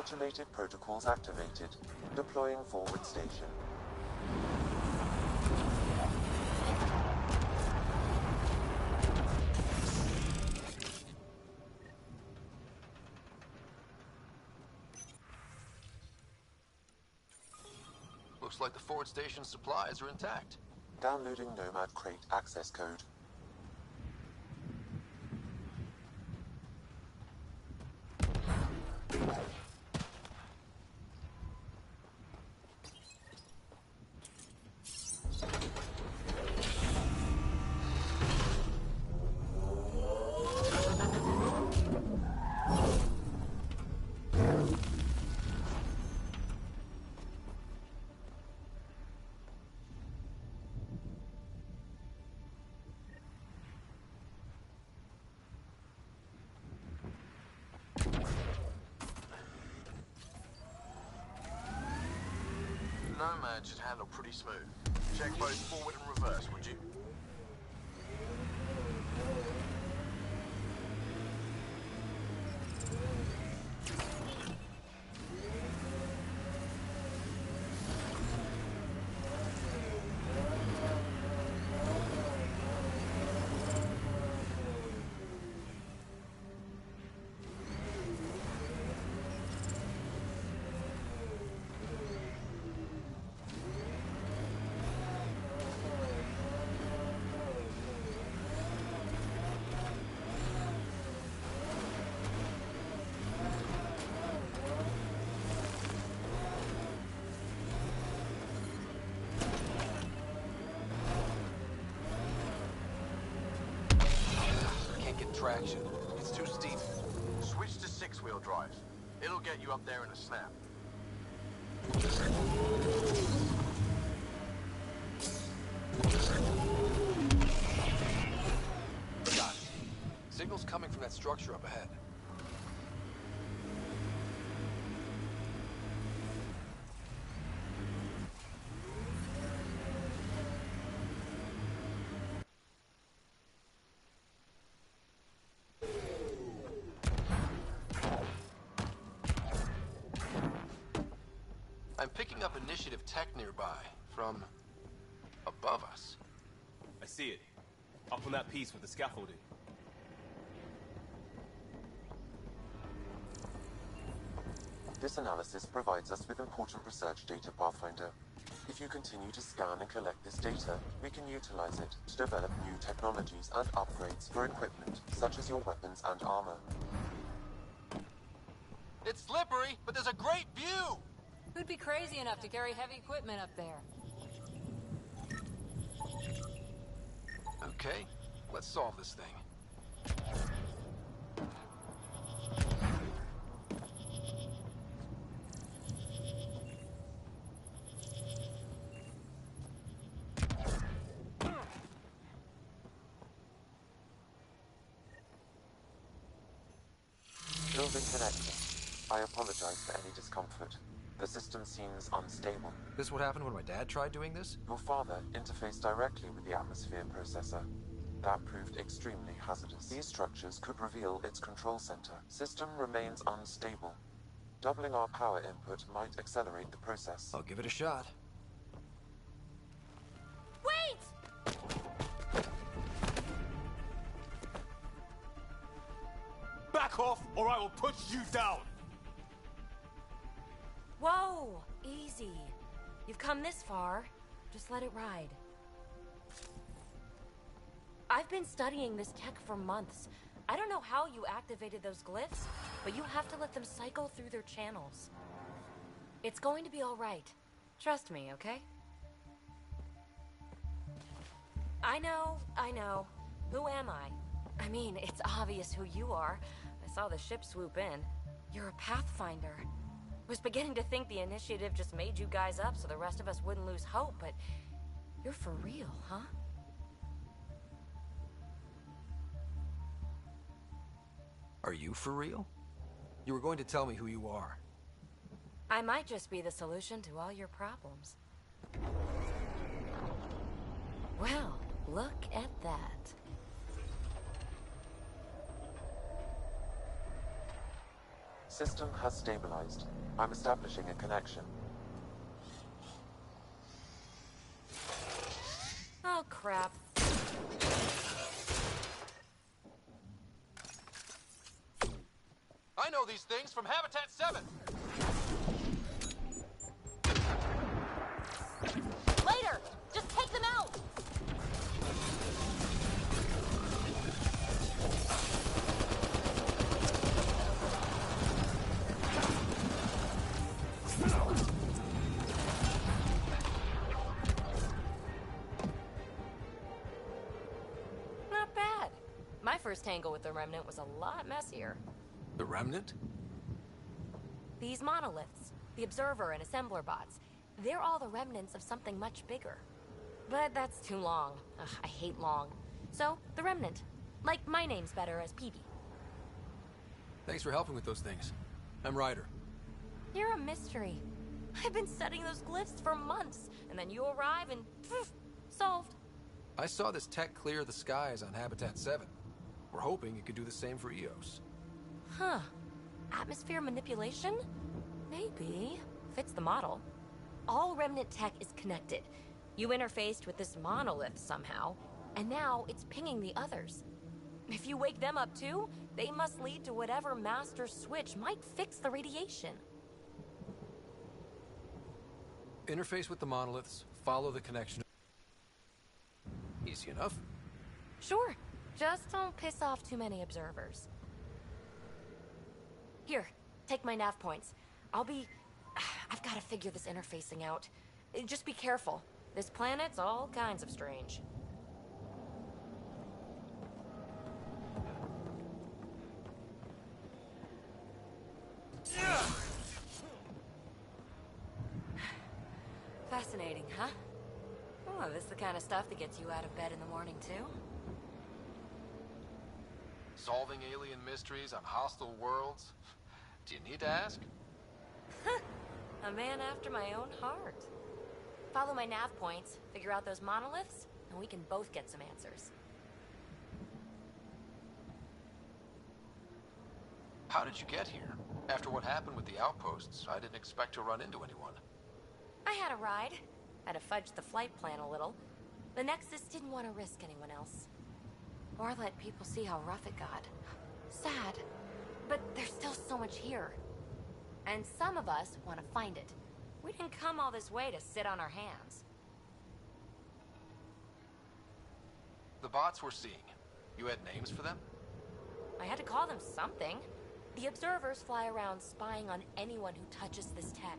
Automated protocols activated. Deploying forward station. Looks like the forward station supplies are intact. Downloading Nomad Crate access code. Nomad should handle pretty smooth. Check both forward and reverse, would you? Traction. It's too steep. Switch to six-wheel drive. It'll get you up there in a snap. Got it. Signal's coming from that structure up ahead. I'm picking up initiative tech nearby, from above us. I see it. Up on that piece with the scaffolding. This analysis provides us with important research data, Pathfinder. If you continue to scan and collect this data, we can utilize it to develop new technologies and upgrades for equipment, such as your weapons and armor. It's slippery, but there's a great view! Who'd be crazy enough to carry heavy equipment up there? Okay, let's solve this thing. Building connection. I apologize for any discomfort. The system seems unstable. This is what happened when my dad tried doing this? Your father interfaced directly with the atmosphere processor. That proved extremely hazardous. These structures could reveal its control center. System remains unstable. Doubling our power input might accelerate the process. I'll give it a shot. Wait! Back off, or I will push you down! Whoa! Easy. You've come this far. Just let it ride. I've been studying this tech for months. I don't know how you activated those glyphs, but you have to let them cycle through their channels. It's going to be all right. Trust me, okay? I know. Who am I? I mean, it's obvious who you are. I saw the ship swoop in. You're a Pathfinder. Was beginning to think the initiative just made you guys up so the rest of us wouldn't lose hope, but you're for real, huh? Are you for real? You were going to tell me who you are. I might just be the solution to all your problems. Well, look at that. System has stabilized. I'm establishing a connection. Oh, crap. I know these things from Habitat 7! Later! Just take them out! Not bad. My first tangle with the Remnant was a lot messier. The Remnant? These monoliths, the Observer and Assembler bots, they're all the remnants of something much bigger. But that's too long. Ugh, I hate long. So, the Remnant. Like, my name's better as PB. Thanks for helping with those things. I'm Ryder. You're a mystery. I've been studying those glyphs for months, and then you arrive and poof, solved. I saw this tech clear the skies on Habitat 7. We're hoping it could do the same for EOS. Huh. Atmosphere manipulation? Maybe. Fits the model. All Remnant tech is connected. You interfaced with this monolith somehow, and now it's pinging the others. If you wake them up too, they must lead to whatever master switch might fix the radiation. Interface with the monoliths, follow the connection. Easy enough. Sure. Just don't piss off too many observers. Here, take my nav points. I've got to figure this interfacing out. Just be careful. This planet's all kinds of strange. Fascinating, huh? Oh, this is the kind of stuff that gets you out of bed in the morning, too? Solving alien mysteries on hostile worlds? Do you need to ask? A man after my own heart. Follow my nav points, figure out those monoliths, and we can both get some answers. How did you get here? After what happened with the outposts, I didn't expect to run into anyone. I had a ride. Had to fudge the flight plan a little. The Nexus didn't want to risk anyone else. Or let people see how rough it got. Sad. But there's still so much here. And some of us want to find it. We didn't come all this way to sit on our hands. The bots we're seeing, you had names for them? I had to call them something. The observers fly around spying on anyone who touches this tech.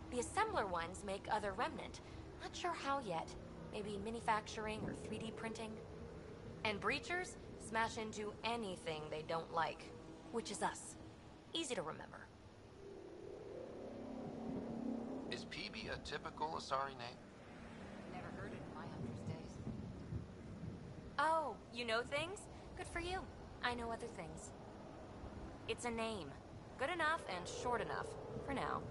The assembler ones make other Remnant. Not sure how yet. Maybe manufacturing or 3D printing. And breachers smash into anything they don't like. Which is us. Easy to remember. Is PB a typical Asari name? Never heard it in my Hunter's days. Oh, you know things? Good for you. I know other things. It's a name. Good enough and short enough. For now.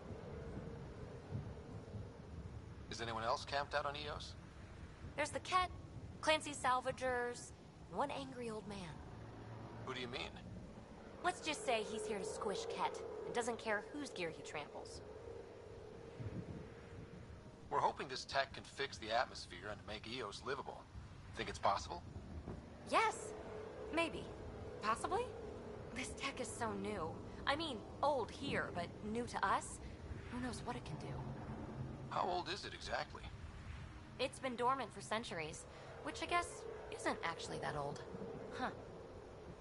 Is anyone else camped out on EOS? There's the Ket, Clancy Salvagers, one angry old man. Who do you mean? Let's just say he's here to squish Ket, and doesn't care whose gear he tramples. We're hoping this tech can fix the atmosphere and make EOS livable. Think it's possible? Yes! Maybe. Possibly? This tech is so new. I mean, old here, but new to us? Who knows what it can do? How old is it exactly? It's been dormant for centuries, which I guess isn't actually that old. Huh.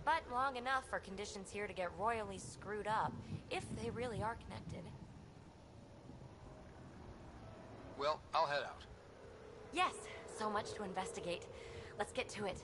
But long enough for conditions here to get royally screwed up, if they really are connected. Well, I'll head out. Yes, so much to investigate. Let's get to it.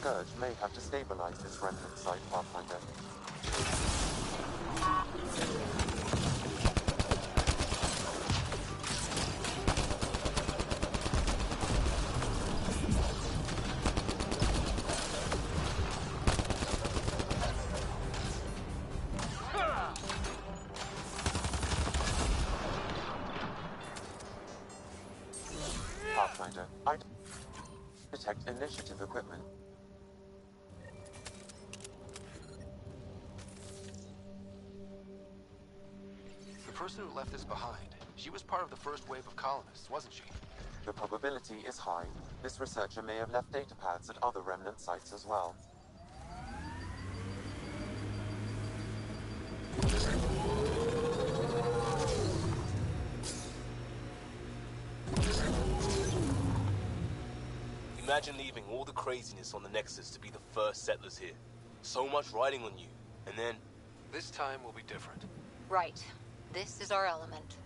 Scourge may have destabilized this remnant site, Pathfinder. Pathfinder, I detect initiative equipment. The person who left this behind, she was part of the first wave of colonists, wasn't she? The probability is high. This researcher may have left data pads at other remnant sites as well. Imagine leaving all the craziness on the Nexus to be the first settlers here. So much riding on you, and then... This time will be different. Right. This is our element.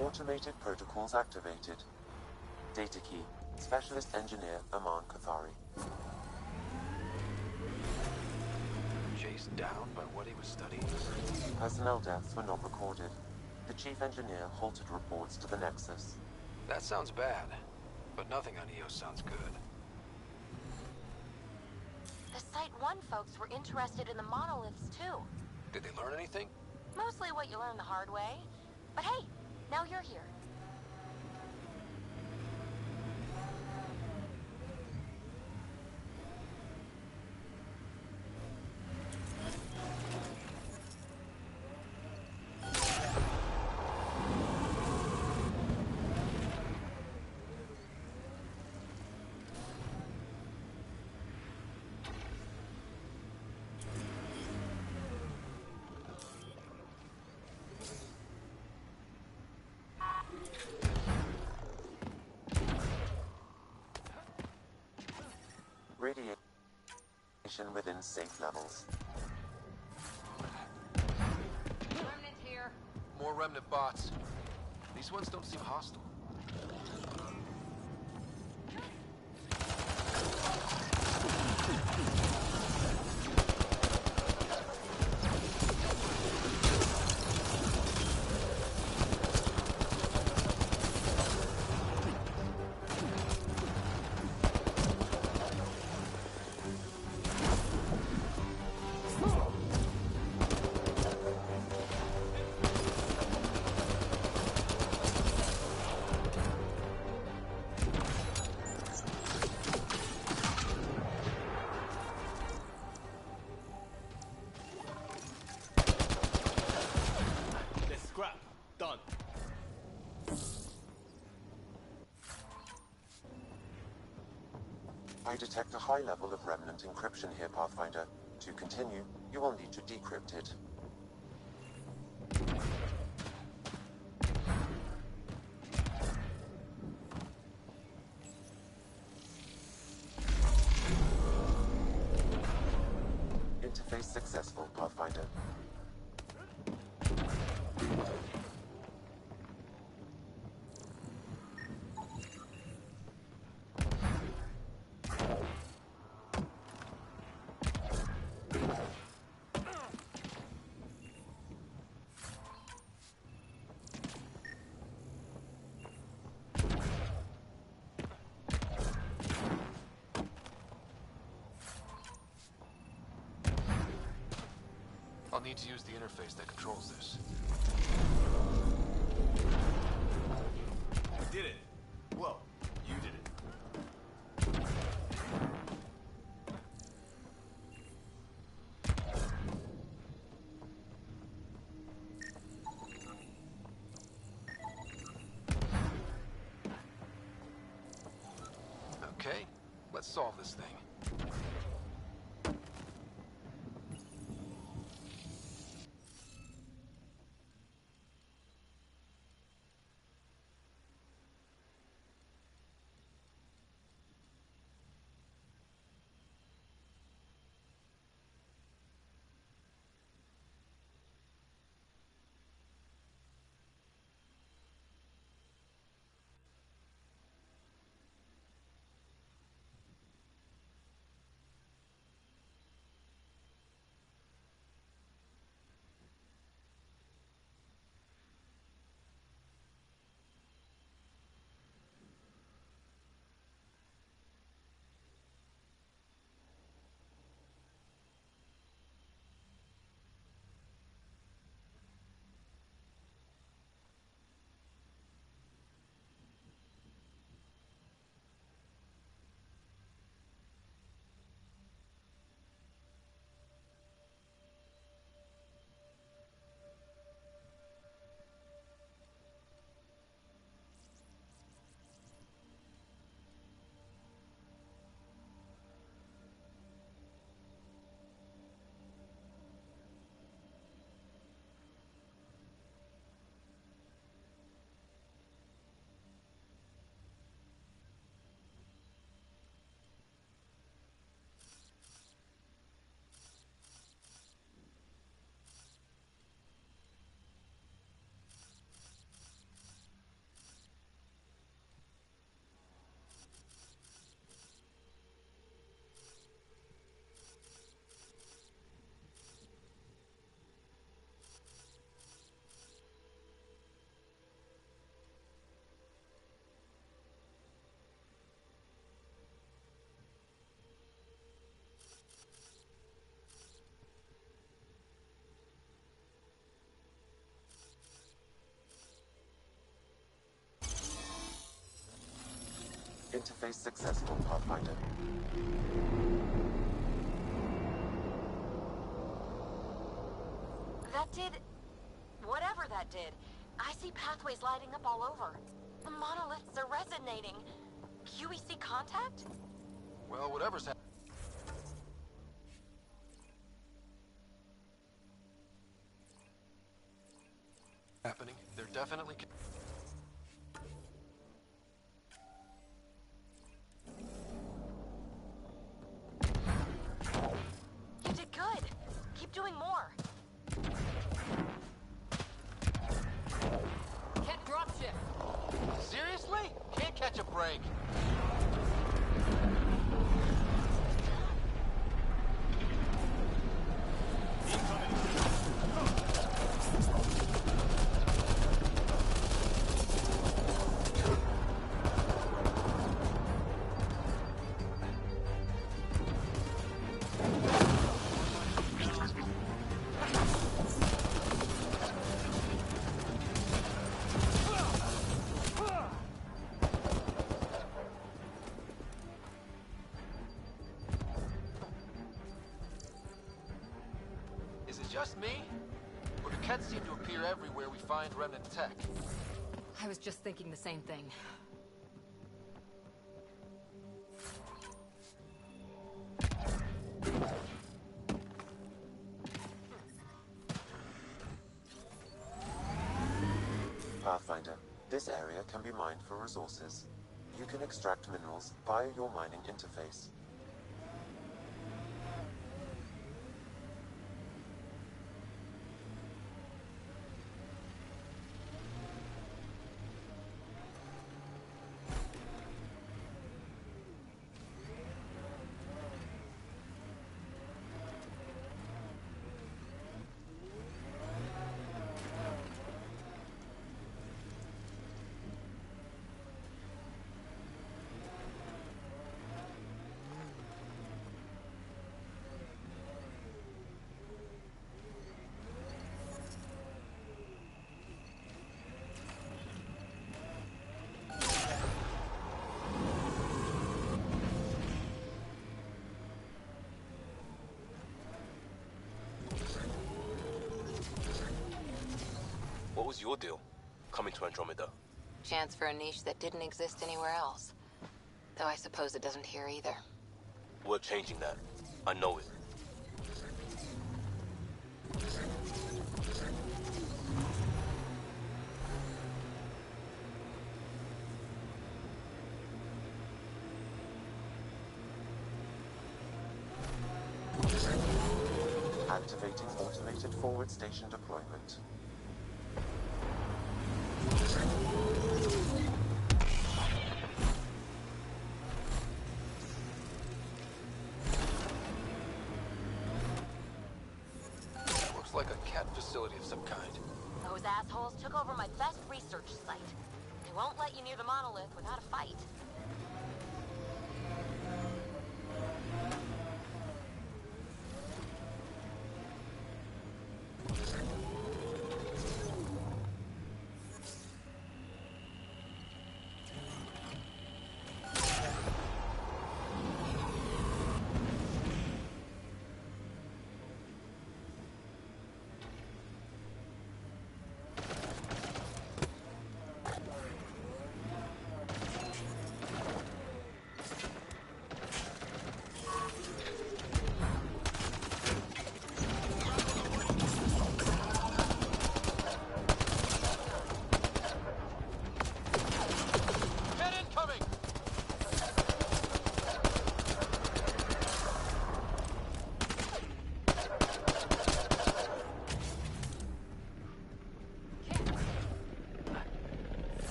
Automated protocols activated. Data key. Specialist Engineer Aman Kathari. Chased down by what he was studying? Personnel deaths were not recorded. The Chief Engineer halted reports to the Nexus. That sounds bad, but nothing on EOS sounds good. The Site 1 folks were interested in the monoliths, too. Did they learn anything? Mostly what you learn the hard way. But hey, now you're here. Radiation within safe levels. Remnant here. More remnant bots. These ones don't seem hostile. I detect a high level of remnant encryption here, Pathfinder. To continue, you will need to decrypt it. Interface successful, Pathfinder. I'll need to use the interface that controls this. We did it. Well, you did it. Okay, let's solve this thing. Interface successful, Pathfinder. That did... whatever that did. I see pathways lighting up all over. The monoliths are resonating. QEC contact? Well, whatever's happening, they're definitely... You did good. Keep doing more. Can't dropship. Seriously? Can't catch a break. Is it just me? Or do Kets seem to appear everywhere we find remnant tech? I was just thinking the same thing. Pathfinder, this area can be mined for resources. You can extract minerals via your mining interface. What was your deal, coming to Andromeda? Chance for a niche that didn't exist anywhere else. Though I suppose it doesn't here either. We're changing that. I know it. Activating automated forward station deployment. Looks like a cat facility of some kind. Those assholes took over my best research site. They won't let you near the monolith without a fight.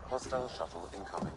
Hostile shuttle incoming.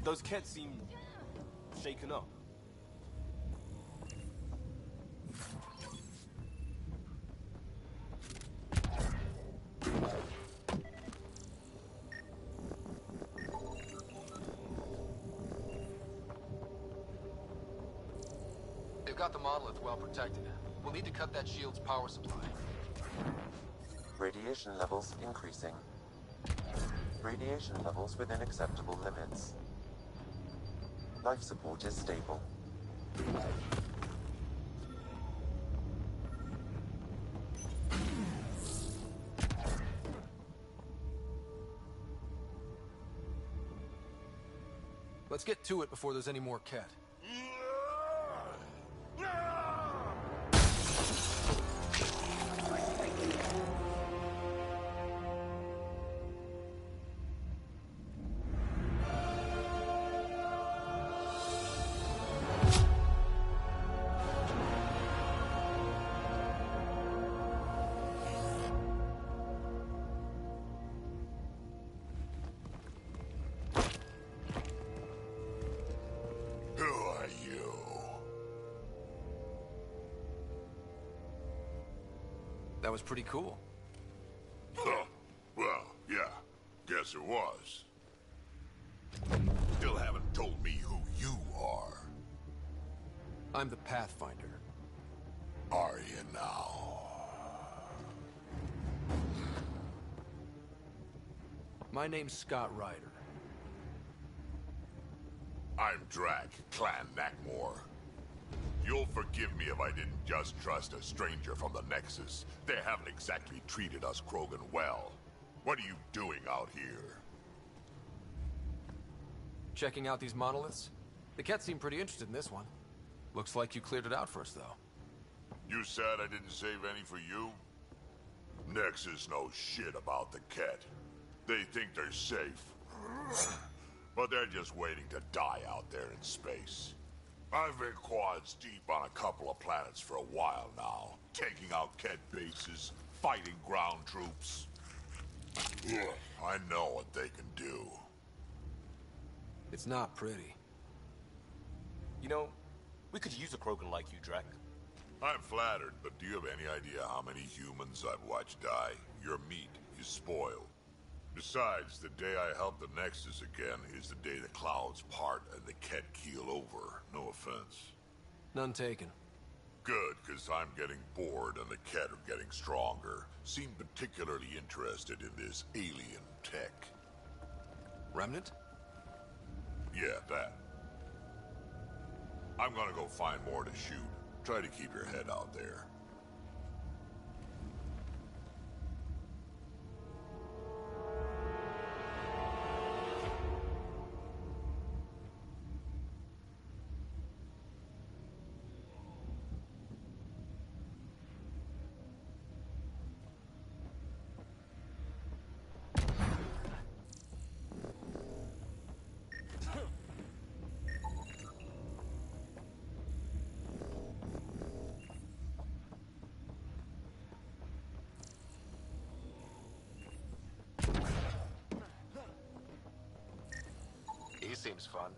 Those Kett seem shaken up. They've got the monolith well protected. We'll need to cut that shield's power supply. Radiation levels increasing. Radiation levels within acceptable limits. Life support is stable. Let's get to it before there's any more Kett. That was pretty cool. Huh. Well, yeah. Guess it was. Still haven't told me who you are. I'm the Pathfinder. Are you now? My name's Scott Ryder. I'm Drac, Clan Nakmor. You'll forgive me if I didn't just trust a stranger from the Nexus. They haven't exactly treated us Krogan well. What are you doing out here? Checking out these monoliths? The Kett seem pretty interested in this one. Looks like you cleared it out for us, though. You said I didn't save any for you? Nexus knows shit about the Kett. They think they're safe. But they're just waiting to die out there in space. I've been quads deep on a couple of planets for a while now, taking out Kett bases, fighting ground troops. I know what they can do. It's not pretty. You know, we could use a Krogan like you, Drac. I'm flattered, but do you have any idea how many humans I've watched die? Your meat is spoiled. Besides, the day I help the Nexus again is the day the clouds part and the Kett keel over. No offense. None taken. Good, because I'm getting bored and the Kett are getting stronger. Seem particularly interested in this alien tech. Remnant? Yeah, that. I'm gonna go find more to shoot. Try to keep your head out there. He seems fun.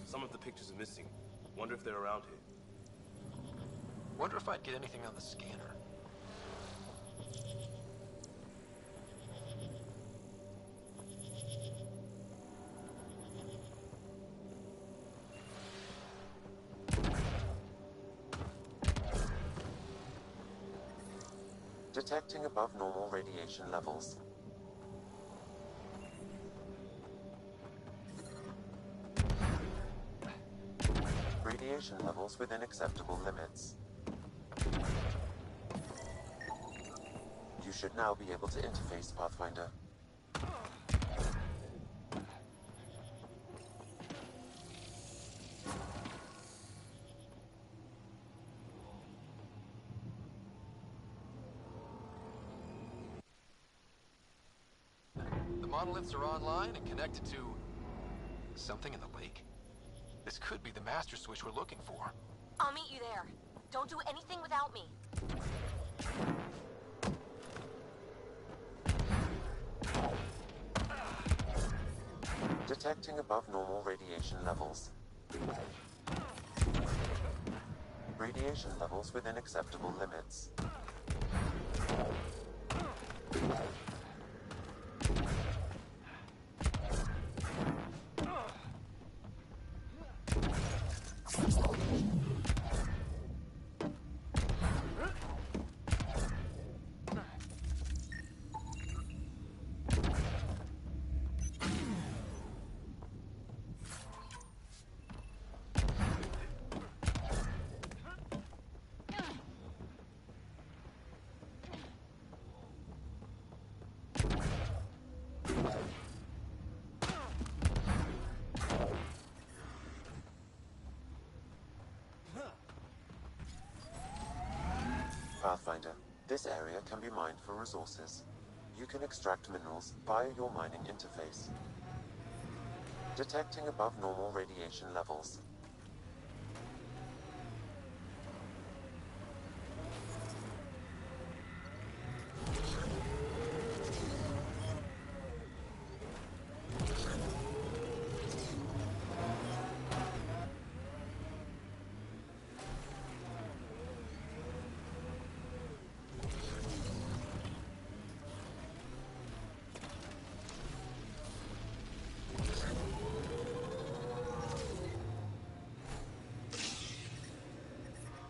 Some of the pictures are missing. Wonder if they're around here. Wonder if I'd get anything on the scanner. Detecting above normal radiation levels. Radiation levels within acceptable limits. You should now be able to interface, Pathfinder. The monoliths are online and connected to something in the lake. This could be the master switch we're looking for. I'll meet you there. Don't do anything without me. Detecting above normal radiation levels. Radiation levels within acceptable limits. Pathfinder, this area can be mined for resources. You can extract minerals via your mining interface. Detecting above normal radiation levels.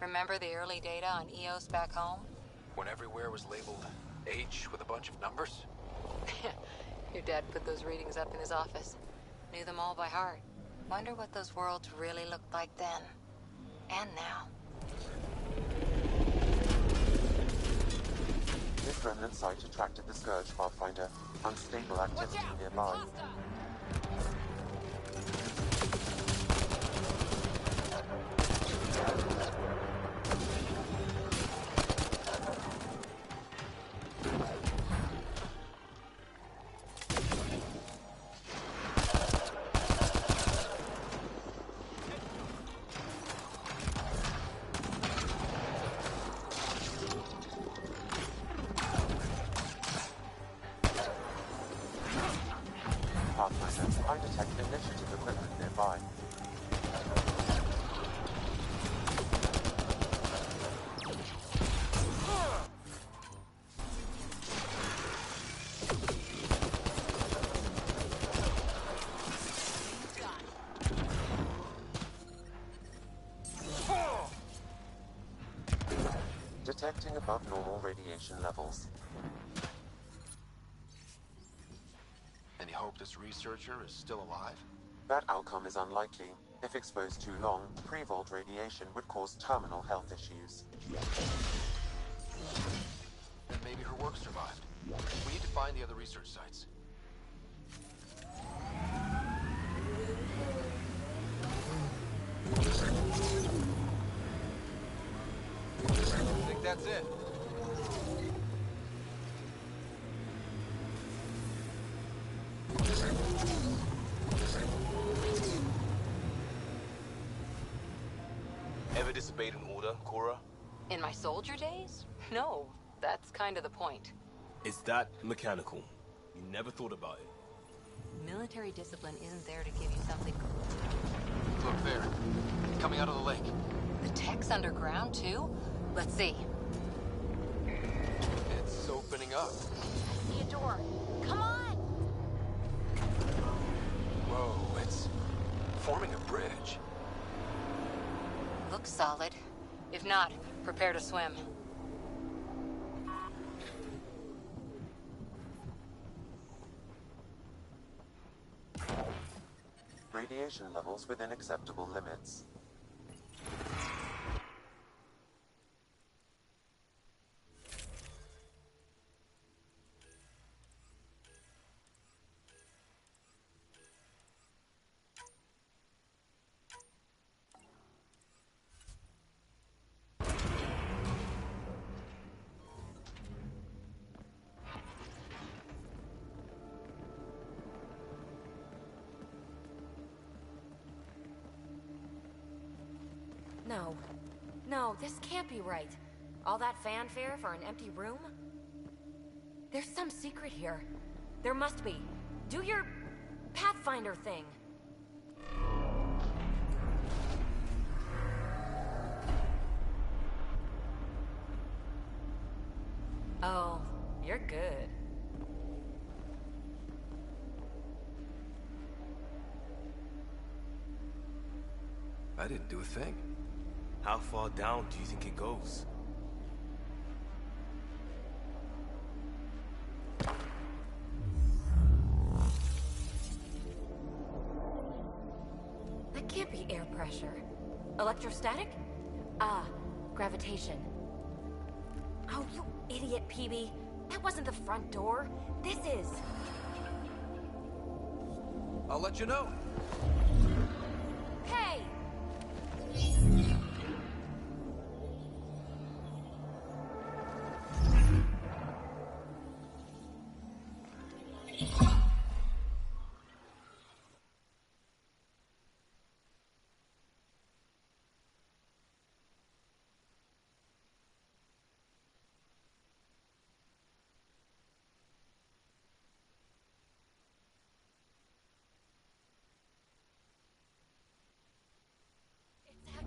Remember the early data on EOS back home? When everywhere was labeled H with a bunch of numbers? Your dad put those readings up in his office. Knew them all by heart. Wonder what those worlds really looked like then. And now. This remnant site attracted the Scourge, Pathfinder. Unstable activity nearby. I detect initiative equipment nearby. Detecting above normal radiation levels. Any hope this researcher is still alive? That outcome is unlikely. If exposed too long, pre-vault radiation would cause terminal health issues. Then maybe her work survived. We need to find the other research sites. I think that's it. Ever disobeyed an order, Cora? In my soldier days? No, that's kind of the point. Is that mechanical? You never thought about it. Military discipline isn't there to give you something. Look there. Coming out of the lake. The tech's underground, too? Let's see. It's opening up. I see a door. Come on! Whoa, it's forming a bridge. Looks solid. If not, prepare to swim. radiation levels within acceptable limits. No. No, this can't be right. All that fanfare for an empty room? There's some secret here. There must be. Do your Pathfinder thing. Oh, you're good. I didn't do a thing. How far down do you think it goes? That can't be air pressure. Electrostatic? Ah, gravitation. Oh, you idiot, PB. That wasn't the front door. This is. I'll let you know. Hey!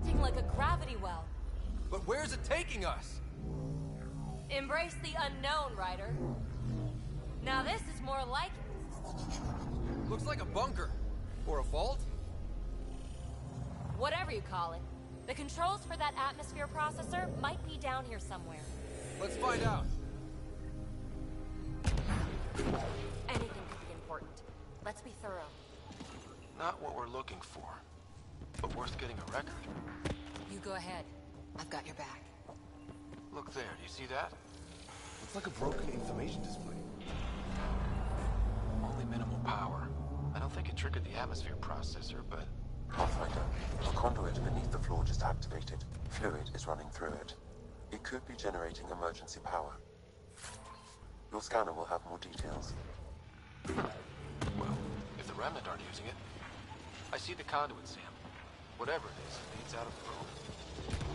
Acting like a gravity well. But where's it taking us? Embrace the unknown, Ryder. Now this is more like it. Looks like a bunker. Or a vault? Whatever you call it. The controls for that atmosphere processor might be down here somewhere. Let's find out. Anything could be important. Let's be thorough. Not what we're looking for, but worth getting a record. You go ahead. I've got your back. Look there, do you see that? Looks like a broken information display. Only minimal power. I don't think it triggered the atmosphere processor, but... Pathfinder, a conduit beneath the floor just activated. Fluid is running through it. It could be generating emergency power. Your scanner will have more details. Well, if the Remnant aren't using it... I see the conduit, Sam. Whatever it is, it leads out of the room.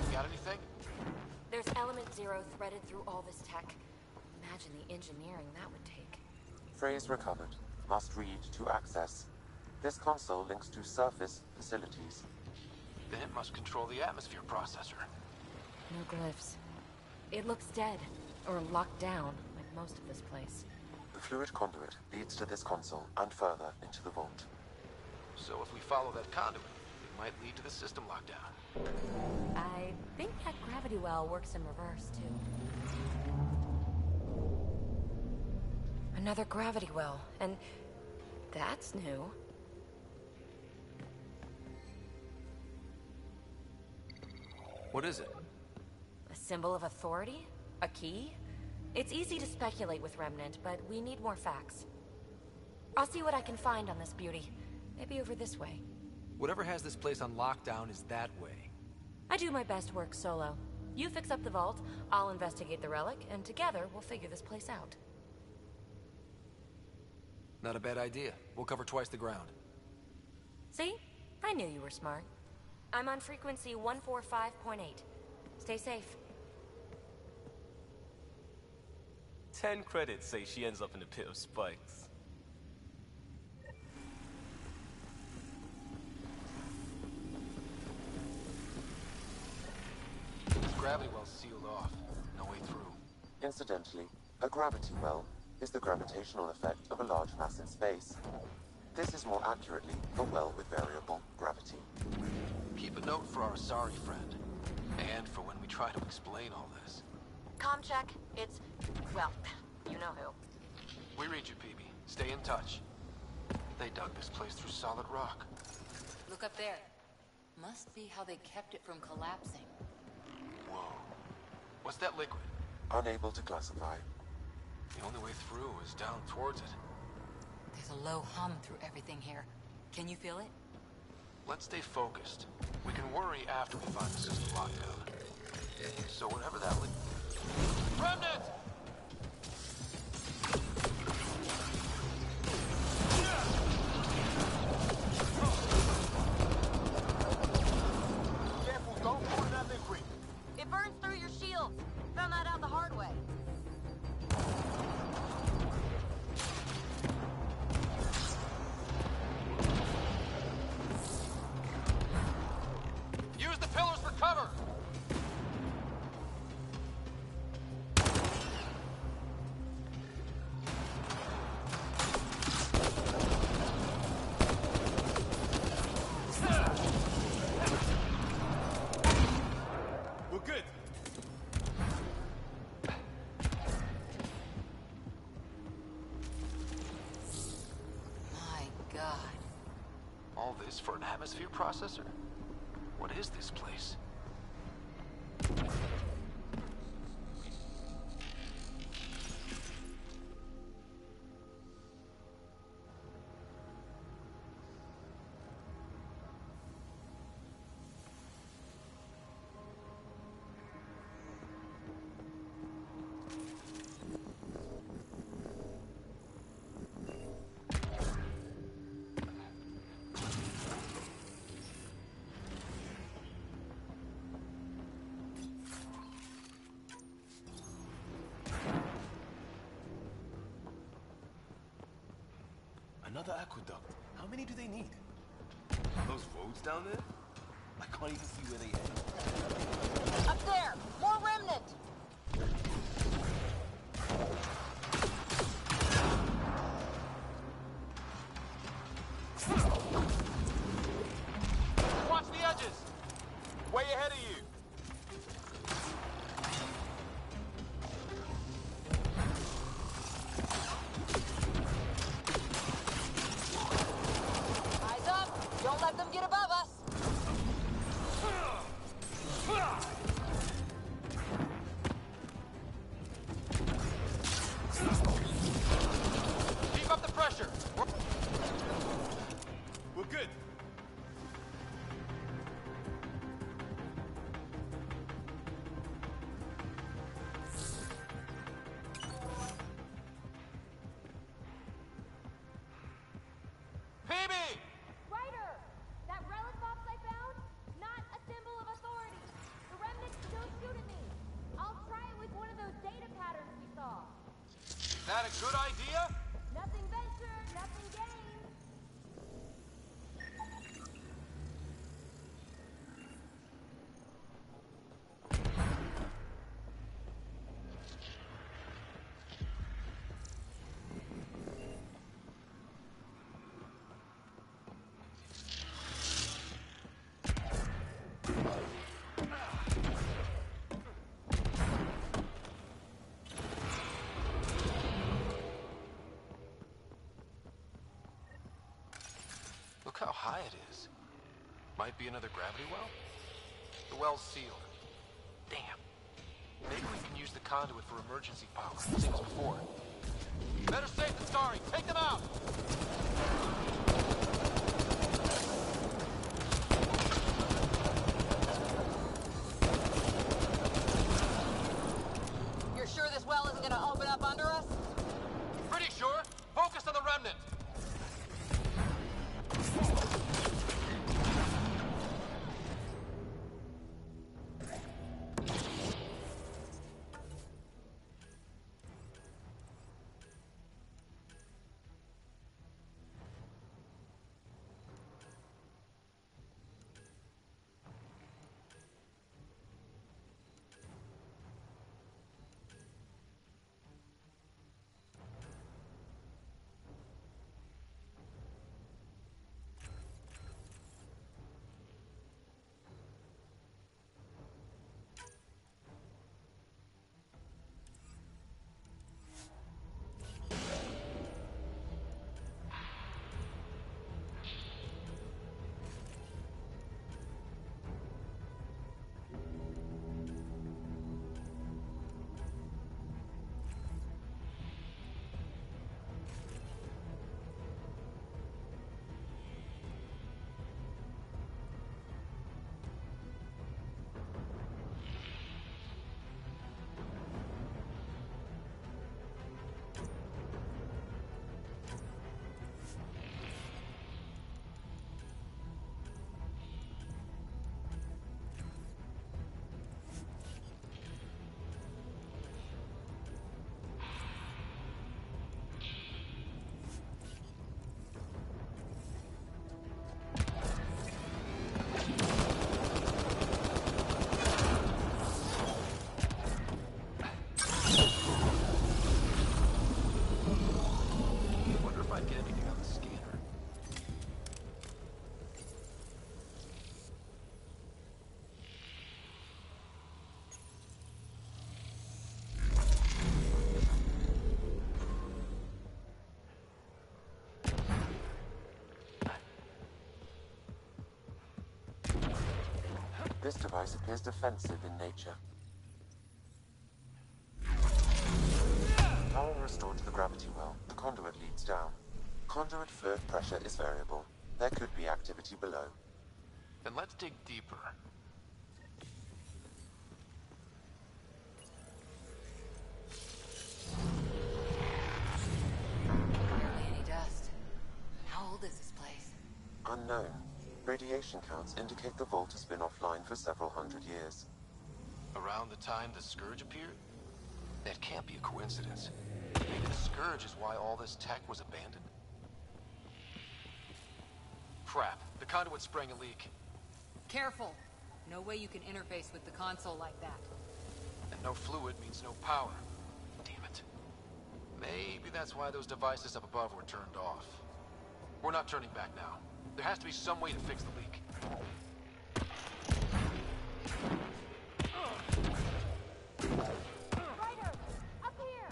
You got anything? There's element 0 threaded through all this tech. Imagine the engineering that would take. Phrase recovered. Must read to access. This console links to surface facilities. Then it must control the atmosphere processor. No glyphs. It looks dead, or locked down, like most of this place. The fluid conduit leads to this console and further into the vault. So if we follow that conduit, it might lead to the system lockdown. I think that gravity well works in reverse, too. Another gravity well, and that's new. What is it? A symbol of authority? A key? It's easy to speculate with Remnant, but we need more facts. I'll see what I can find on this beauty. Maybe over this way. Whatever has this place on lockdown is that way. I do my best work solo. You fix up the vault, I'll investigate the relic, and together we'll figure this place out. Not a bad idea. We'll cover twice the ground. See? I knew you were smart. I'm on frequency 145.8. Stay safe. 10 credits say she ends up in a pit of spikes. This gravity well's sealed off. No way through. Incidentally, a gravity well is the gravitational effect of a large mass in space. This is more accurately a well with variable gravity. Keep a note for our sorry friend. And for when we try to explain all this. Comm check. It's, well, you know who. We read you, PB. Stay in touch. They dug this place through solid rock. Look up there. Must be how they kept it from collapsing. Whoa. What's that liquid? Unable to classify. The only way through is down towards it. There's a low hum through everything here. Can you feel it? Let's stay focused. We can worry after we find the system lockdown. So whatever that Remnant! Careful, don't fall in that liquid. It burns through your shields. Found that out the hard way. Use the pillars for cover! We're good. My God. All this for an atmosphere processor? What is this place? Another aqueduct. How many do they need? Those roads down there? I can't even see where they end. Up there! More remnant! Watch the edges! Way ahead of you! Eyes up! Don't let them get above us! Keep up the pressure! We're good. PB! Ryder! That relic box I found? Not a symbol of authority. The remnants still shoot at me. I'll try it with one of those data patterns we saw. Is that a good idea? Nothing ventured, nothing gained. Look how high it is. Might be another gravity well? The well's sealed. Damn. Maybe we can use the conduit for emergency power, same as before. Better safe than sorry. Take them out! You're sure this well isn't gonna open up under us? Pretty sure. Focus on the remnant. This device appears defensive in nature. Power restored to the gravity well. The conduit leads down. Conduit fluid pressure is variable. There could be activity below. Then let's dig deeper. Barely any dust. How old is this place? Unknown. Radiation counts indicate the vault has been offline for several hundred years. Around the time the Scourge appeared? That can't be a coincidence. Maybe the Scourge is why all this tech was abandoned? Crap. The conduit sprang a leak. Careful. No way you can interface with the console like that. And no fluid means no power. Damn it. Maybe that's why those devices up above were turned off. We're not turning back now. There has to be some way to fix the leak. Ryder! Up here!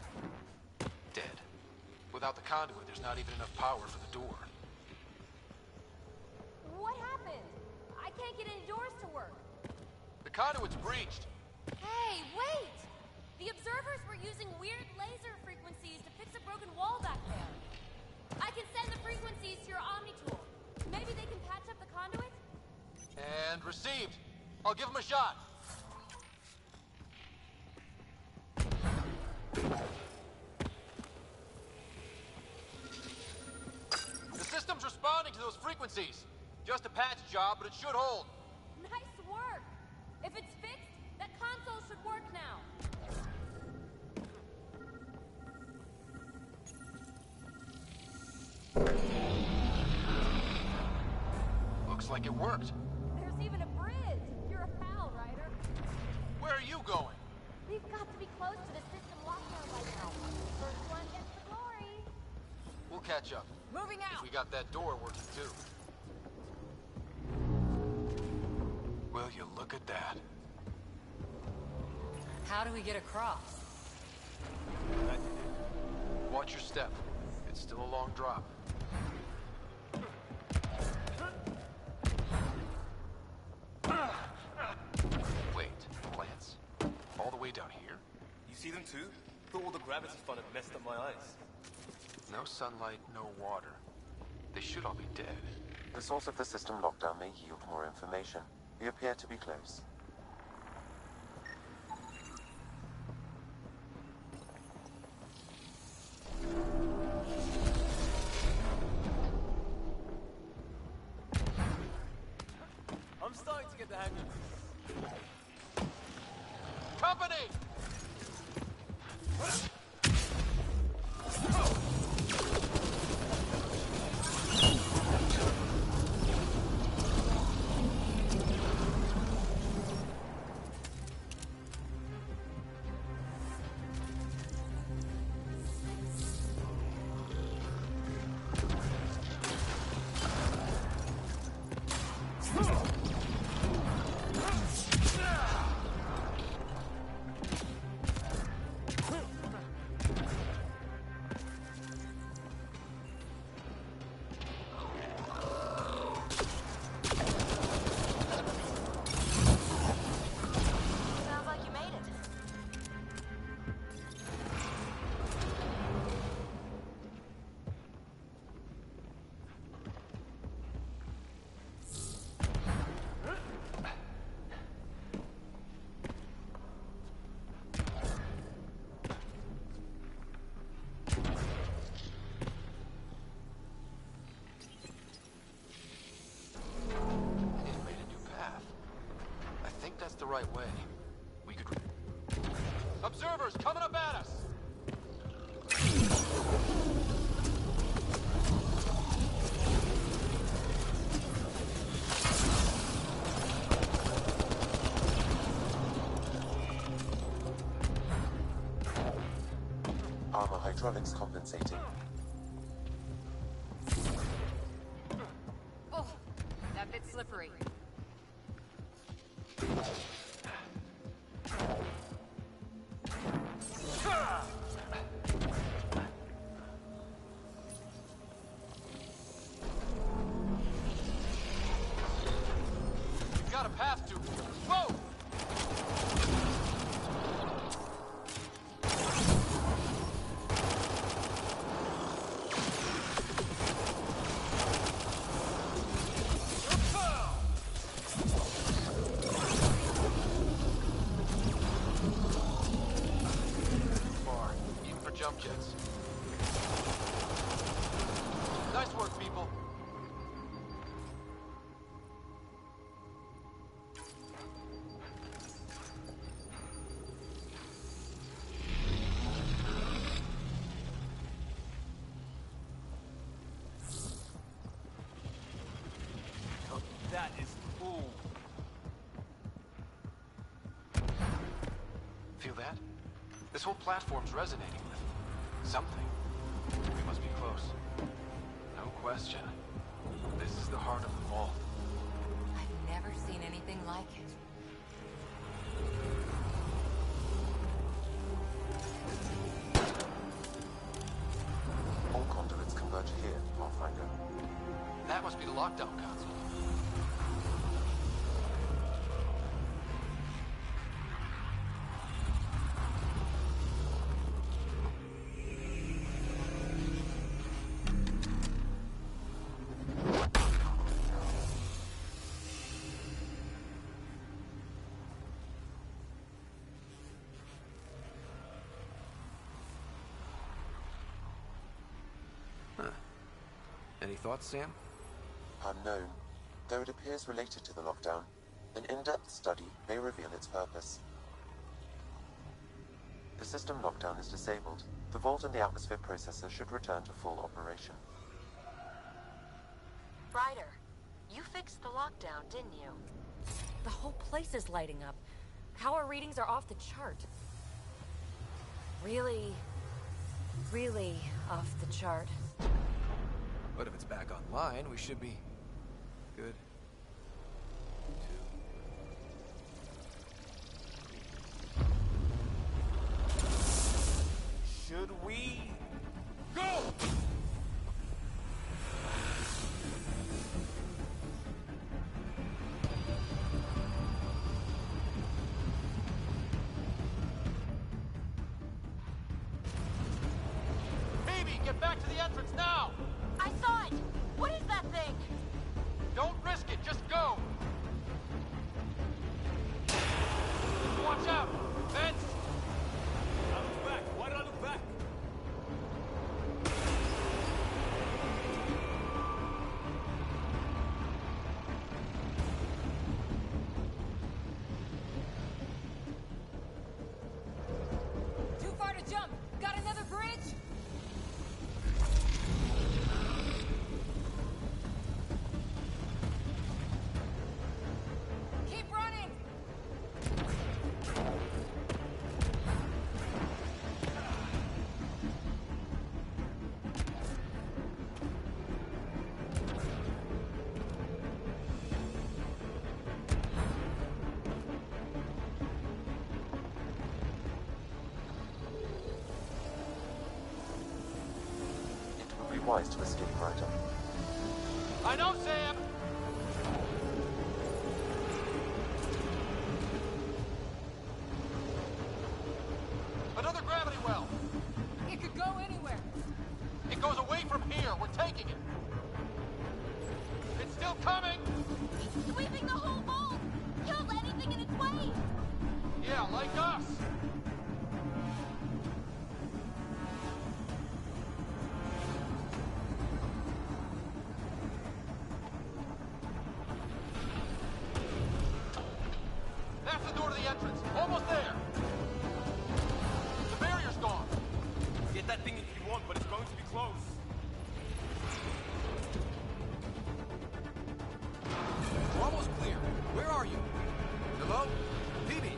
Dead. Without the conduit, there's not even enough power for the door. What happened? I can't get any doors to work. The conduit's breached. Hey, wait! The observers were using weird laser frequencies to fix a broken wall back there. I can send the frequencies to your Omni tool. Maybe they can patch up the conduit? And received. I'll give him a shot. The system's responding to those frequencies. Just a patch job, but it should hold. Nice work! If it's fixed, that console should work now. Looks like it worked. There's even a bridge. You're a pal, Ryder. Where are you going? We've got to be close to the system lockdown by now. First one gets the glory. We'll catch up. Moving out. If we got that door working too. Will you look at that? How do we get across? Watch your step. It's still a long drop. Wait, plants? All the way down here? You see them too? Thought all the gravity fun had messed up my eyes. No sunlight, no water. They should all be dead. The source of the system lockdown may yield more information. We appear to be close. I'm starting to get the hang of this. Company! Sounds like you made it. It made a new path. I think that's the right way. We could... Observers coming up at us! Armor hydraulics compensating. Oh, that bit's slippery. We've got a path to... Whoa! Feel that? This whole platform's resonating with something. We must be close. No question. This is the heart of the vault. I've never seen anything like it. All conduits converge here, Pathfinder. That must be the lockdown console. Any thoughts, Sam? Unknown. Though it appears related to the lockdown, an in-depth study may reveal its purpose. The system lockdown is disabled. The vault and the atmosphere processor should return to full operation. Ryder, you fixed the lockdown, didn't you? The whole place is lighting up. Power readings are off the chart. Really, really off the chart. But if it's back online, we should be good. Should we go? Phoebe, get back to the entrance now! I saw it! What is that thing? Don't risk it, just go! Watch out! Vince! I look back. Why did I look back? Too far to jump. Got another bridge? Keep running! It would be wise to escape, Ryder. I know, Sam! Another gravity well! It could go anywhere. It goes away from here. We're taking it. It's still coming! Sweeping the whole vault! Killed anything in its way! Yeah, like us! That's the door to the entrance. Almost there. The barrier's gone. Get that thing if you want, but it's going to be close. We're almost clear. Where are you? Hello? Phoebe?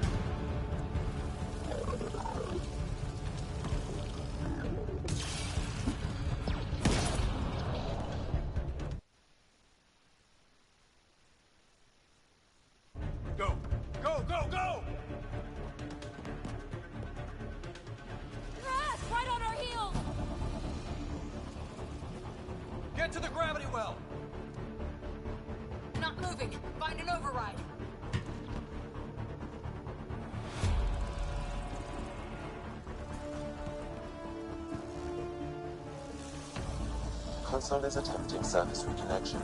Go! Go, go, go! Crash! Right on our heels! Get to the gravity well. Not moving. Find an override. Console is attempting service reconnection.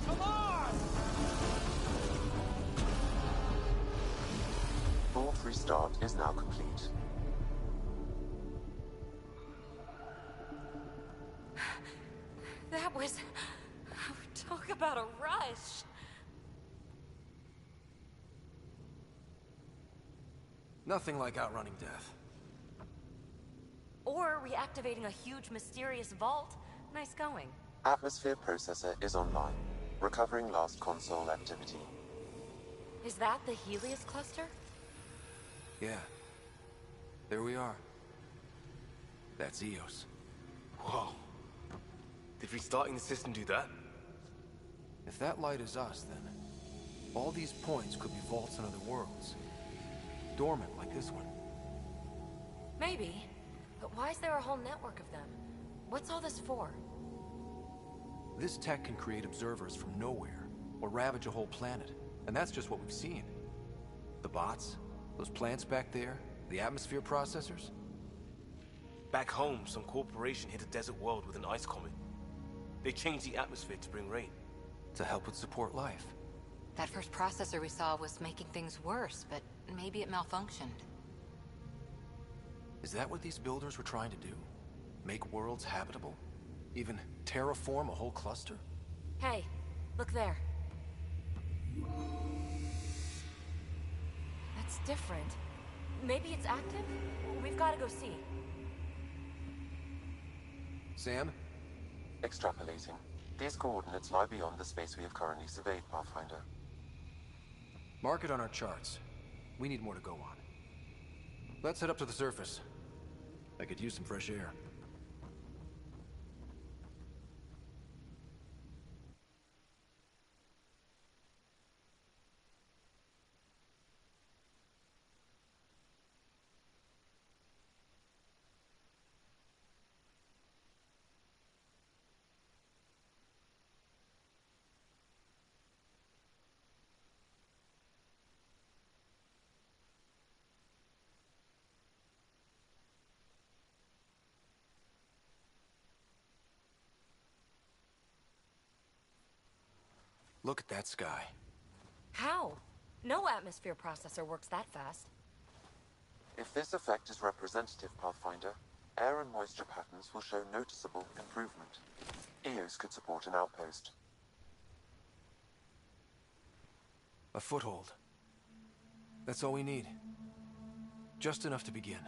Come on! Vault restart is now complete. That was... Talk about a rush. Nothing like outrunning death. Or reactivating a huge mysterious vault. Nice going. Atmosphere processor is online. Recovering last console activity. Is that the Helios cluster? Yeah. There we are. That's Eos. Whoa. Did restarting the system do that? If that light is us, then all these points could be vaults on other worlds. Dormant, like this one. Maybe. But why is there a whole network of them? What's all this for? This tech can create observers from nowhere, or ravage a whole planet. And that's just what we've seen. The bots, those plants back there, the atmosphere processors. Back home, some corporation hit a desert world with an ice comet. They changed the atmosphere to bring rain, to help it support life. That first processor we saw was making things worse, but maybe it malfunctioned. Is that what these builders were trying to do? Make worlds habitable? Even terraform a whole cluster? Hey, look there. That's different. Maybe it's active? We've got to go see. Sam? Extrapolating. These coordinates lie beyond the space we have currently surveyed, Pathfinder. Mark it on our charts. We need more to go on. Let's head up to the surface. I could use some fresh air. Look at that sky. How? No atmosphere processor works that fast. If this effect is representative, Pathfinder, air and moisture patterns will show noticeable improvement. Eos could support an outpost. A foothold. That's all we need. Just enough to begin.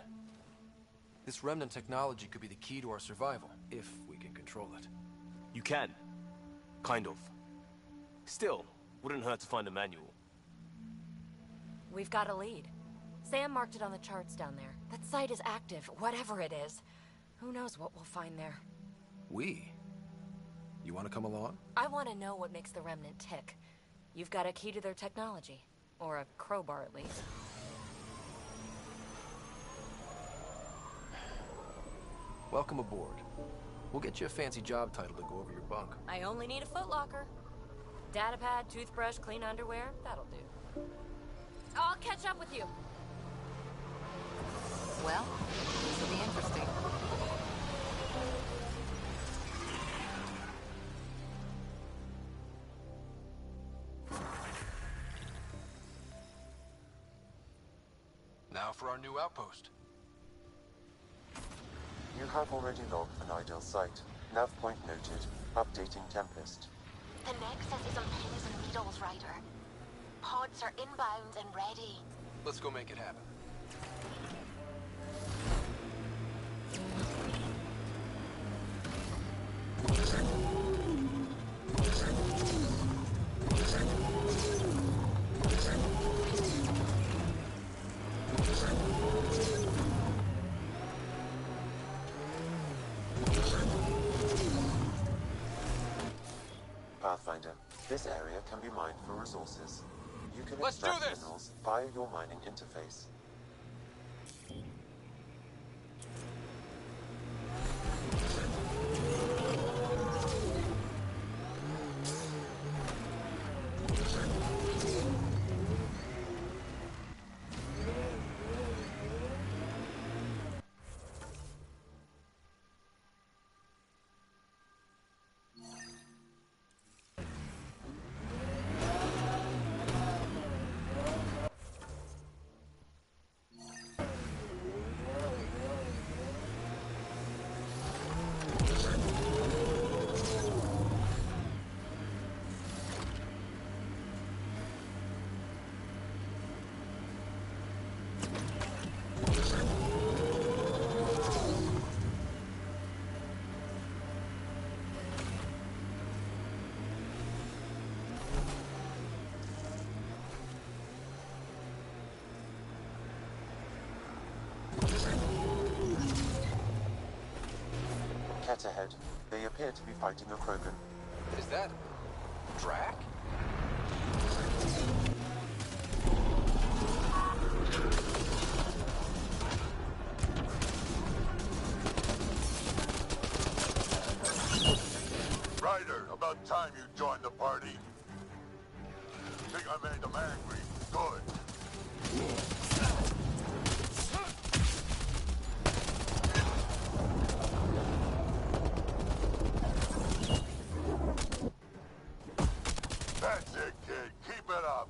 This remnant technology could be the key to our survival, if we can control it. You can. Kind of. Still, wouldn't hurt to find a manual. We've got a lead. Sam marked it on the charts down there. That site is active, whatever it is. Who knows what we'll find there. We? You want to come along? I want to know what makes the Remnant tick. You've got a key to their technology. Or a crowbar, at least. Welcome aboard. We'll get you a fancy job title to go over your bunk. I only need a footlocker. Datapad, toothbrush, clean underwear, that'll do. I'll catch up with you. Well, this will be interesting. Now for our new outpost. You have already logged an ideal site. Nav point noted. Updating Tempest. The Nexus is on pins and needles, Ryder. Pods are inbound and ready. Let's go make it happen. Pathfinder, this area can be mined for resources. You can Let's do extract this! minerals via your mining interface. Kett ahead. They appear to be fighting a Krogan. Is that... Drac? Ryder, about time you joined the party. Think I made them angry? Good. That's it, kid. Keep it up.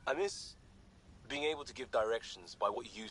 I miss being able to give directions by what you